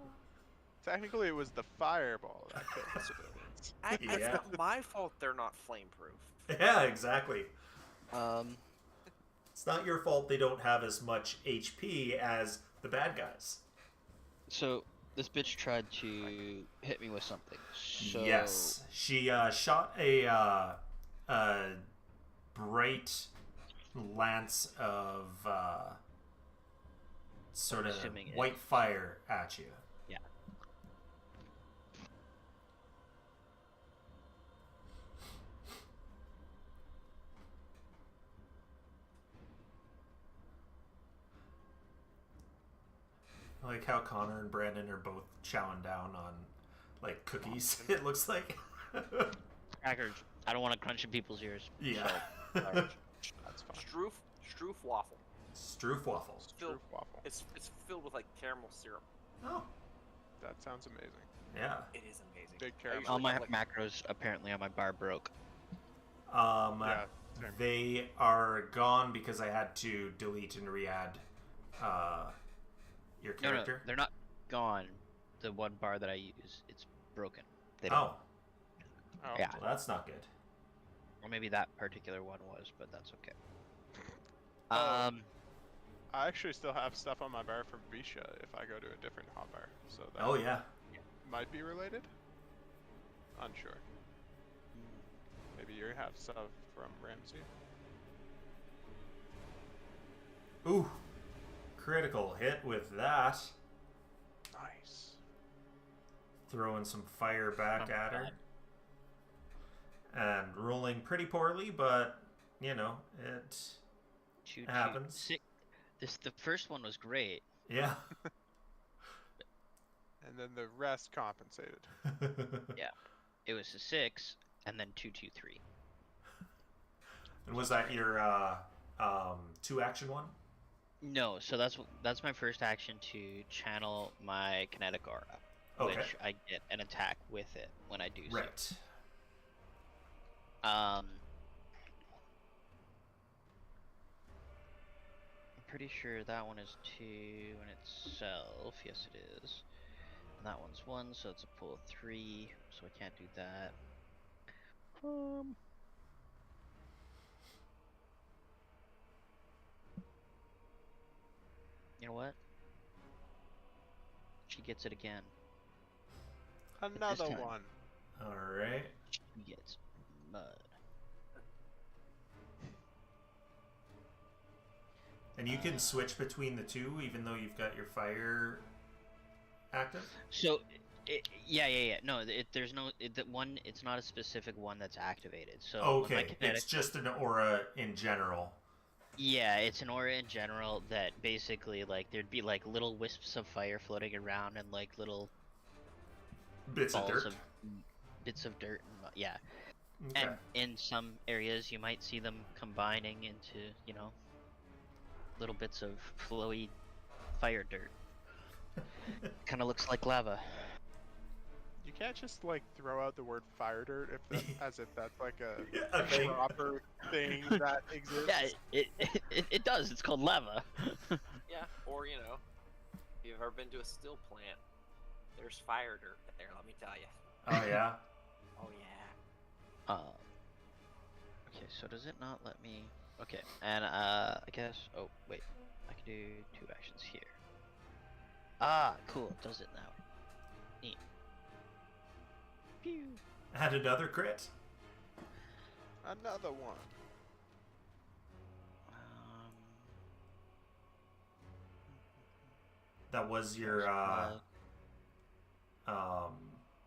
Technically, it was the fireball that killed the civilians. it's Yeah. not my fault they're not flameproof. Yeah, exactly. It's not your fault they don't have as much HP as the bad guys. So this bitch tried to hit me with something. So Yes, she shot a bright lance of sort of assuming white fire at you. Yeah. I like how Connor and Brandon are both chowing down on like cookies. It looks like. Crackers. I don't want to crunch in people's ears. Yeah. So, sorry. That's fine. Stroof waffle. Stroof waffle. Stroof waffle. It's filled with like caramel syrup. Oh. That sounds amazing. Yeah. It is amazing. Big I caramel. usually All my have, like, macros apparently on my bar broke. Yeah. Same. They are gone because I had to delete and re-add your No, character. they're not gone. The one bar that I use, it's broken. They Oh, don't. Oh, Yeah. well, that's not good. Or maybe that particular one was, but that's okay. Oh. I actually still have stuff on my bar from Visha if I go to a different hotbar. So that Oh yeah. might be related. Unsure. Maybe you have stuff from Ramsey. Ooh, critical hit with that. Nice. Throwing some fire back Oh, at her. God. And rolling pretty poorly, but you know it. Two, Happens. The first one was great. Yeah. And then the rest compensated. Yeah. It was a 6, and then 2-2-3. And was that your 2-action one? No, so that's my first action to channel my kinetic aura, Okay. which I get an attack with it when I do so. Right. I'm pretty sure that one is 2 in itself. Yes, it is. And that one's 1, so it's a pull of 3, so I can't do that. You know what? She gets it again. Another time. one. All right. She gets mud. And you can switch between the two, even though you've got your fire active. So, yeah. No, there's no that one. It's not a specific one that's activated. So when my Okay, kinetic, it's just an aura in general. yeah, it's an aura in general that basically like there'd be like little wisps of fire floating around and like little Bits of balls dirt. bits of dirt and yeah. Okay. And in some areas you might see them combining into little bits of flowy fire dirt. Kind of looks like lava. You can't just like throw out the word fire dirt if that, as if that's like A thing. proper thing that exists. Yeah, it does. It's called lava. Yeah, or if you've ever been to a steel plant, there's fire dirt there. Let me tell you. Oh yeah. Oh yeah. Okay, so does it not let me? Okay, and I guess. Oh wait, I can do 2 actions here. Ah, cool. It does it now. Neat. Pew. Had another crit. Another one. That was your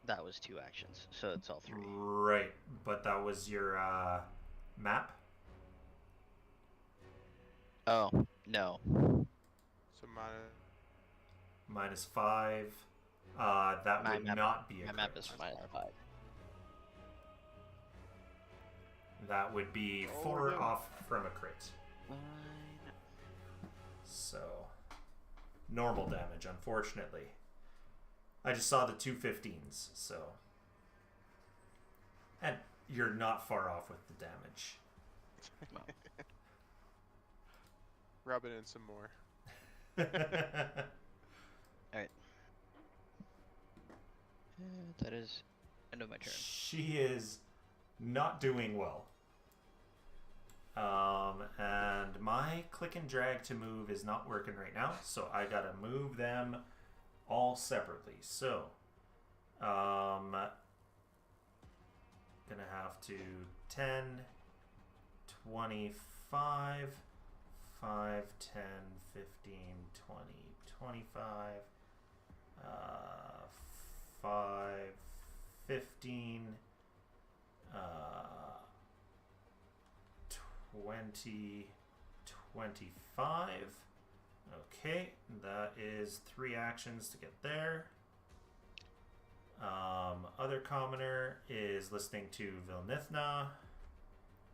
That was 2 actions, so it's all 3. right, but that was your map. Oh no. So mine. -5. That My would map- not be a My crit. map is -5. That would be Oh, 4 yeah. off from a crit. Fine. So, normal damage, unfortunately. I just saw the 2 15s, so. And you're not far off with the damage. Well, Rub it in some more. Alright. That is end of my turn. She is not doing well. And my click and drag to move is not working right now, so I gotta move them all separately. So, gonna have to 10, 25, 5, 10, 15, 20, 25, 5, 15, 20, 25. Okay, that is 3 actions to get there. Other commoner is listening to Vilnithna.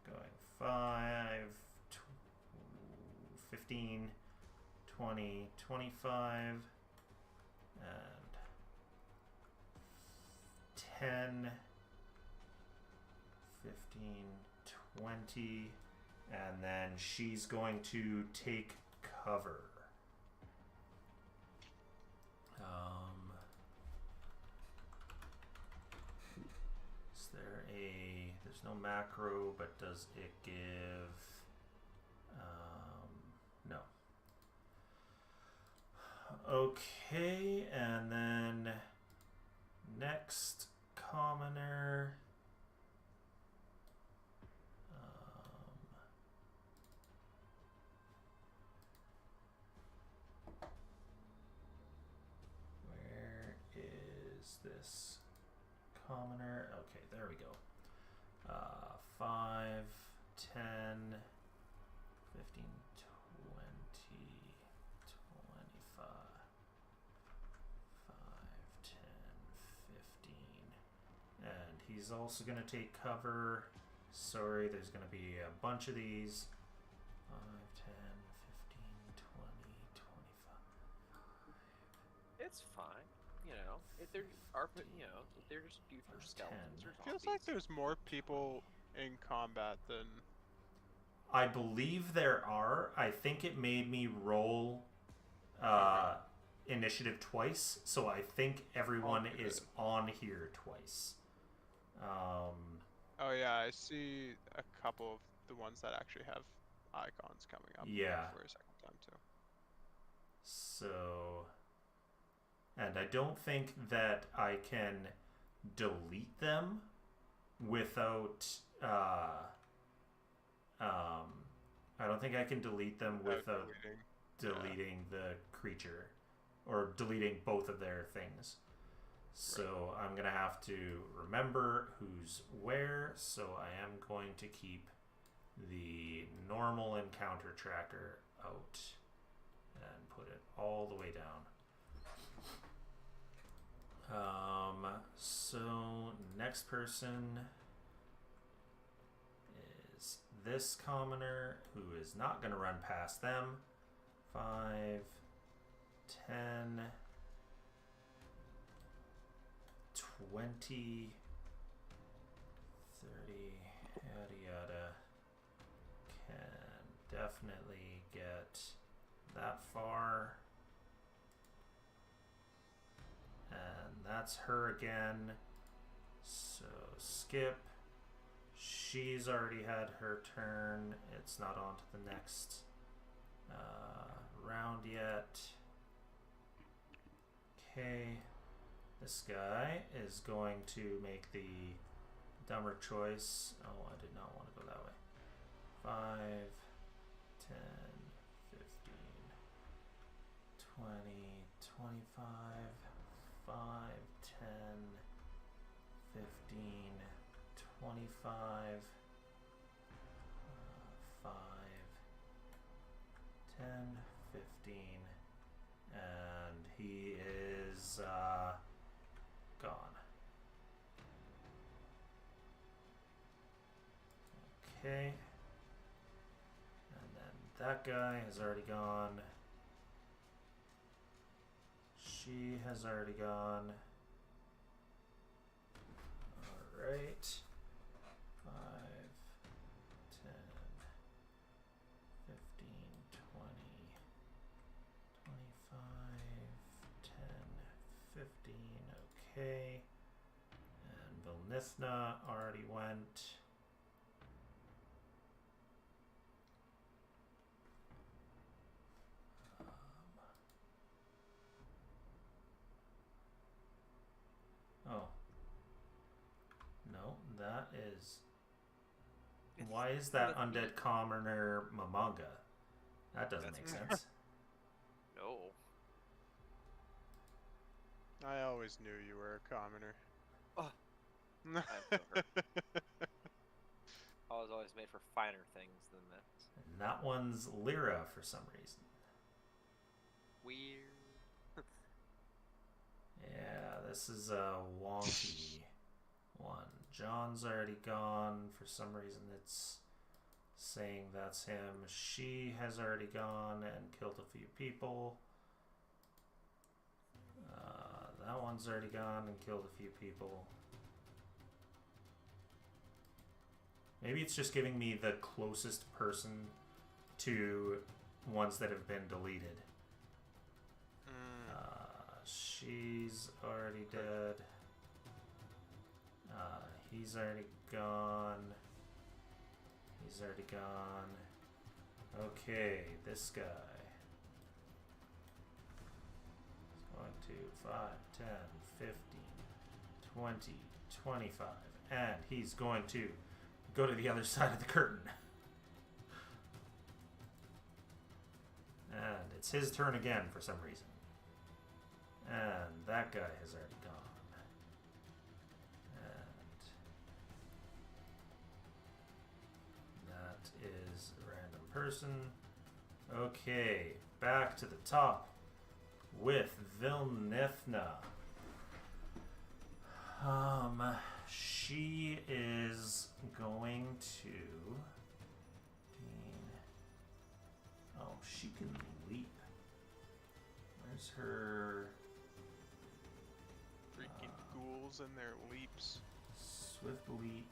Going 5, 15, 20, 25, and 10, 15, 20, and then she's going to take cover. Is there there's no macro, but does it give, no. Okay, and then next commoner, where is this commoner? Okay, there we go. 5, 10, 15, 20, 25, 5, 10, 15. And he's also going to take cover. Sorry, there's going to be a bunch of these. 5, 10, 15, 20, 25. It's fine. You know, if they're if they're just future skeletons or Feels zombies. like there's more people in combat than. I believe there are. I think it made me roll initiative twice, so I think everyone is on here twice. Oh yeah, I see a couple of the ones that actually have icons coming up. Yeah. For a second time too. So, and I don't think that I can delete them without. I don't think I can delete them without deleting the creature, or deleting both of their things. So I'm going to have to remember who's where, so I am going to keep the normal encounter tracker out and put it all the way down. So next person is this commoner, who is not going to run past them. 5, 10, 20, 30, yada yada. Can definitely get that far. And that's her again. So skip. She's already had her turn. It's not on to the next round yet. Okay. This guy is going to make the dumber choice. Oh, I did not want to go that way. 5, 10, 15, 20, 25, 5, 10, 15, 25, 5, 10, 15, and he is gone. Okay. And then that guy has already gone. She has already gone. Alright. 5, 10, 15, 20, 25, 10, 15. Okay. And Vilnithna already went. Oh. No, that is... Why is that undead commoner Mamanga? That doesn't make sense. No. I always knew you were a commoner. Oh, I'm so hurt. I was always made for finer things than this. And that one's Lyra for some reason. weird. Yeah, this is a wonky one. John's already gone. For some reason, it's saying that's him. She has already gone and killed a few people. That one's already gone and killed a few people. Maybe it's just giving me the closest person to ones that have been deleted. She's already dead. He's already gone. He's already gone. Okay, this guy. He's going to 5, 10, 15, 20, 25. And he's going to go to the other side of the curtain. And it's his turn again for some reason. And that guy has already gone. And that is a random person. Okay, back to the top with Vilnithna. She is going to... Oh, she can leap. Where's her... Freaking ghouls and their leaps. Swift leap.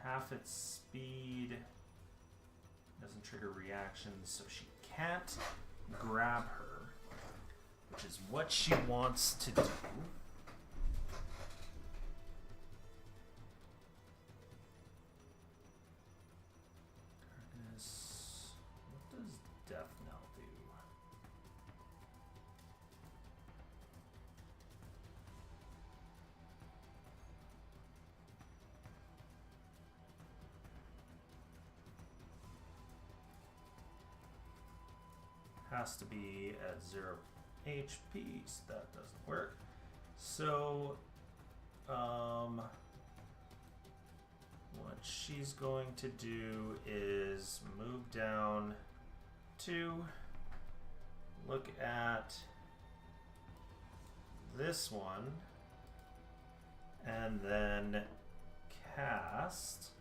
Half its speed. Doesn't trigger reactions, so she can't grab her, which is what she wants to do. Darkness. What does Death Knell do? Has to be at 0 HP, so that doesn't work. So, what she's going to do is move down to look at this one and then cast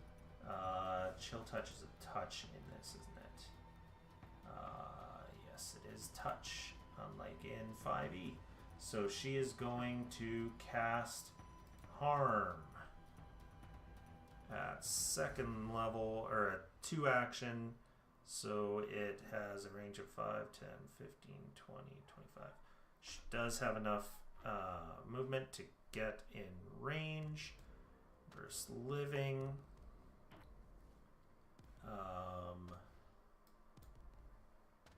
Chill Touch is a touch in this, isn't it? Yes, it is touch, unlike in 5e. So she is going to cast Harm at second level, or at 2 action. So it has a range of 5, 10, 15, 20, 25. She does have enough movement to get in range versus living.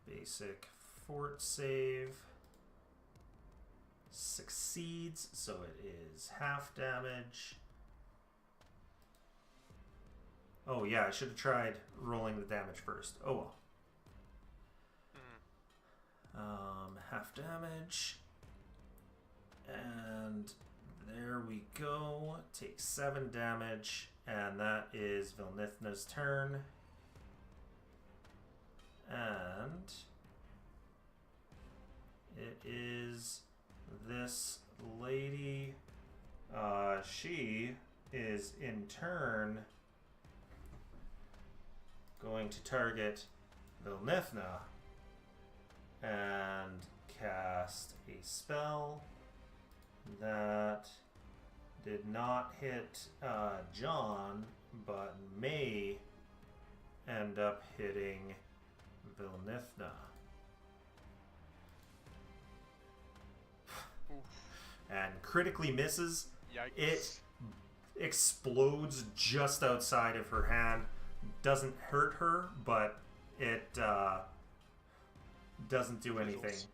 Basic fort save succeeds, so it is half damage. Oh yeah, I should have tried rolling the damage first. Oh well. Half damage. And there we go. Takes 7 damage, and that is Vilnithna's turn. And it is this lady. She is in turn going to target Vilnithna and cast a spell that did not hit John, but may end up hitting Vilnithna. And critically misses. Yikes. It explodes just outside of her hand. Doesn't hurt her, but it doesn't do anything. Fizzles.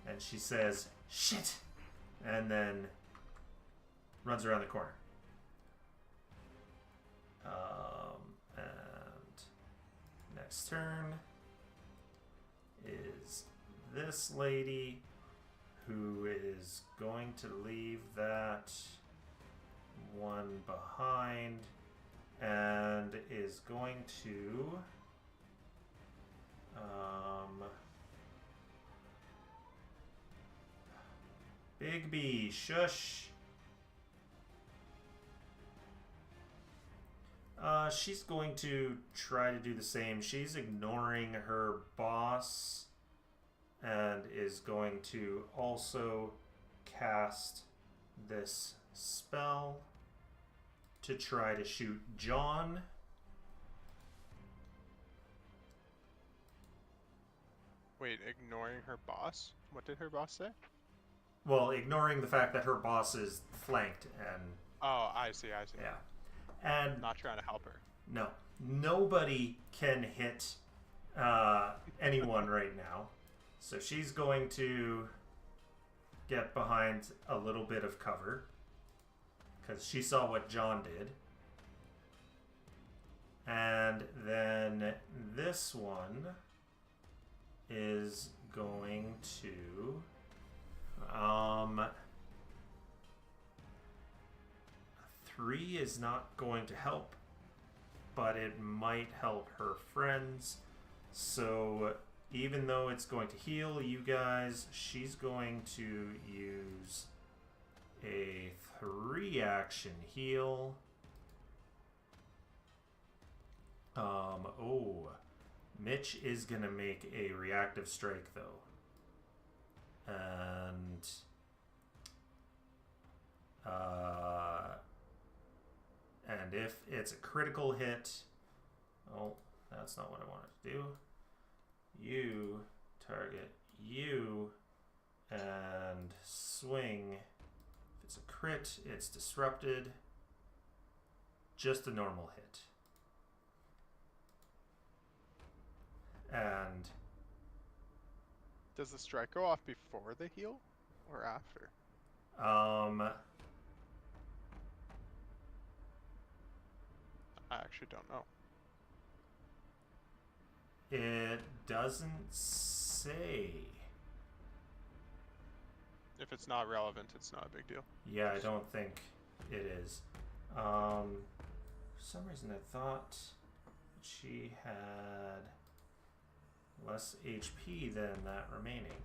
And she says, "Shit!" and then runs around the corner. And next turn is this lady, who is going to leave that one behind and is going to Bigby, shush. She's going to try to do the same. She's ignoring her boss and is going to also cast this spell to try to shoot John. Wait, ignoring her boss? What did her boss say? Well, ignoring the fact that her boss is flanked and... Oh, I see. Yeah. And... Not trying to help her. No. Nobody can hit anyone right now. So she's going to get behind a little bit of cover. Because she saw what John did. And then this one is going to... 3 is not going to help, but it might help her friends. So even though it's going to heal you guys, she's going to use a 3-action heal. Mitch is gonna make a reactive strike though. And if it's a critical hit, oh, that's not what I wanted to do. You target you and swing. If it's a crit, it's disrupted. Just a normal hit. And does the strike go off before the heal or after? I actually don't know. It doesn't say. If it's not relevant, it's not a big deal. Yeah, I don't think it is. For some reason I thought she had less HP than that remaining.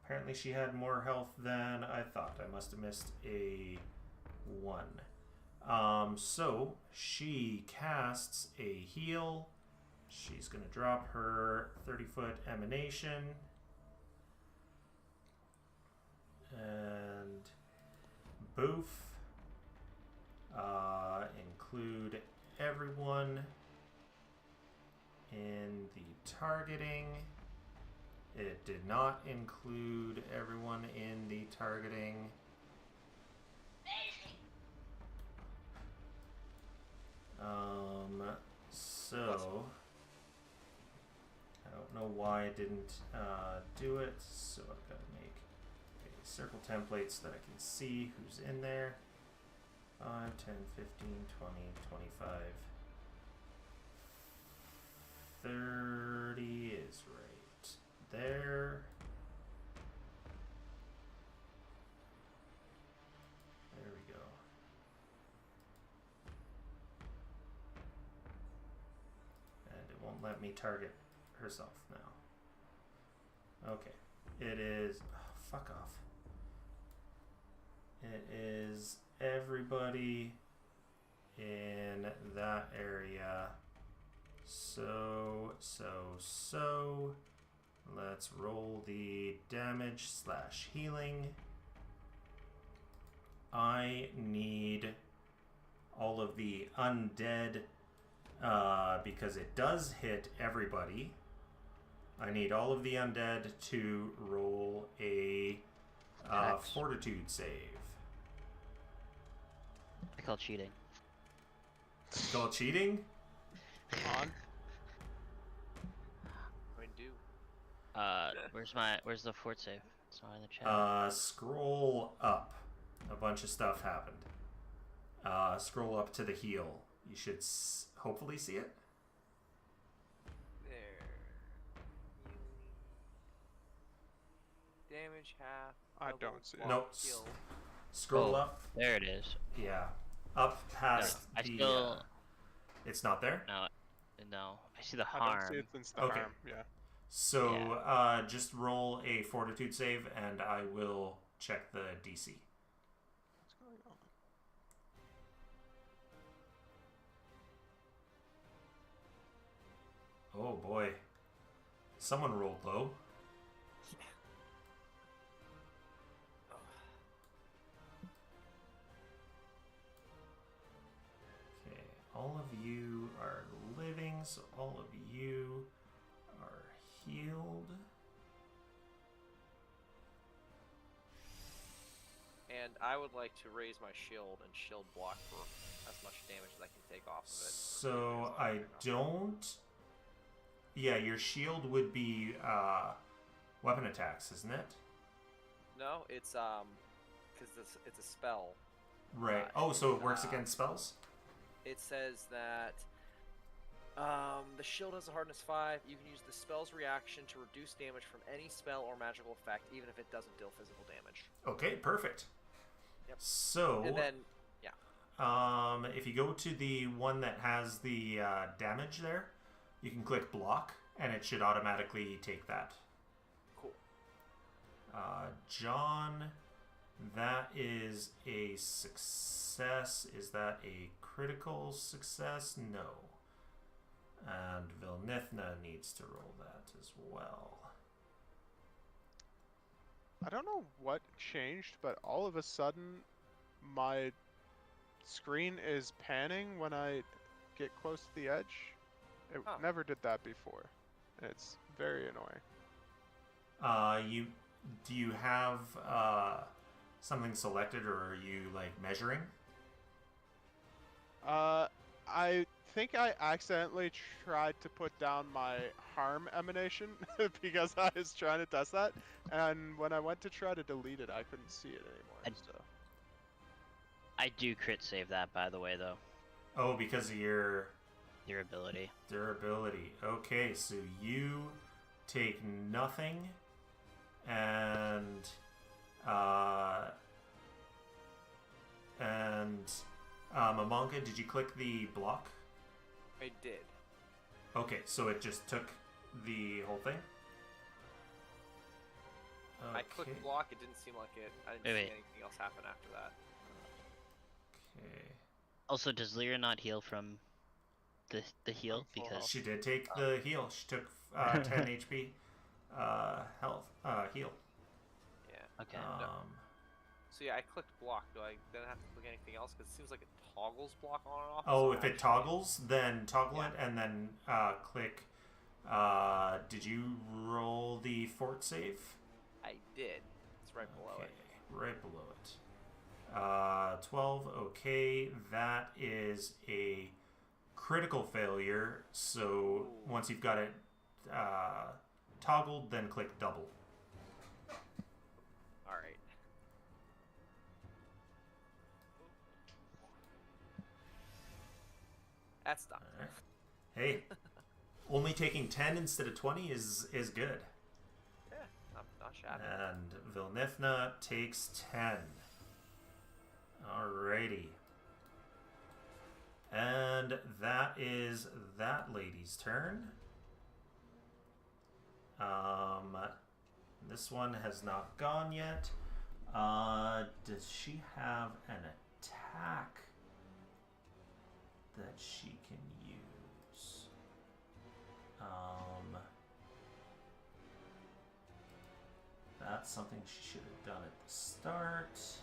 Apparently she had more health than I thought. I must have missed a 1. So she casts a heal. She's going to drop her 30-foot emanation. And boof. Include everyone in the targeting. It did not include everyone in the targeting. So I don't know why I didn't do it. So I've got to make a circle template so that I can see who's in there. 5, 10, 15, 20, 25. 30 is right there. There we go. And it won't let me target herself now. Okay. It is... oh, fuck off. It is everybody in that area. So. Let's roll the damage / healing. I need all of the undead because it does hit everybody. I need all of the undead to roll a fortitude save. I call cheating. You call cheating? On. I do. Where's the fort save? It's not in the chat. Scroll up. A bunch of stuff happened. Scroll up to the heal. You should hopefully see it. There. Damage half. I double don't see it. Nope. heal. Scroll Oh, up. There it is. Yeah. Up past I the... still... it's not there? No, I see the I harm. don't see it since the Okay. harm. Yeah. So Yeah. just roll a fortitude save, and I will check the DC. What's going on? Oh boy. Someone rolled low. Okay, all of you are living, so all of you are healed. And I would like to raise my shield and shield block for as much damage as I can take off of it. So I don't. Yeah, your shield would be weapon attacks, isn't it? No, it's because it's a spell. Right. Oh, so it works against spells? It says that the shield has a hardness 5. You can use the spell's reaction to reduce damage from any spell or magical effect, even if it doesn't deal physical damage. Okay, perfect. Yep. So, And then, if you go to the one that has the damage there, you can click block, and it should automatically take that. Cool. John, that is a success. Is that a critical success? No. And Vilnithna needs to roll that as well. I don't know what changed, but all of a sudden, my screen is panning when I get close to the edge. It never did that before. It's very annoying. Do you have something selected, or are you like measuring? I think I accidentally tried to put down my harm emanation because I was trying to test that, and when I went to try to delete it, I couldn't see it anymore. I do crit save that, by the way, though. Oh, because of your Durability. durability. Okay, so you take nothing, and Mamonka, did you click the block? I did. Okay, so it just took the whole thing? Okay. I clicked block, it didn't seem like it. I didn't see anything else happen after that. Okay. Also, does Lyra not heal from the heal? Because She did take the heal. She took 10 HP health heal. Yeah. Okay. So yeah, I clicked block. Do I then have to click anything else? Because it seems like it toggles block on and off. Oh, if it toggles, then toggle it, and then click. Did you roll the fort save? I did. It's right below it. Right below it. 12. Okay, that is a critical failure. So once you've got it toggled, then click double. All right. That's done. All right. Hey, only taking 10 instead of 20 is good. Yeah, not shabby. And Vilnithna takes 10. Alrighty. And that is that lady's turn. This one has not gone yet. Does she have an attack that she can use? That's something she should have done at the start.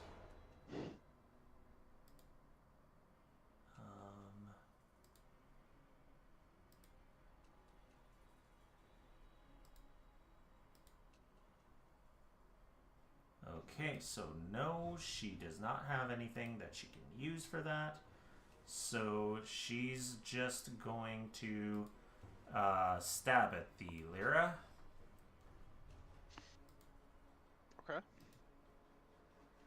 Okay, so no, she does not have anything that she can use for that. So she's just going to stab at the Lyra. Okay.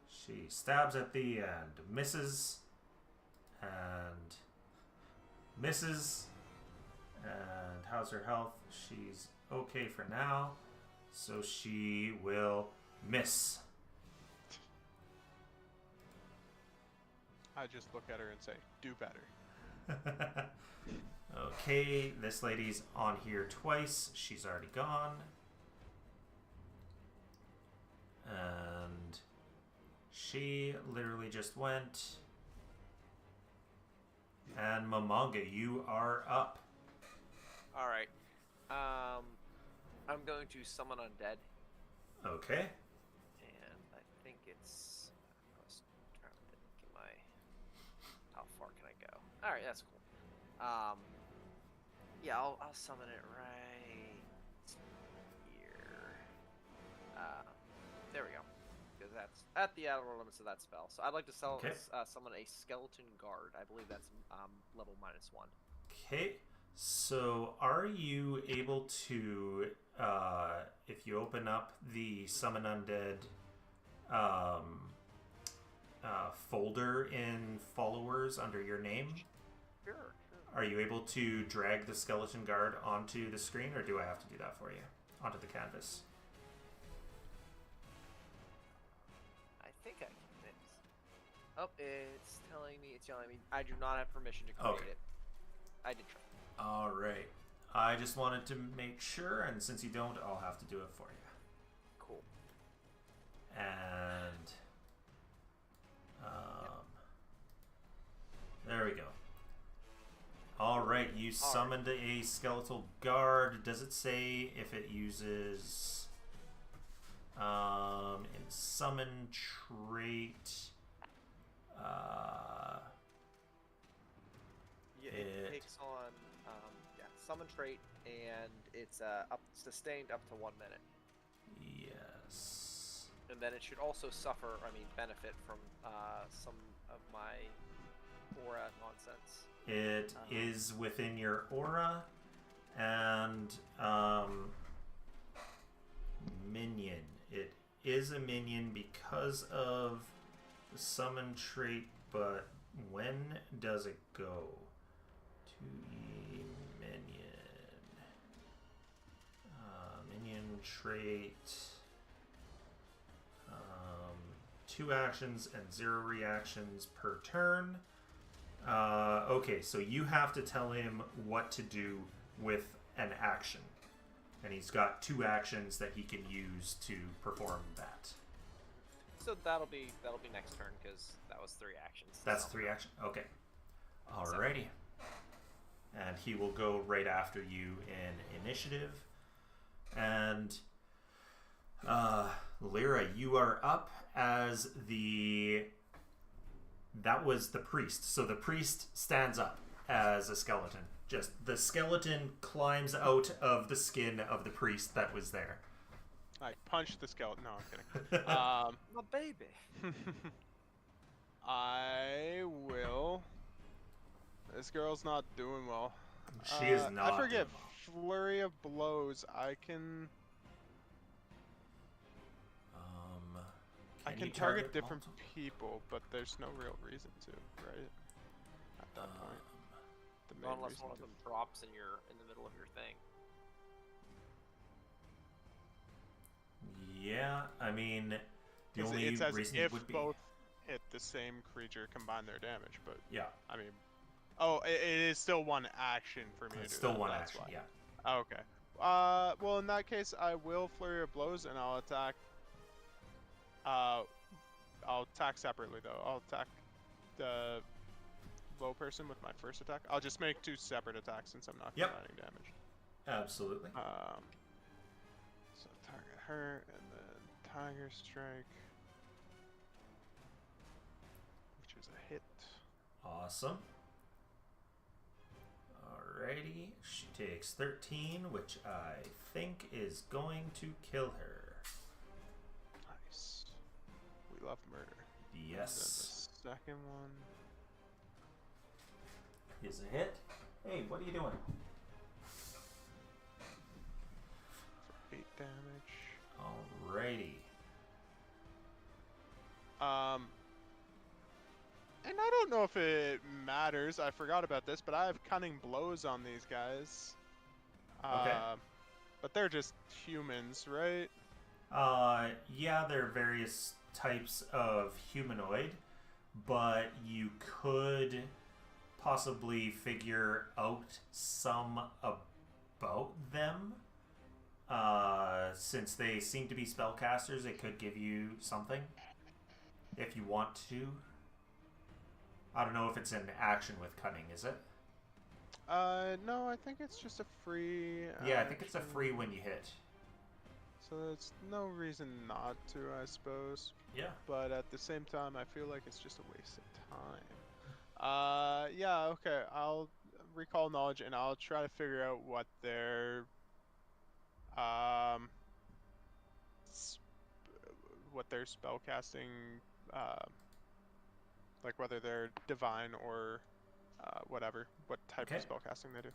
She stabs at the and misses. And misses. And how's her health? She's okay for now. So she will miss. I just look at her and say, do better. Okay, this lady's on here twice. She's already gone. And she literally just went. And Mamanga, you are up. All right. I'm going to summon undead, Okay. and I think it's. I was trying to think of how far can I go? All right, that's cool. Yeah, I'll summon it right here. There we go. Because that's at the outer limits of that spell. So I'd like to summon a skeleton guard. I believe that's level -1. Okay. So are you able to, if you open up the Summon Undead folder in Followers under your name, Sure. are you able to drag the skeleton guard onto the screen, or do I have to do that for you? Onto the canvas? I think I can. Oh, it's telling me, I do not have permission to create it. I did try. Alright. I just wanted to make sure, and since you don't, I'll have to do it for you. Cool. And there we go. Alright, you summoned a skeletal guard. Does it say if it uses in summon trait? It takes on summon trait, and it's sustained up to 1 minute. Yes. And then it should also benefit from some of my aura nonsense. It is within your aura, and minion. It is a minion because of the summon trait, but when does it go? To minion. Minion trait. 2 actions and 0 reactions per turn. Okay, so you have to tell him what to do with an action. And he's got 2 actions that he can use to perform that. So that'll be next turn, because that was 3 actions. That's 3 actions? Okay. Alrighty. And he will go right after you in initiative. And Lyra, you are up as that was the priest. So the priest stands up as a skeleton. Just the skeleton climbs out of the skin of the priest that was there. I punched the skeleton. No, I'm kidding. My baby. I will. This girl's not doing well. She is not. I forget. doing well. Flurry of blows. I can You target different multiple? people, but there's no real reason to, right? At that point, the main Unless reason one of them drops in the middle of your thing. Yeah, I mean, the only it's as reason if would be both hit the same creature, combine their damage, but yeah, I mean, it is still one action for me to do it's still that, one that's action. why. Yeah. Okay. Well, in that case, I will flurry of blows, and I'll attack. I'll attack separately though. I'll attack the low person with my first attack. I'll just make 2 separate attacks since I'm not combining damage. Absolutely. So target her, and then Tiger Strike, which is a hit. Awesome. Alrighty, she takes 13, which I think is going to kill her. Nice. We love murder. Yes. And then the second one is a hit. Hey, what are you doing? for 8 damage. Alrighty. And I don't know if it matters. I forgot about this, but I have cunning blows on these guys. Okay. But they're just humans, right? Yeah, there are various types of humanoid, but you could possibly figure out some about them. Since they seem to be spellcasters, it could give you something if you want to. I don't know if it's an action with cunning, is it? No, I think it's just a free. Yeah, I think it's a action. free when you hit. So there's no reason not to, I suppose. Yeah. But at the same time, I feel like it's just a waste of time. Yeah, okay. I'll recall knowledge and I'll try to figure out what their what their spellcasting, like whether they're divine or whatever, what type of Okay. spellcasting they do.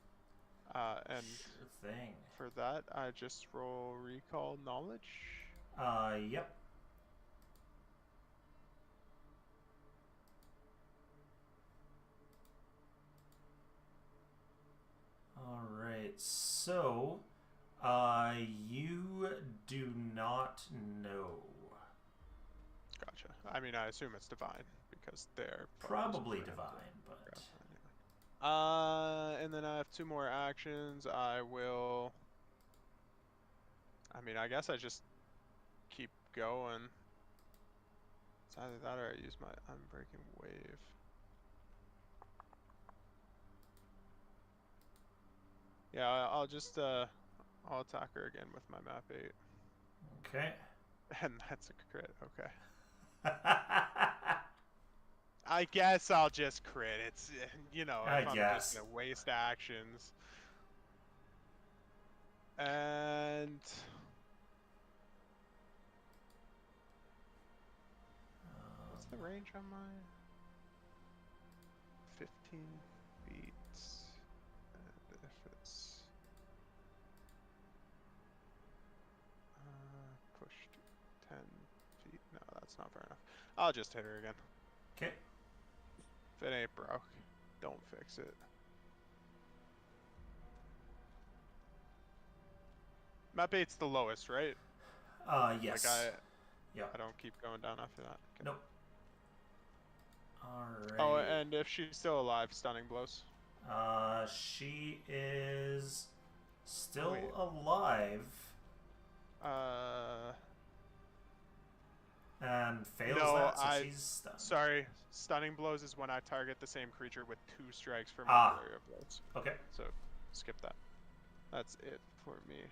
And Sure thing. for that, I just roll recall knowledge. Yep. Alright, so, you do not know. Gotcha. I mean, I assume it's divine because they're Probably divine, but... And then I have 2 more actions. I will... I mean, I guess I just keep going. It's either that or I use my Unbreaking Wave. Yeah, I'll just, I'll attack her again with my map 8. Okay. And that's a crit, okay. I guess I'll just crit. It's, you know, if I'm just gonna waste actions. And... what's the range on my... 15 feet. And if it's... pushed 10 feet. No, that's not fair enough. I'll just hit her again. Okay. If it ain't broke, don't fix it. Map 8's the lowest, right? Yes. Like I don't keep going down after that. Okay. Nope. Alright. Oh, and if she's still alive, stunning blows. She is still Wait. alive. And fails No, that, so she's stunned. Sorry, stunning blows is when I target the same creature with 2 strikes for my flurry of blows. Okay. So, skip that. That's it for me.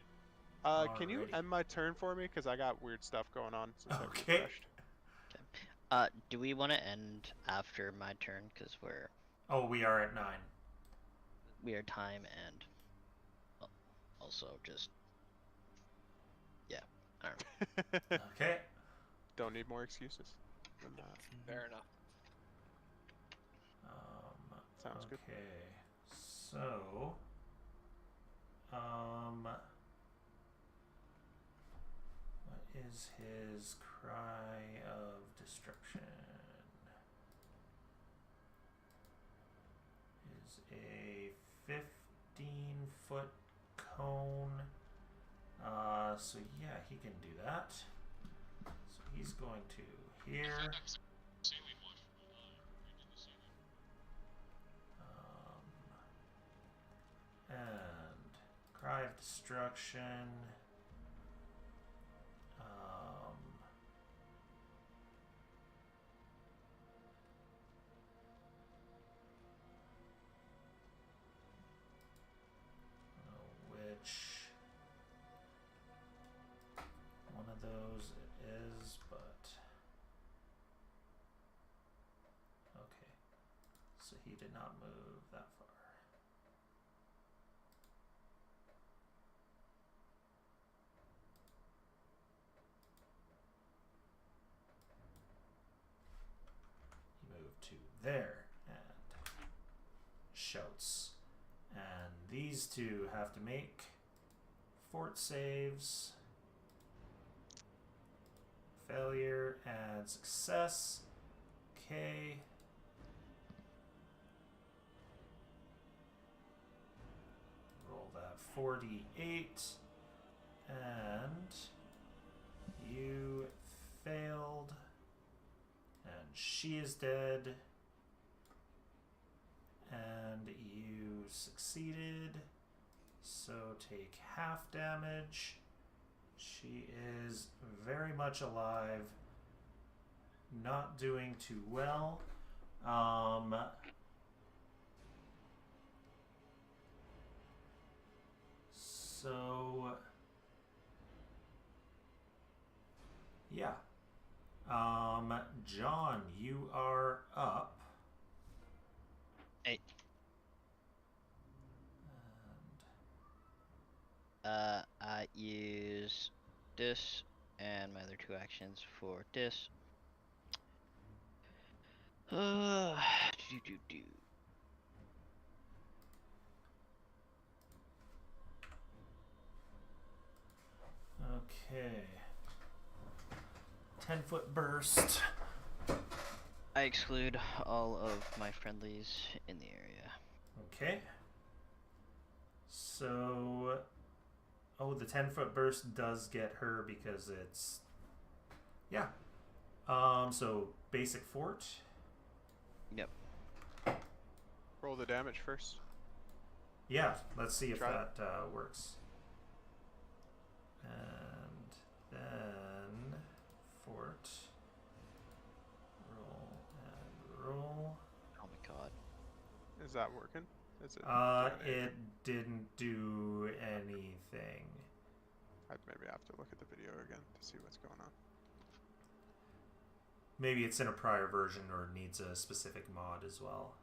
Can you Alrighty. end my turn for me? Because I got weird stuff going on since I Okay. refreshed. Do we want to end after my turn? Because We are at 9. we are time and also just I don't know. Okay. Don't need more excuses than that. Fair enough. Sounds good. Okay. So, what is his cry of destruction? Is a 15-foot cone. So yeah, he can do that. So he's going to here. And cry of destruction. Which one of those it is, but okay. So he did not move that far. He moved to there and shouts. And these two have to make fort saves. Failure and success. Okay. Roll that 48. And you failed. And she is dead. And you succeeded. So take half damage. She is very much alive. Not doing too well. So yeah. John, you are up. Hey. I use this and my other 2 actions for this. Do. Okay. 10-foot burst. I exclude all of my friendlies in the area. Okay. So, oh, the 10-foot burst does get her because it's, yeah. So basic fort. Yep. Roll the damage first. Yeah, let's see if Try that works. And then fort. Roll and roll. Oh my god. Is that working? Is it? doing It anything? didn't do anything. I'd maybe have to look at the video again to see what's going on. Maybe it's in a prior version or needs a specific mod as well.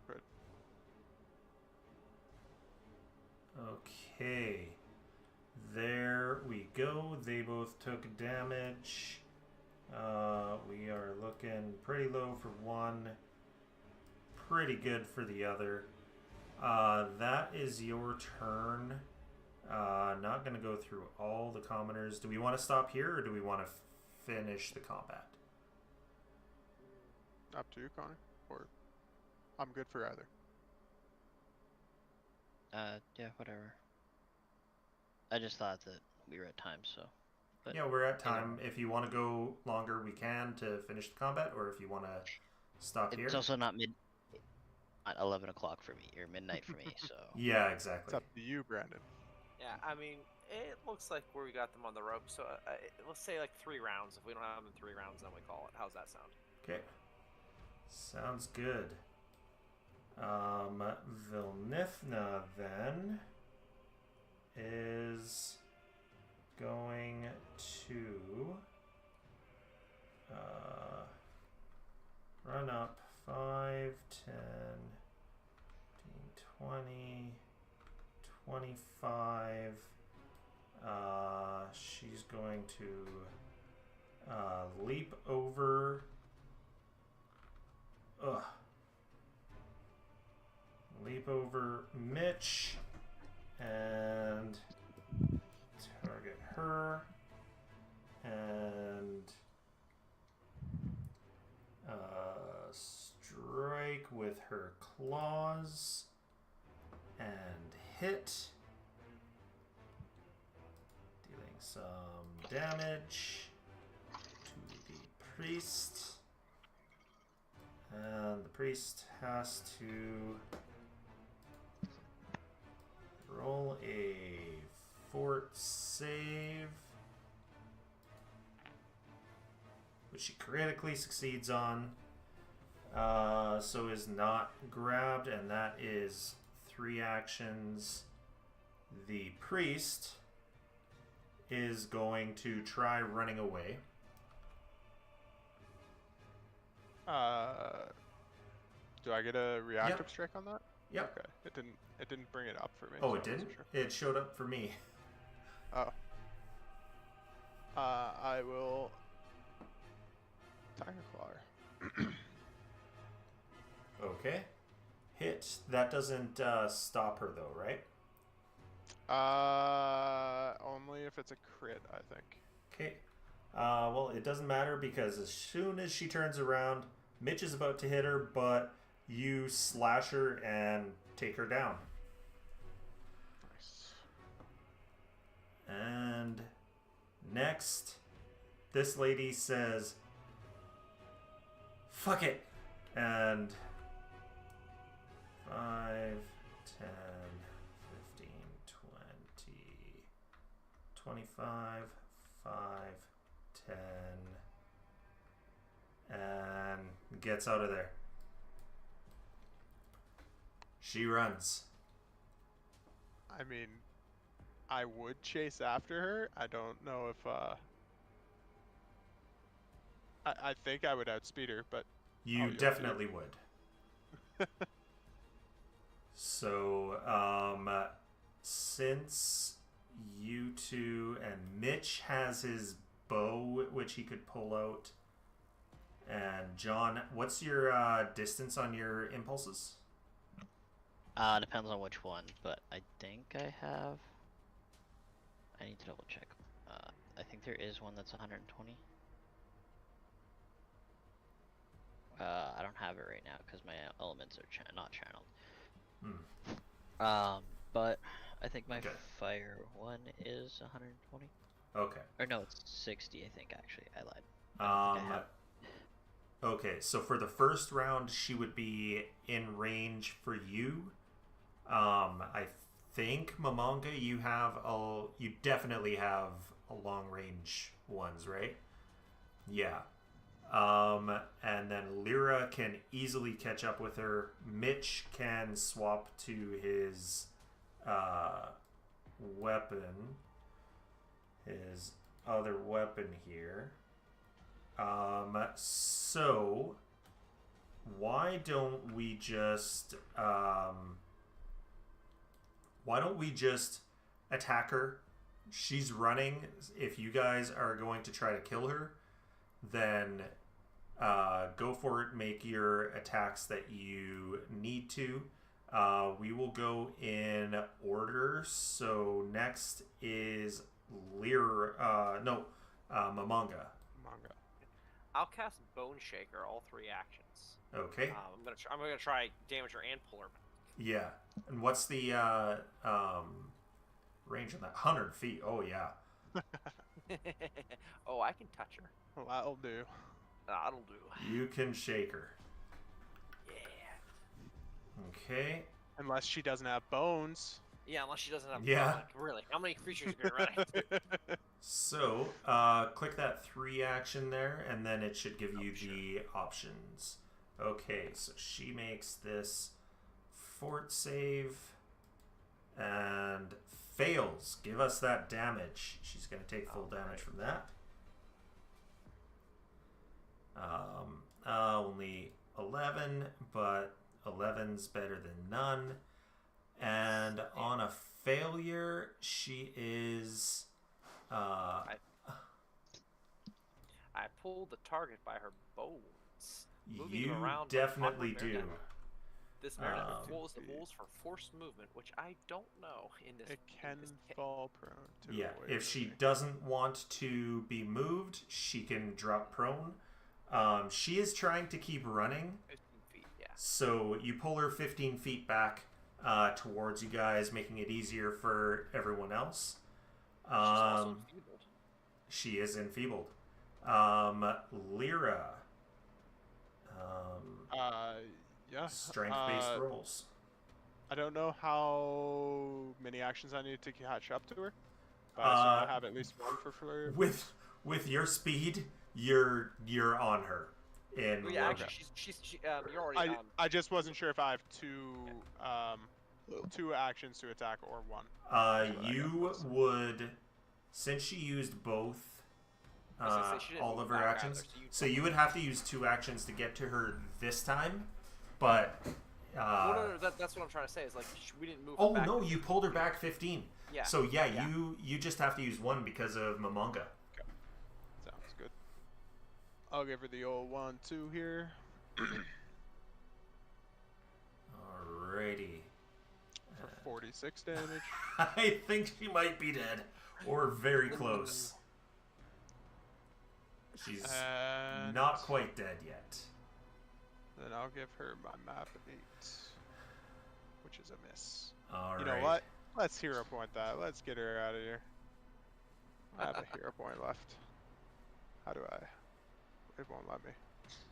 Good. Okay. There we go. They both took damage. We are looking pretty low for one. Pretty good for the other. That is your turn. Not going to go through all the commoners. Do we want to stop here or do we want to finish the combat? Up to you, Connor. Or I'm good for either. Yeah, whatever. I just thought that we were at time, so. But Yeah, we're at time. If you want to go longer, we can to finish the combat, or if you want to stop here. it's also not at 11 o'clock for me, or midnight for me, so. Yeah, It's exactly. up to you, Brandon. Yeah, I mean, it looks like we got them on the rope. So let's say like 3 rounds. If we don't have them in 3 rounds, then we call it. How's that sound? Okay. Sounds good. Vilnifna then is going to run up 5, 10, 15, 20, 25. She's going to leap over. Leap over Mitch and target her and strike with her claws and hit, dealing some damage to the priest. And the priest has to roll a fort save, which she critically succeeds on. So is not grabbed, and that is 3 actions. The priest is going to try running away. Do I get a reactive Yep. strike on that? Yep. Okay. It didn't bring it up for me. Oh, so it I wasn't didn't? sure. It showed up for me. Oh. I will Tiger Claw. Okay. Hit. That doesn't stop her though, right? Only if it's a crit, I think. Okay. Well, it doesn't matter because as soon as she turns around, Mitch is about to hit her, but you slash her and take her down. Nice. And next, this lady says, "Fuck it," and 5, 10, 15, 20, 25, 5, 10, and gets out of there. She runs. I mean, I would chase after her. I don't know if I think I would outspeed her, but You definitely would. So, since you two and Mitch has his bow, which he could pull out, and John, what's your distance on your impulses? Depends on which one, but I think I have. I need to double check. I think there is one that's 120. I don't have it right now because my elements are not channeled. But I think my fire one is 120. Okay. Or no, it's 60. I think actually I lied. I don't think I have. Okay, so for the first round, she would be in range for you. I think Momonga, you definitely have a long range ones, right? Yeah. And then Lyra can easily catch up with her. Mitch can swap to his weapon, his other weapon here. So why don't we just attack her? She's running. If you guys are going to try to kill her, then go for it. Make your attacks that you need to. We will go in order. So next is Momonga. manga. I'll cast Bone Shaker all 3 actions. Okay. I'm gonna try damage her and pull her back. Yeah. And what's the range on that? 100 feet. Oh yeah. Oh, I can touch her. Well, that'll do. That'll do. You can shake her. Yeah. Okay. Unless she doesn't have bones. Yeah, unless she doesn't have. Yeah. Like, really, how many creatures are you running? So, click that 3 action there, and then it should give you the options. Okay, so she makes this fort save and fails. Give us that damage. She's going to take full damage from that. Only 11, but 11's better than none. And on a failure, she is... I pulled the target by her bones. You definitely do. This man pulls the rules for forced movement, which I don't know in this. It can fall prone. To Yeah, if she doesn't want to be moved, she can drop prone. She is trying to keep running. 15 feet, yeah. So you pull her 15 feet back towards you guys, making it easier for everyone else. She's also enfeebled. She is enfeebled. Lyra. Yeah. Strength-based rolls. I don't know how many actions I need to catch up to her. But I have at least one for Fleur. With your speed, you're on her. In yeah, actually, you're already on. I just wasn't sure if I have two actions to attack or one. You would, since she used both all of her actions, so you would have to use 2 actions to get to her this time. But no, that's what I'm trying to say. Is like we didn't move. Oh her back. no, you pulled her back 15. Yeah. So yeah, you just have to use 1 because of Momonga. Okay. Sounds good. I'll give her the old 1-2 here. Alrighty. For 46 damage. I think she might be dead, or very close. She's not quite dead yet. Then I'll give her my map 8, which is a miss. All you right. know what? Let's hero point that. Let's get her out of here. I have a hero point left. How do I? It won't let me.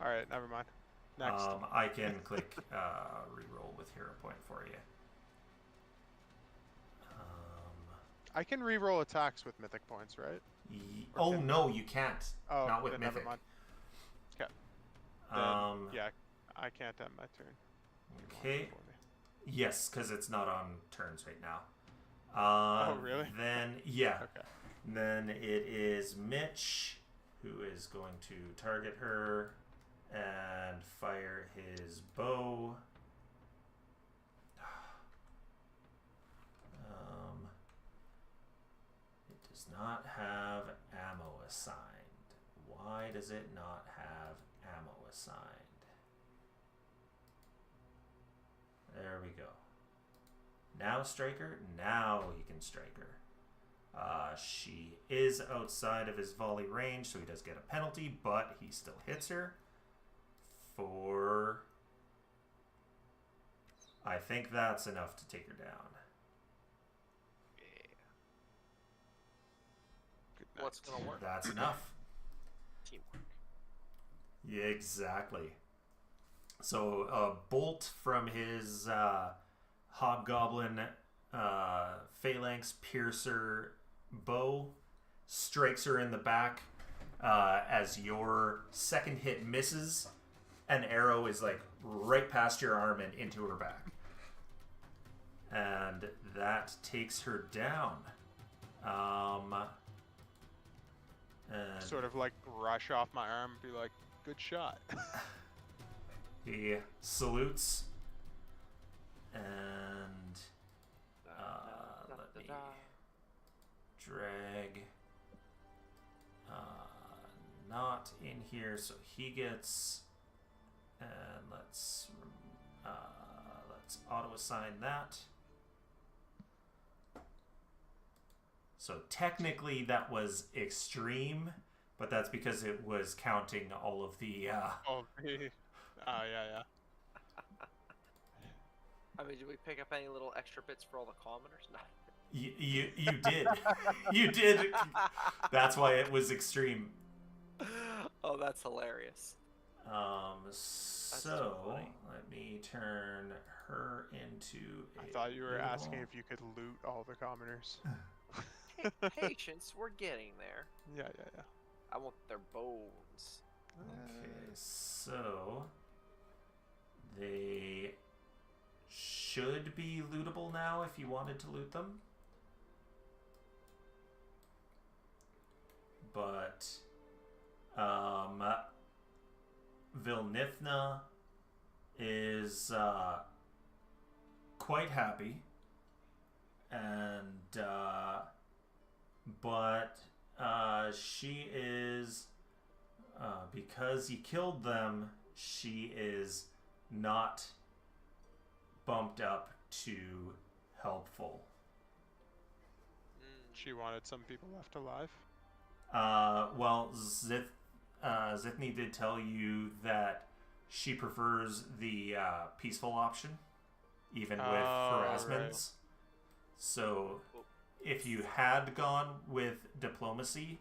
Alright, never mind. Next. I can click reroll with hero point for you. I can re-roll attacks with mythic points, right? Oh no, you can't. Oh, Not with then mythic. never mind. Okay. Then, yeah, I can't end my turn. You want Okay. it for me. Yes, because it's not on turns right now. Oh, really? Then yeah. Okay. Then it is Mitch, who is going to target her and fire his bow. It does not have ammo assigned. Why does it not have ammo assigned? There we go. Now Striker. Now he can strike her. She is outside of his volley range, so he does get a penalty, but he still hits her for... I think that's enough to take her down. Yeah. Good night. What's gonna work? That's enough. Teamwork. Yeah, exactly. So a bolt from his hobgoblin phalanx piercer bow strikes her in the back. As your second hit misses, an arrow is like right past your arm and into her back, and that takes her down. And Sort of like brush off my arm and be like, good shot. he salutes, and let me drag not in here, so he gets, and let's auto assign that. So technically that was extreme, but that's because it was counting all of the Oh, yeah. I mean, did we pick up any little extra bits for all the commoners? No. you did. You did. That's why it was extreme. Oh, that's hilarious. So too funny. let me turn her into I thought you were beautiful- asking if you could loot all the commoners. Patience, we're getting there. Yeah. I want their bones. Okay, so they should be lootable now if you wanted to loot them. But Vilnithna is quite happy, and but she is because you killed them, she is not bumped up to helpful. She wanted some people left alive. Well, Zithny did tell you that she prefers the peaceful option, even with harassments. Right. So, if you had gone with diplomacy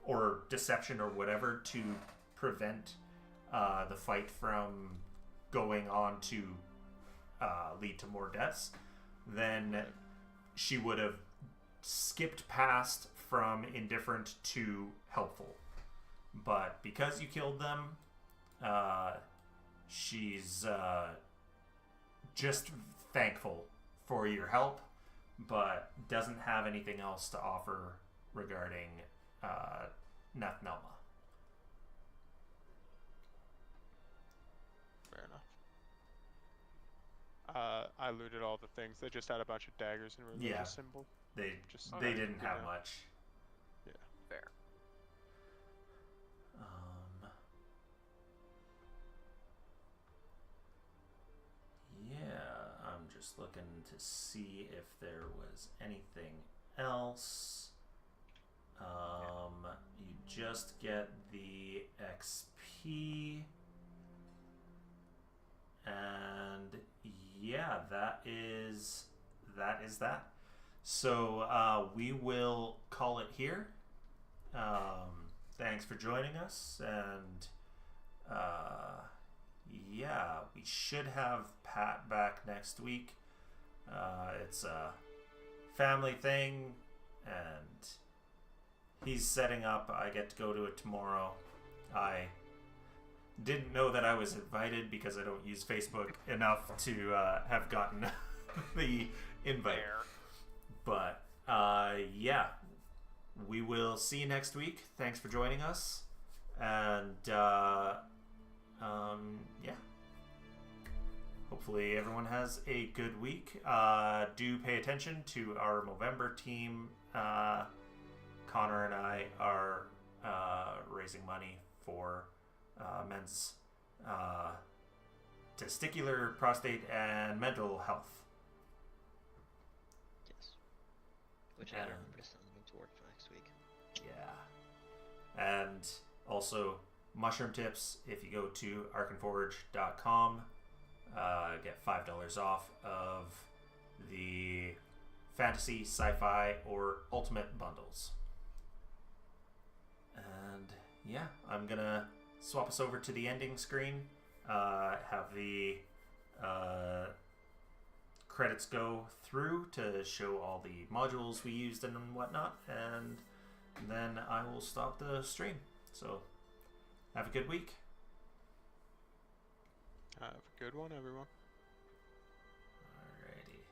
or deception or whatever to prevent the fight from going on to lead to more deaths, then she would have skipped past from indifferent to helpful. But because you killed them, she's just thankful for your help, but doesn't have anything else to offer regarding Nathnelma. Fair enough. I looted all the things. They just had a bunch of daggers and religious Yeah. symbols. They Just they good didn't have to know. much. Fair. Yeah, I'm just looking to see if there was anything else. You just get the XP, and yeah, that is that. So we will call it here. Thanks for joining us, and yeah, we should have Pat back next week. It's a family thing, and he's setting up. I get to go to it tomorrow. I didn't know that I was invited because I don't use Facebook enough to have gotten the invite. Fair. But yeah, we will see you next week. Thanks for joining us, and yeah, hopefully everyone has a good week. Do pay attention to our Movember team. Connor and I are raising money for men's testicular, prostate, and mental health. Yes. Which I gotta remember to send them to work for next week. Yeah. And also, mushroom tips. If you go to arkenforge.com, get $5 off of the fantasy, sci-fi, or ultimate bundles. And yeah, I'm gonna swap us over to the ending screen. Have the credits go through to show all the modules we used and whatnot, and then I will stop the stream. So have a good week. Have a good one, everyone. Alrighty.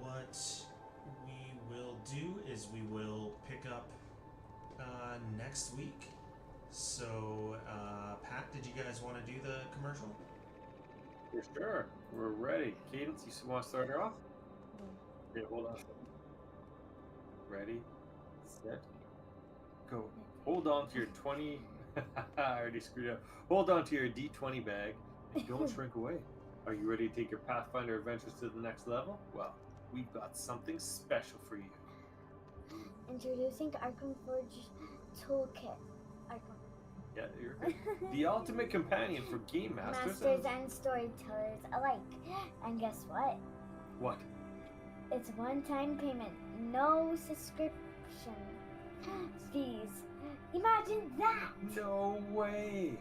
What we will do is we will pick up next week. So, Pat, did you guys want to do the commercial? For sure. We're ready. Cadence, you want to start her off? Okay, hold on. Ready, set, go. Hold on to your 20. I already screwed up. Hold on to your D20 bag and don't shrink away. Are you ready to take your Pathfinder adventures to the next level? Well, we've got something special for you. Introducing Arkenforge Toolkit. Yeah, you're good. The ultimate companion for game masters. Masters and storytellers alike. And guess what? What? It's one-time payment, no subscription fees. Imagine that! No way!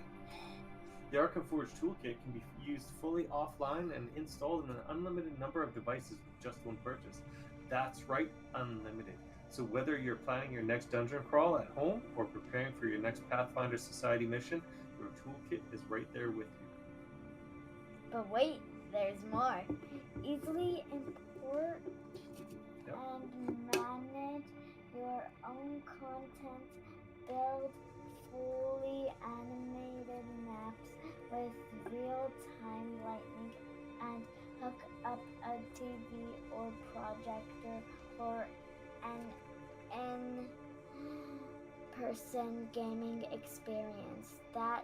The Arkenforge Toolkit can be used fully offline and installed in an unlimited number of devices with just one purchase. That's right, unlimited. So whether you're planning your next dungeon crawl at home or preparing for your next Pathfinder Society mission, your toolkit is right there with you. But wait, there's more. Easily import and manage your own content, build fully animated maps with real-time lighting, and hook up a TV or projector for an in-person gaming experience that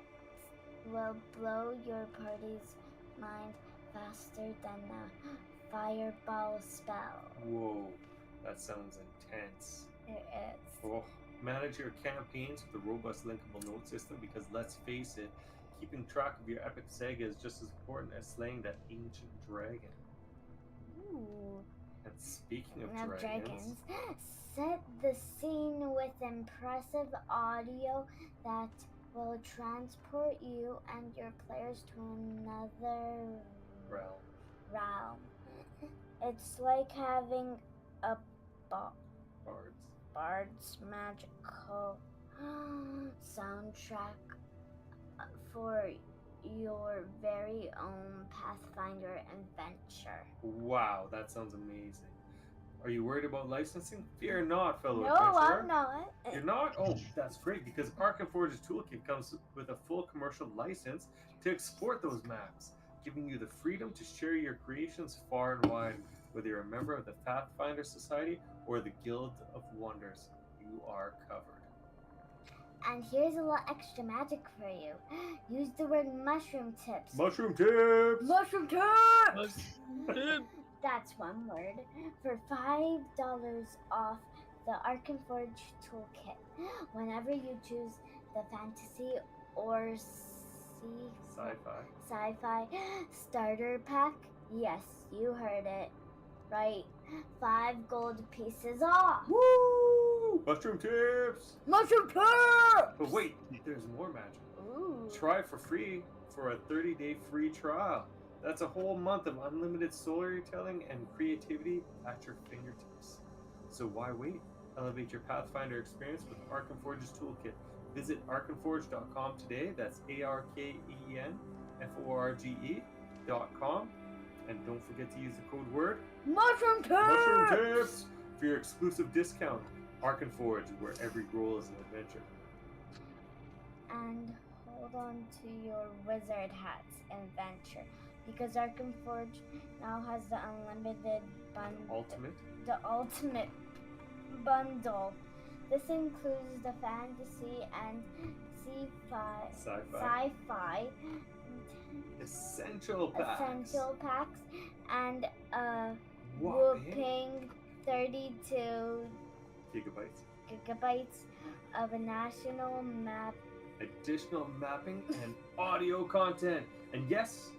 will blow your party's mind faster than a fireball spell. Whoa, that sounds intense. It is. Oh, manage your campaigns with a robust linkable note system because let's face it, keeping track of your epic saga is just as important as slaying that ancient dragon. Ooh. And speaking of Now, dragons, set the scene with impressive audio that will transport you and your players to another realm. It's like having a bard's magical soundtrack for your very own Pathfinder adventure. wow, that sounds amazing. Are you worried about licensing? Fear not, fellow No, adventurer. I'm not. You're not? Oh, that's great, because Arkenforge's Toolkit comes with a full commercial license to export those maps, giving you the freedom to share your creations far and wide, whether you're a member of the Pathfinder Society or the Guild of Wonders. You are covered. And here's a little extra magic for you. Use the word mushroom tips. Mushroom tips! Mushroom tips! Mushroom That's one word. For $5 off the Arkenforge Toolkit. Whenever you choose the fantasy or sci-fi starter pack. Yes, you heard it right. 5 gold pieces off. Woo! Mushroom tips! Mushroom tips! But wait, there's more magic. Ooh. Try for free for a 30-day free trial. That's a whole month of unlimited storytelling and creativity at your fingertips. So why wait? Elevate your Pathfinder experience with Arkenforge's toolkit. Visit arkenforge.com today. That's ARKENFORGE.com. And don't forget to use the code word Mushroom tips! Mushroom tips for your exclusive discount. Arkenforge, where every roll is an adventure. And hold on to your wizard hat's adventure, because Arkenforge now has the unlimited the ultimate bundle. This includes the fantasy and sci-fi essential packs and a whopping 32 gigabytes of a national map, additional mapping and audio content. And yes,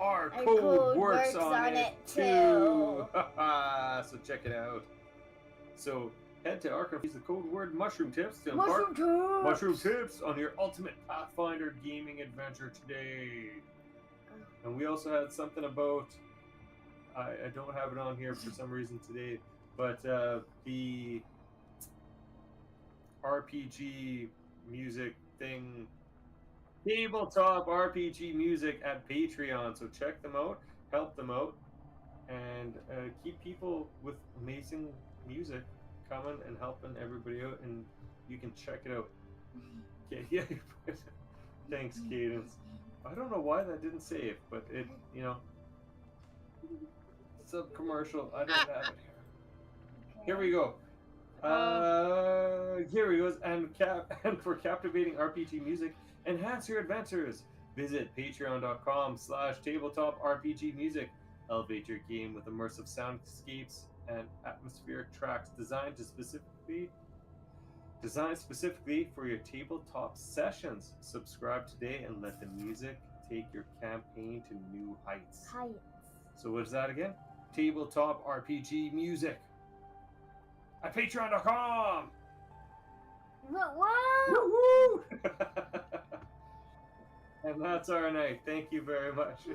our code works on it too. So check it out. So head to Arkham, use the code word Mushroom Tips to embark Mushroom Tips on your ultimate Pathfinder gaming adventure today. And we also had something about, I don't have it on here for some reason today, but the RPG music thing, tabletop RPG music at Patreon. So check them out, help them out, and keep people with amazing music coming and helping everybody out. And you can check it out. Okay, yeah. Thanks, Cadence. I don't know why that didn't save, but it, sub commercial. I don't have it here. Here we go. Here he goes. And for captivating RPG music, enhance your adventures. Visit patreon.com/tabletop RPG music. Elevate your game with immersive soundscapes and atmospheric tracks designed specifically for your tabletop sessions. Subscribe today and let the music take your campaign to new heights. So what is that again? Tabletop RPG music at patreon.com. Woo-woo! And that's our night. Thank you very much.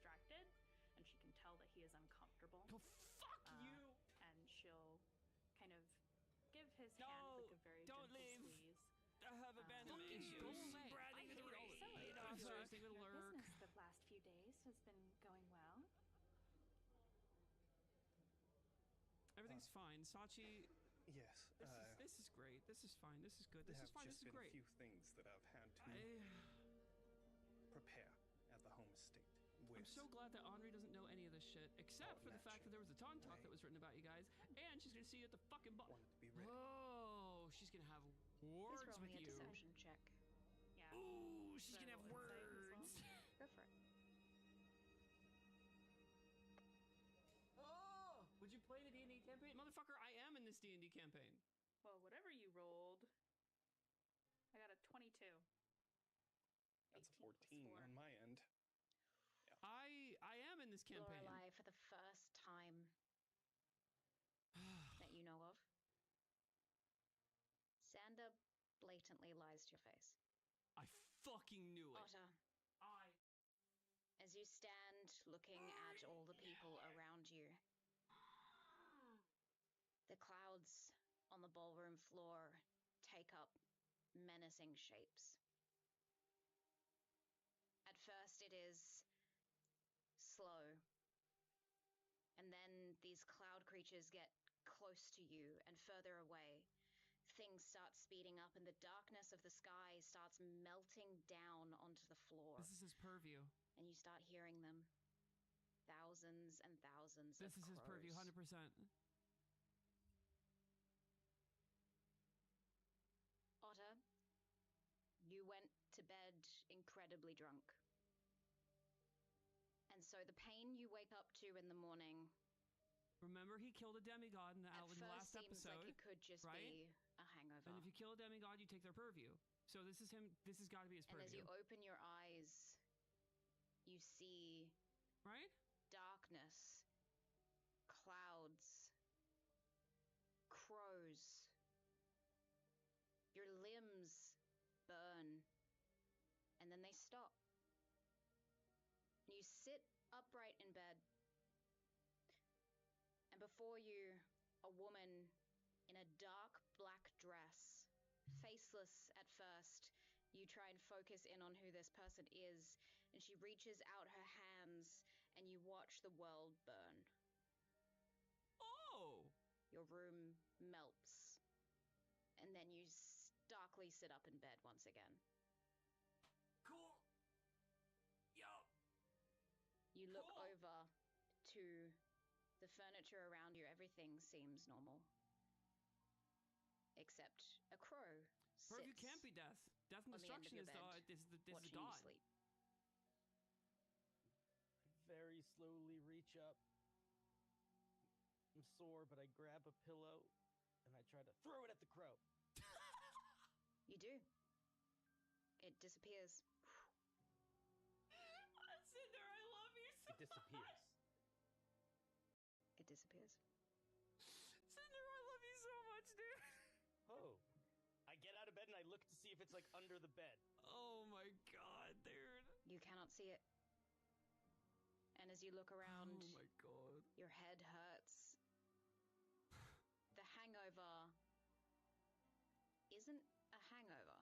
distracted, and she can tell that he is uncomfortable. Oh, fuck you! And she'll kind of give his hand like a very don't gentle leave. squeeze. I have abandonment issues. Go away. Spreading I the hate roll. so You know, your seriously, little lurk. business the last few days has been going well. Everything's fine. Sachi, Yes. this is great. This is fine. This is good. This There is have fine. just This is been great. a few things that I've had to prepare at the home estate. I'm so glad that Henri doesn't know any of this shit, except for the fact that there was a Tauntalk talk that was written about you guys, and she's gonna see you at the fucking wanted to be ready. Oh, she's gonna have words Please roll with me a you. deception check. Yeah. Ooh, she's So gonna have insight as well. words. Go for it. Oh, would you play the D&D campaign? Motherfucker, I am in this D&D campaign. Well, whatever you rolled, I got a 22. That's a 18 14 plus 4. on my end. I am in this campaign. Lorelei, for the first time that you know of, Xander blatantly lies to your face. I fucking knew it. Otter, as you stand looking at all the people around you, the clouds on the ballroom floor take up menacing shapes. At first, it is slow, and then these cloud creatures get close to you and further away, things start speeding up and the darkness of the sky starts melting down onto the floor. This is his purview. And you start hearing them. Thousands and thousands This of is his purview, crows. 100%. Otter, you went to bed incredibly drunk. And so the pain you wake up to in the morning Remember, he killed a demigod in the, at in the first last seems episode. like it could just right? be a hangover. And if you kill a demigod, you take their purview. So this is him. This has got to be his purview. And as you open your eyes, you see right? darkness, clouds, crows. Your limbs burn, and then they stop. You sit upright in bed, and before you, a woman in a dark black dress, faceless at first. You try and focus in on who this person is, and she reaches out her hands, and you watch the world burn. Oh! Your room melts, and then you starkly sit up in bed once again. Cool. Yo. You look Cool. over to the furniture around you. Everything seems normal. Except a crow Purview sits can't be death. Death and on the end of destruction your is bed, the watching god. you sleep. Very slowly reach up. I'm sore, but I grab a pillow and I try to throw it at the crow. You do. It disappears. Cinder, I love you so It disappears. It disappears. Cinder, I love you so much, dude. Oh. I get out of bed and I look to see if it's like under the bed. Oh my god, dude. You cannot see it. And as you look around, Oh my god. your head hurts. The hangover isn't a hangover.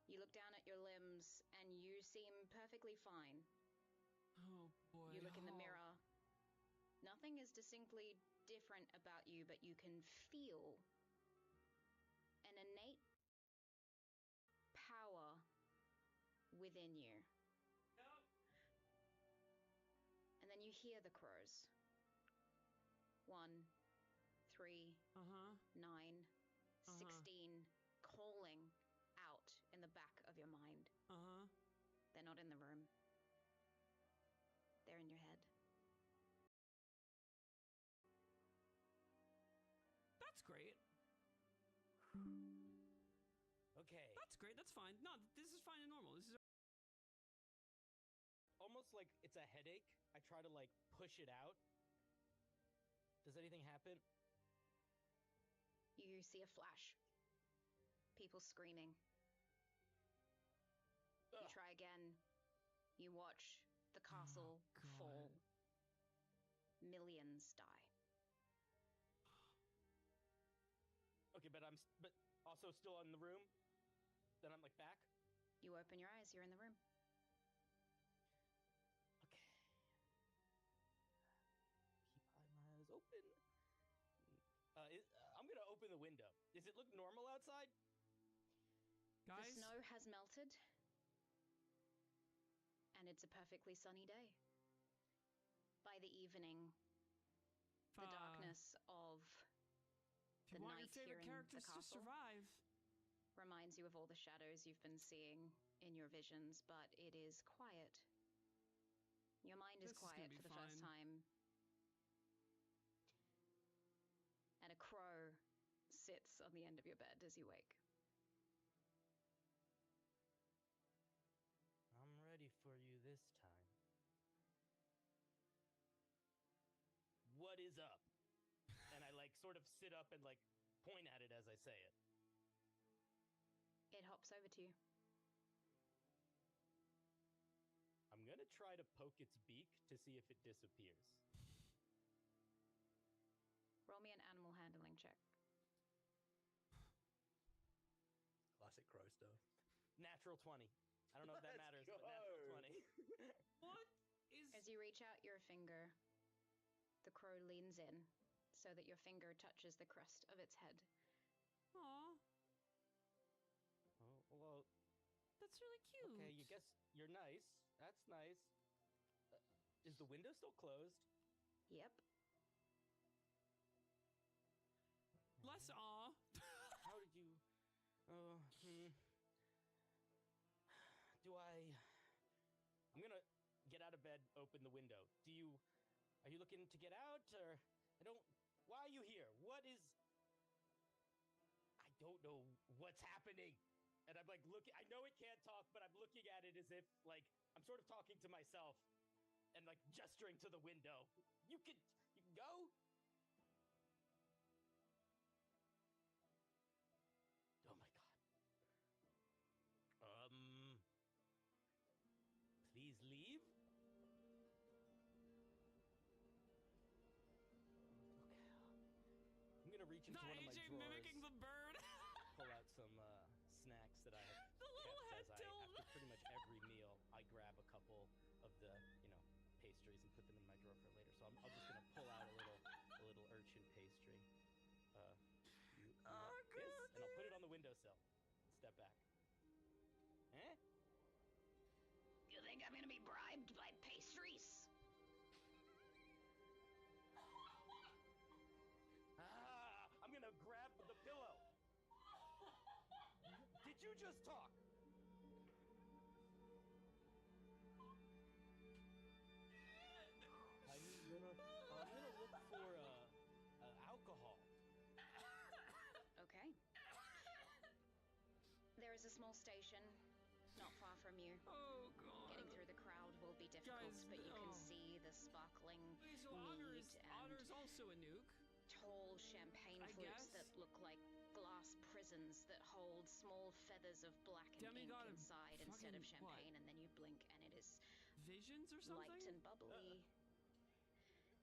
You look down at your limbs and you seem perfectly fine. Oh boy. You look in the Oh. mirror. Nothing is distinctly different about you, but you can feel an innate power within you. Yep. And then you hear the crows. 1, 3, Uh-huh. 9, Uh-huh. 16, calling out in the back of your mind. Uh-huh. They're not in the room. They're in your head. That's great. Okay. That's great. That's fine. No, this is fine and normal. This is Almost like it's a headache. I try to like push it out. Does anything happen? You see a flash. People screaming. You Ugh. try again. You watch the castle God. fall. Millions die. Okay, but but also still in the room. Then I'm like back. You open your eyes, you're in the room. Okay. Keep my eyes open. I'm gonna open the window. Does it look normal outside? guys. The snow has melted. And it's a perfectly sunny day. By the evening, the darkness of If you the want your night here favorite in characters the to castle survive. reminds you of all the shadows you've been seeing in your visions, but it is quiet. Your mind is This is gonna quiet be for the first fine. time. And a crow sits on the end of your bed as you wake. I'm ready for you this time. What is up? And I like sort of sit up and like point at it as I say it. It hops over to you. I'm gonna try to poke its beak to see if it disappears. Roll me an animal handling check. Classic crow stuff. Natural 20. I don't know if that Let's matters, go. but natural 20. What is As you reach out your finger, the crow leans in so that your finger touches the crest of its head. Aw, Oh, well, that's really cute. okay, you guess you're nice. That's nice. Is the window still closed? Yep. Less aw. How did you... Oh, Do I... I'm gonna get out of bed, open the window. Are you looking to get out, or... Why are you here? What is... I don't know what's happening. And I'm like looking... I know it can't talk, but I'm looking at it as if, like, I'm sort of talking to myself. And, like, gesturing to the window. You can go? Oh my god. Please leave? Okay. I'm gonna reach into one of my AJ drawers. mimicking the bird. Pull out some snacks that I have The little kept head as tilt. after pretty much every meal, I grab a couple of the, pastries and put them in my drawer for later. So I'm just gonna pull out a little urchin pastry. You want this? And I'll put it on the windowsill. Step back. Eh? You think I'm gonna be bribed by pastries? I'm gonna grab the pillow. Did you just talk? I'm gonna look for alcohol. Okay. There is a small station not far from you. Oh god. Getting through the crowd will be difficult, Guys, but you oh. can see the sparkling So Honor mead is and also a nuke. tall champagne I flutes guess. that look like glass prisons that hold small feathers of blackened Demigod ink of inside instead of fucking what? champagne, and then you blink and it is Visions or something? light and bubbly.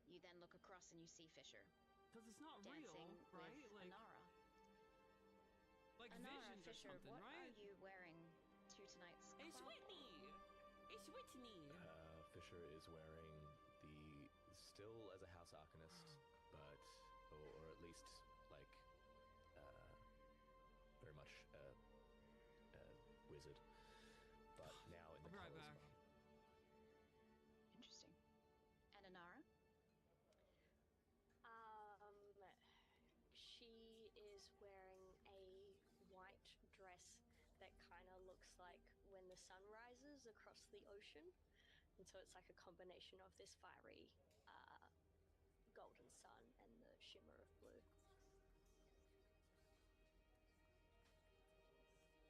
You then look across and you see Fisher Because it's not dancing real, right? with Like, Anara. like Anara, visions Fisher, or something, what right? are you wearing to tonight's It's club? Whitney! It's Whitney! Fisher is wearing the still as a House Arcanist, but or at least like very much a wizard, but now in the I'll be right colors back. of Interesting. And Anara? She is wearing a white dress that kind of looks like when the sun rises across the ocean. And so it's like a combination of this fiery golden sun and the shimmer of blue.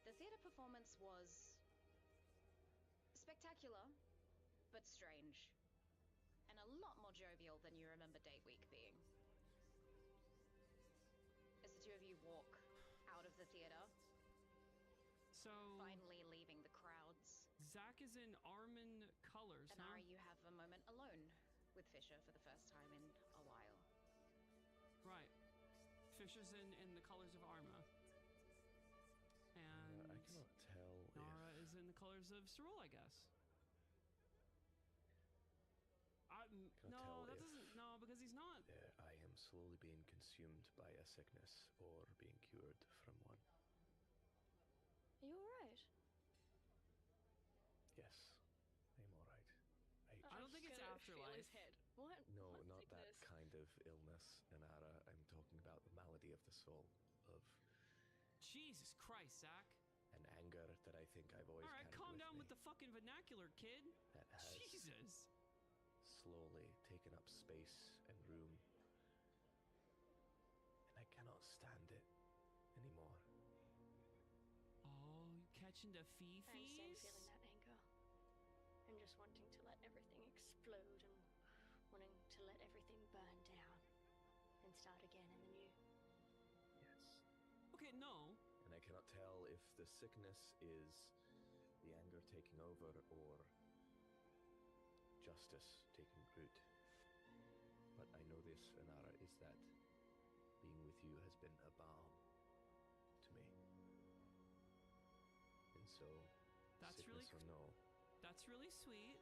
The theatre performance was spectacular, but strange. And a lot more jovial than you remember Day Week being. As the two of you walk out of the theatre, So, finally leaving the crowds, Zach is in Armin colors, huh? Anara, you have a moment alone with Fisher for the first time in a while. Right. Fisher's in the colors of Arma. And I cannot tell Nara is in the colors of Cerule, I guess. No, that doesn't. No, because he's not. I am slowly being consumed by a sickness or being cured from one. Are you alright? Yes, I am all right. I don't think it's Feel his afterlife. head. What? No, What not sickness? that kind of illness, Anara. I'm talking about the malady of the soul, of Jesus Christ, Zach. an anger that I think I've always All right, carried calm with down me with the fucking vernacular, kid. that has Jesus. slowly taken up space and room, and I cannot stand it anymore. Oh, you catching the I understand feeling fifis? that anger. And just wanting to let everything explode and wanting to let everything burn down and start again in the new. Yes. Okay, no. And I cannot tell if the sickness is the anger taking over or justice taking root. But I know this, Anara, is that being with you has been a balm to me. And so, That's really sickness or no, That's really sweet.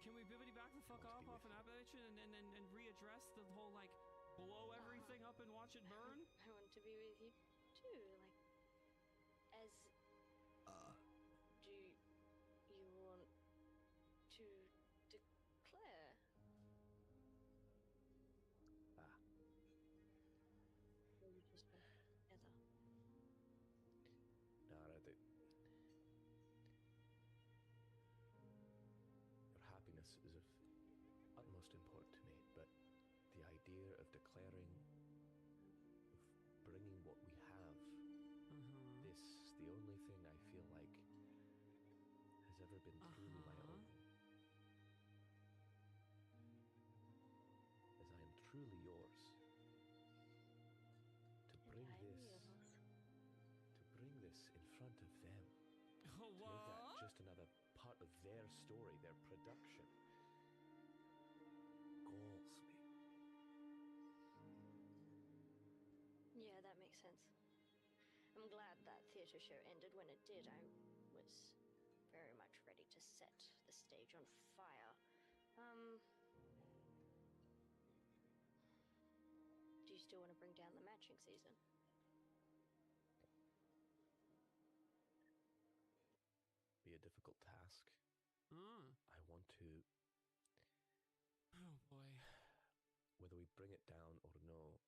Can we bibbity back the fuck want to off be off with an Appalachian and readdress the whole like blow everything up and watch it burn? I want to be with you too. Like, as do you want to declare? Or you just want together? Nara, your happiness is of utmost import to me, but the idea of declaring, of bringing what we have, this, the only thing I feel like has ever been truly my own, as I am truly yours, to bring this in front of them, to make that just another part of their story, their production, galls me. Yeah, that makes sense. I'm glad that theatre show ended when it did. I was very much ready to set the stage on fire. Do you still want to bring down the matching season? Be a difficult task. I want to... Oh boy. Whether we bring it down or no,